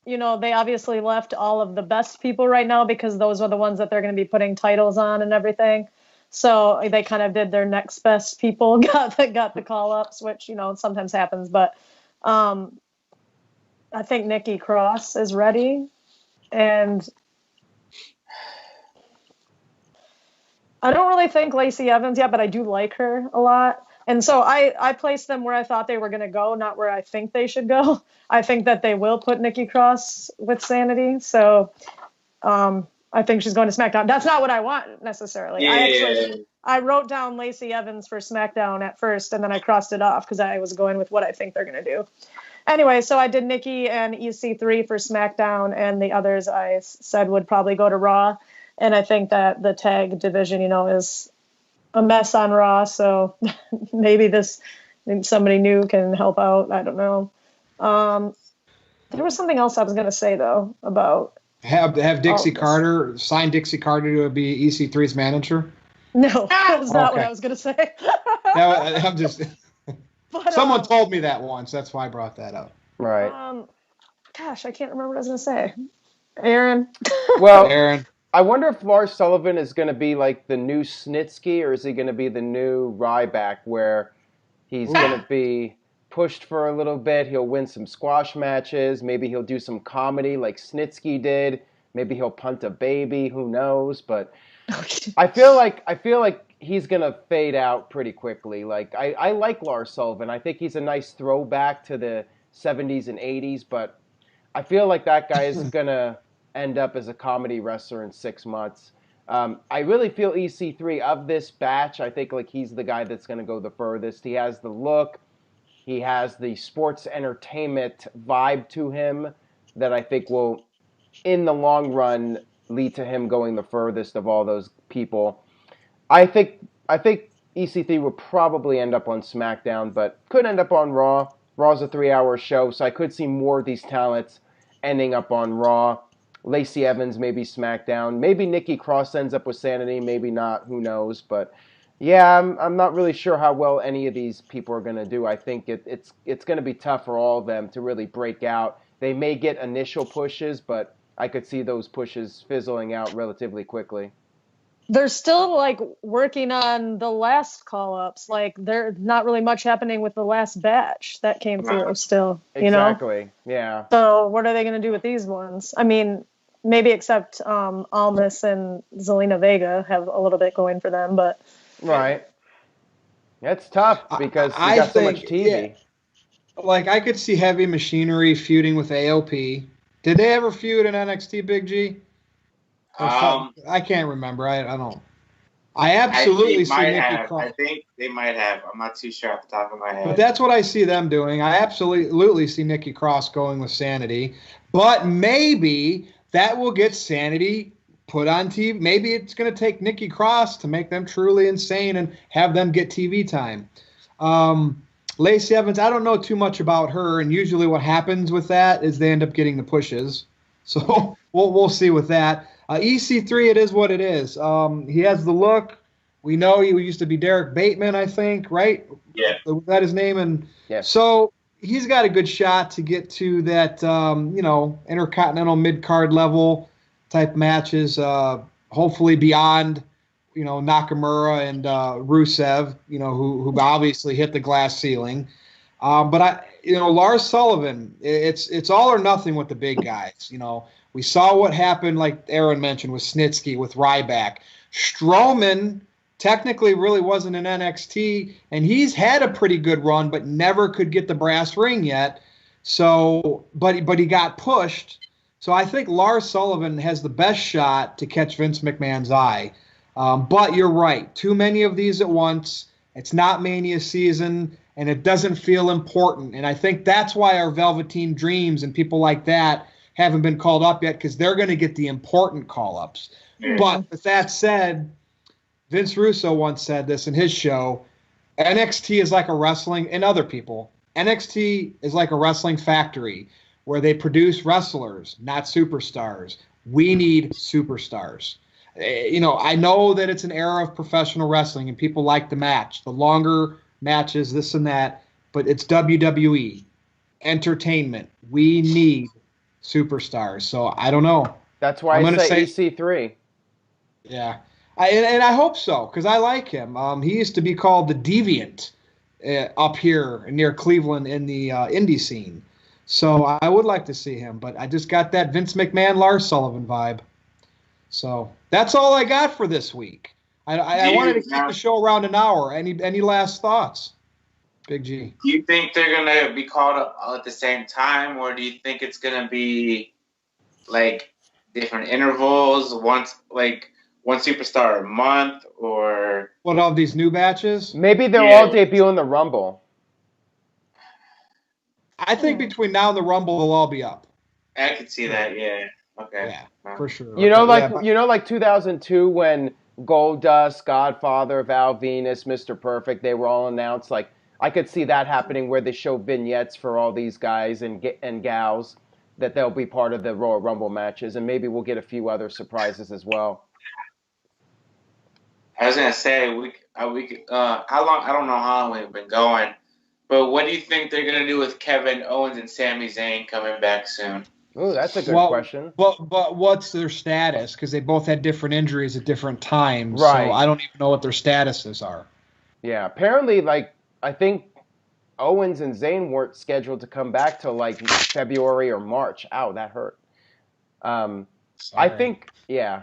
[SPEAKER 6] they obviously left all of the best people right now because those are the ones that they're going to be putting titles on and everything. So they kind of did their next best people got the call ups, which sometimes happens. But I think Nikki Cross is ready, and I don't really think Lacey Evans yet, but I do like her a lot. And so I placed them where I thought they were going to go, not where I think they should go. I think that they will put Nikki Cross with Sanity. So I think she's going to SmackDown. That's not what I want necessarily. I wrote down Lacey Evans for SmackDown at first, and then I crossed it off because I was going with what I think they're going to do. Anyway, so I did Nikki and EC3 for SmackDown, and the others I said would probably go to Raw. And I think that the tag division, is a mess on Raw, so maybe somebody new can help out. I don't know. There was something else I was going to say, though, about...
[SPEAKER 4] Have Dixie Carter, sign Dixie Carter to be EC3's manager?
[SPEAKER 6] No, that's not what I was going to say.
[SPEAKER 4] I'm just... Someone told me that once. That's why I brought that up.
[SPEAKER 5] Right.
[SPEAKER 6] Gosh, I can't remember what I was going to say. Aaron?
[SPEAKER 5] Well,
[SPEAKER 4] Aaron.
[SPEAKER 5] I wonder if Lars Sullivan is going to be like the new Snitsky, or is he going to be the new Ryback, where he's going to be pushed for a little bit. He'll win some squash matches. Maybe he'll do some comedy like Snitsky did. Maybe he'll punt a baby. Who knows? But I feel like he's going to fade out pretty quickly. Like I like Lars Sullivan. I think he's a nice throwback to the 70s and 80s, but I feel like that guy is going to end up as a comedy wrestler in 6 months. I really feel EC3 of this batch. I think like he's the guy that's going to go the furthest. He has the look. He has the sports entertainment vibe to him that I think will, in the long run, lead to him going the furthest of all those people. I think EC3 will probably end up on SmackDown, but could end up on Raw. Raw's a 3-hour show, so I could see more of these talents ending up on Raw. Lacey Evans, maybe SmackDown. Maybe Nikki Cross ends up with Sanity, maybe not, who knows. But yeah, I'm not really sure how well any of these people are going to do. I think it's going to be tough for all of them to really break out. They may get initial pushes, but I could see those pushes fizzling out relatively quickly.
[SPEAKER 6] They're still like working on the last call-ups. Like there's not really much happening with the last batch that came through still,
[SPEAKER 5] Exactly, yeah.
[SPEAKER 6] So what are they going to do with these ones? I mean, maybe except Almas and Zelina Vega have a little bit going for them, but...
[SPEAKER 5] Right. That's tough because you got so much TV.
[SPEAKER 4] Yeah. Like, I could see Heavy Machinery feuding with AOP. Did they ever feud in NXT, Big G? I can't remember. I don't. I absolutely see Nikki Cross.
[SPEAKER 16] I think they might have. I'm not too sure off the top of my head.
[SPEAKER 4] But that's what I see them doing. I absolutely see Nikki Cross going with Sanity. But maybe that will get Sanity put on TV. Maybe it's going to take Nikki Cross to make them truly insane and have them get TV time. Lacey Evans, I don't know too much about her, and usually what happens with that is they end up getting the pushes. So we'll see with that. EC3, it is what it is. He has the look. We know he used to be Derek Bateman, I think, right?
[SPEAKER 16] Yeah.
[SPEAKER 4] Was that his name? And
[SPEAKER 5] yes.
[SPEAKER 4] So he's got a good shot to get to that, intercontinental mid-card level type matches, hopefully beyond, Nakamura and Rusev, who obviously hit the glass ceiling. But Lars Sullivan, it's all or nothing with the big guys. We saw what happened, like Aaron mentioned, with Snitsky, with Ryback. Strowman technically really wasn't in NXT, and he's had a pretty good run, but never could get the brass ring yet. So, but he got pushed. So I think Lars Sullivan has the best shot to catch Vince McMahon's eye. But you're right. Too many of these at once. It's not Mania season, and it doesn't feel important. And I think that's why our Velveteen Dreams and people like that haven't been called up yet, because they're going to get the important call-ups. Mm-hmm. But with that said, Vince Russo once said this in his show, NXT is like a wrestling, and other people, NXT is like a wrestling factory where they produce wrestlers, not superstars. We need superstars. I know that it's an era of professional wrestling and people like the match, the longer matches, this and that, but it's WWE, entertainment. We need superstars. So I don't know.
[SPEAKER 5] That's why I say EC3.
[SPEAKER 4] Yeah. And I hope so, because I like him. He used to be called the Deviant up here near Cleveland in the Indy scene. So I would like to see him, but I just got that Vince McMahon, Lars Sullivan vibe. So that's all I got for this week. I wanted to keep the show around an hour. Any last thoughts, Big G?
[SPEAKER 16] Do you think they're gonna be called up at the same time, or do you think it's gonna be like different intervals? One superstar a month, or
[SPEAKER 4] what? All these new batches?
[SPEAKER 5] Maybe they'll all debut in the Rumble.
[SPEAKER 4] I think between now and the Rumble, they'll all be up.
[SPEAKER 16] I could see that. Yeah. Okay.
[SPEAKER 4] Yeah, for sure.
[SPEAKER 5] You know, like 2002 when Goldust, Godfather, Val Venus, Mr. Perfect, they were all announced. Like, I could see that happening where they show vignettes for all these guys and gals that they'll be part of the Royal Rumble matches, and maybe we'll get a few other surprises as well.
[SPEAKER 16] I was gonna say how long? I don't know how long we've been going, but what do you think they're gonna do with Kevin Owens and Sami Zayn coming back soon?
[SPEAKER 5] Ooh, that's a good question.
[SPEAKER 4] But what's their status? Because they both had different injuries at different times.
[SPEAKER 5] Right.
[SPEAKER 4] So I don't even know what their statuses are.
[SPEAKER 5] Yeah, apparently, like, I think Owens and Zayn weren't scheduled to come back till like February or March. Ow, that hurt. I think, yeah,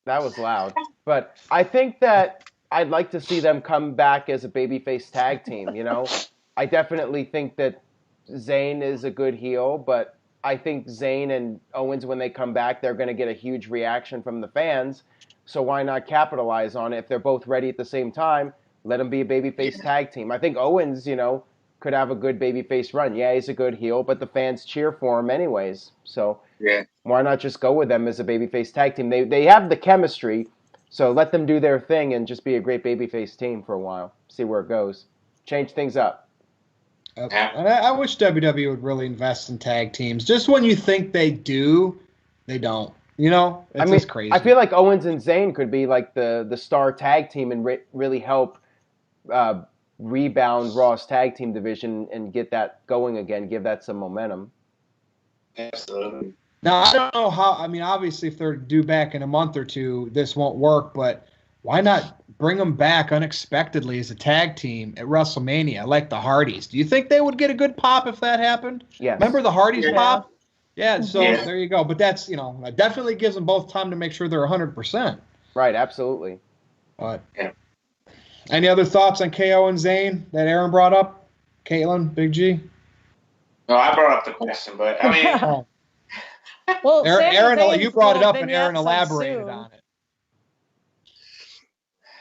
[SPEAKER 5] that was loud. But I think that I'd like to see them come back as a babyface tag team, you know? I definitely think that Zayn is a good heel, but I think Zayn and Owens, when they come back, they're going to get a huge reaction from the fans. So why not capitalize on it? If they're both ready at the same time, let them be a babyface tag team. I think Owens, you know, could have a good babyface run. Yeah, he's a good heel, but the fans cheer for him anyways. So why not just go with them as a babyface tag team? They have the chemistry, so let them do their thing and just be a great babyface team for a while. See where it goes. Change things up.
[SPEAKER 4] And I wish WWE would really invest in tag teams. Just when you think they do, they don't. You know, it's just crazy.
[SPEAKER 5] I feel like Owens and Zayn could be like the star tag team and really help rebound Raw's tag team division and get that going again, give that some momentum.
[SPEAKER 16] Absolutely.
[SPEAKER 4] Now, I don't know how, I mean, obviously if they're due back in a month or two, this won't work, but why not bring them back unexpectedly as a tag team at WrestleMania, like the Hardys? Do you think they would get a good pop if that happened?
[SPEAKER 5] Yes.
[SPEAKER 4] Remember the Hardys pop? Yeah, so there you go. But that's, you know, it definitely gives them both time to make sure they're 100%.
[SPEAKER 5] Right, absolutely.
[SPEAKER 4] But any other thoughts on KO and Zayn that Aaron brought up? Caitlin, Big G?
[SPEAKER 16] No, I brought up the question, but I mean...
[SPEAKER 6] Well,
[SPEAKER 4] Aaron, you brought it up and Aaron elaborated on it.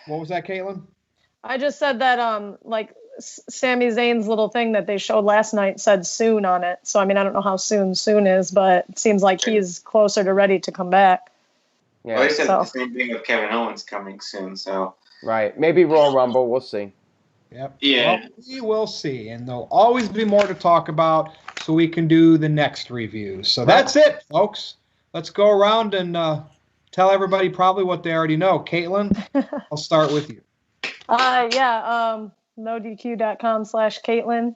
[SPEAKER 4] What was that, Caitlin?
[SPEAKER 6] I just said that, like, Sami Zayn's little thing that they showed last night said soon on it. So, I mean, I don't know how soon is, but it seems like he's closer to ready to come back.
[SPEAKER 16] Yeah. Well, they said the same thing with Kevin Owens coming soon, so...
[SPEAKER 5] Right. Maybe Royal Rumble. We'll see.
[SPEAKER 4] Yep.
[SPEAKER 16] Yeah.
[SPEAKER 4] Well, we will see. And there'll always be more to talk about so we can do the next review. So that's it, folks. Let's go around and tell everybody probably what they already know. Caitlin, I'll start with you.
[SPEAKER 6] NoDQ.com/Caitlin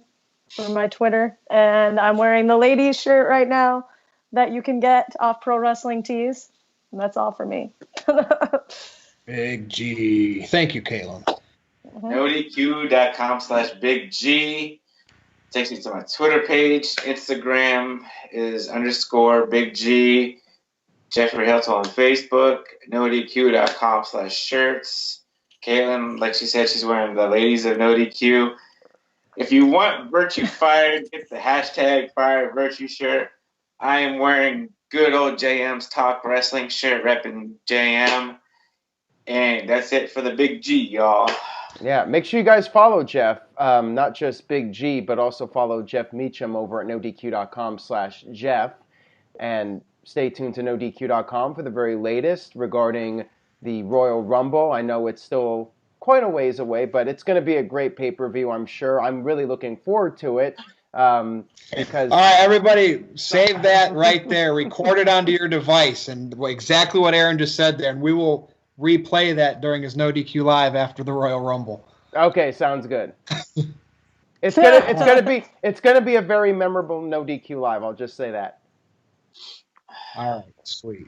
[SPEAKER 6] for my Twitter. And I'm wearing the ladies shirt right now that you can get off Pro Wrestling Tees. And that's all for me.
[SPEAKER 4] Big G. Thank you, Caitlin.
[SPEAKER 16] NoDQ.com/Big G. Takes me to my Twitter page. Instagram is _Big G. Jeffrey Hilton on Facebook. NoDQ.com/shirts. Caitlin, like she said, she's wearing the ladies of NoDQ. If you want Virtue Fired, get the hashtag Fire Virtue shirt. I am wearing good old JM's Talk Wrestling shirt, repping JM. And that's it for the Big G, y'all.
[SPEAKER 5] Yeah, make sure you guys follow Jeff. Not just Big G, but also follow Jeff Meacham over at NoDQ.com/Jeff. And stay tuned to NoDQ.com for the very latest regarding the Royal Rumble. I know it's still quite a ways away, but it's going to be a great pay-per-view, I'm sure. I'm really looking forward to it. Because
[SPEAKER 4] all right, everybody, save that right there. Record it onto your device. And exactly what Aaron just said there. And we will replay that during his No DQ Live after the Royal Rumble.
[SPEAKER 5] Okay, sounds good. It's gonna be a very memorable No DQ Live. I'll just say that.
[SPEAKER 4] All right, sweet.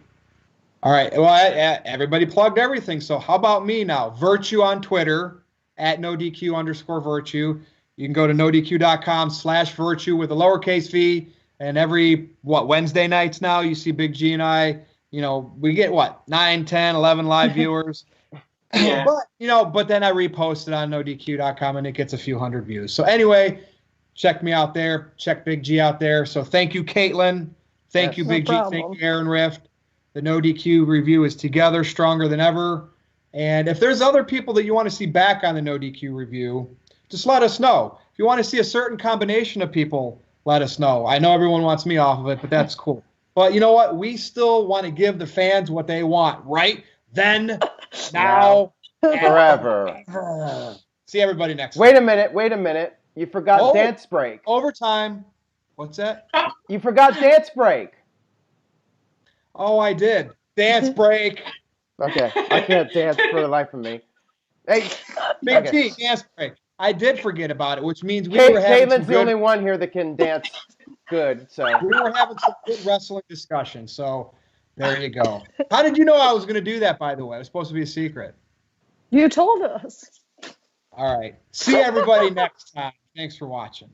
[SPEAKER 4] All right, well, everybody plugged everything. So how about me now? Virtue on Twitter at NoDQ_Virtue. You can go to NoDQ.com/Virtue with a lowercase v. And every Wednesday nights now you see Big G and I. You know, we get 9, 10, 11 live viewers.
[SPEAKER 16] Yeah.
[SPEAKER 4] But then I repost it on NoDQ.com and it gets a few hundred views. So anyway, check me out there. Check Big G out there. So thank you, Caitlin. Thank you, Big G. Thank you, Aaron Rift. The NoDQ review is together, stronger than ever. And if there's other people that you want to see back on the NoDQ review, just let us know. If you want to see a certain combination of people, let us know. I know everyone wants me off of it, but that's cool. But you know what? We still want to give the fans what they want, right? Then, now,
[SPEAKER 5] forever.
[SPEAKER 4] See everybody next
[SPEAKER 5] Wait a minute. You forgot dance break.
[SPEAKER 4] Overtime. What's that?
[SPEAKER 5] You forgot dance break.
[SPEAKER 4] Oh, I did. Dance break.
[SPEAKER 5] Okay, I can't dance for the life of me. Hey,
[SPEAKER 4] Big T, dance break. I did forget about it, which means we were having
[SPEAKER 5] Caitlin's the only one here that can dance good. So
[SPEAKER 4] we were having some good wrestling discussion. So there you go. How did you know I was going to do that, by the way? It was supposed to be a secret.
[SPEAKER 6] You told us.
[SPEAKER 4] All right. See everybody next time. Thanks for watching.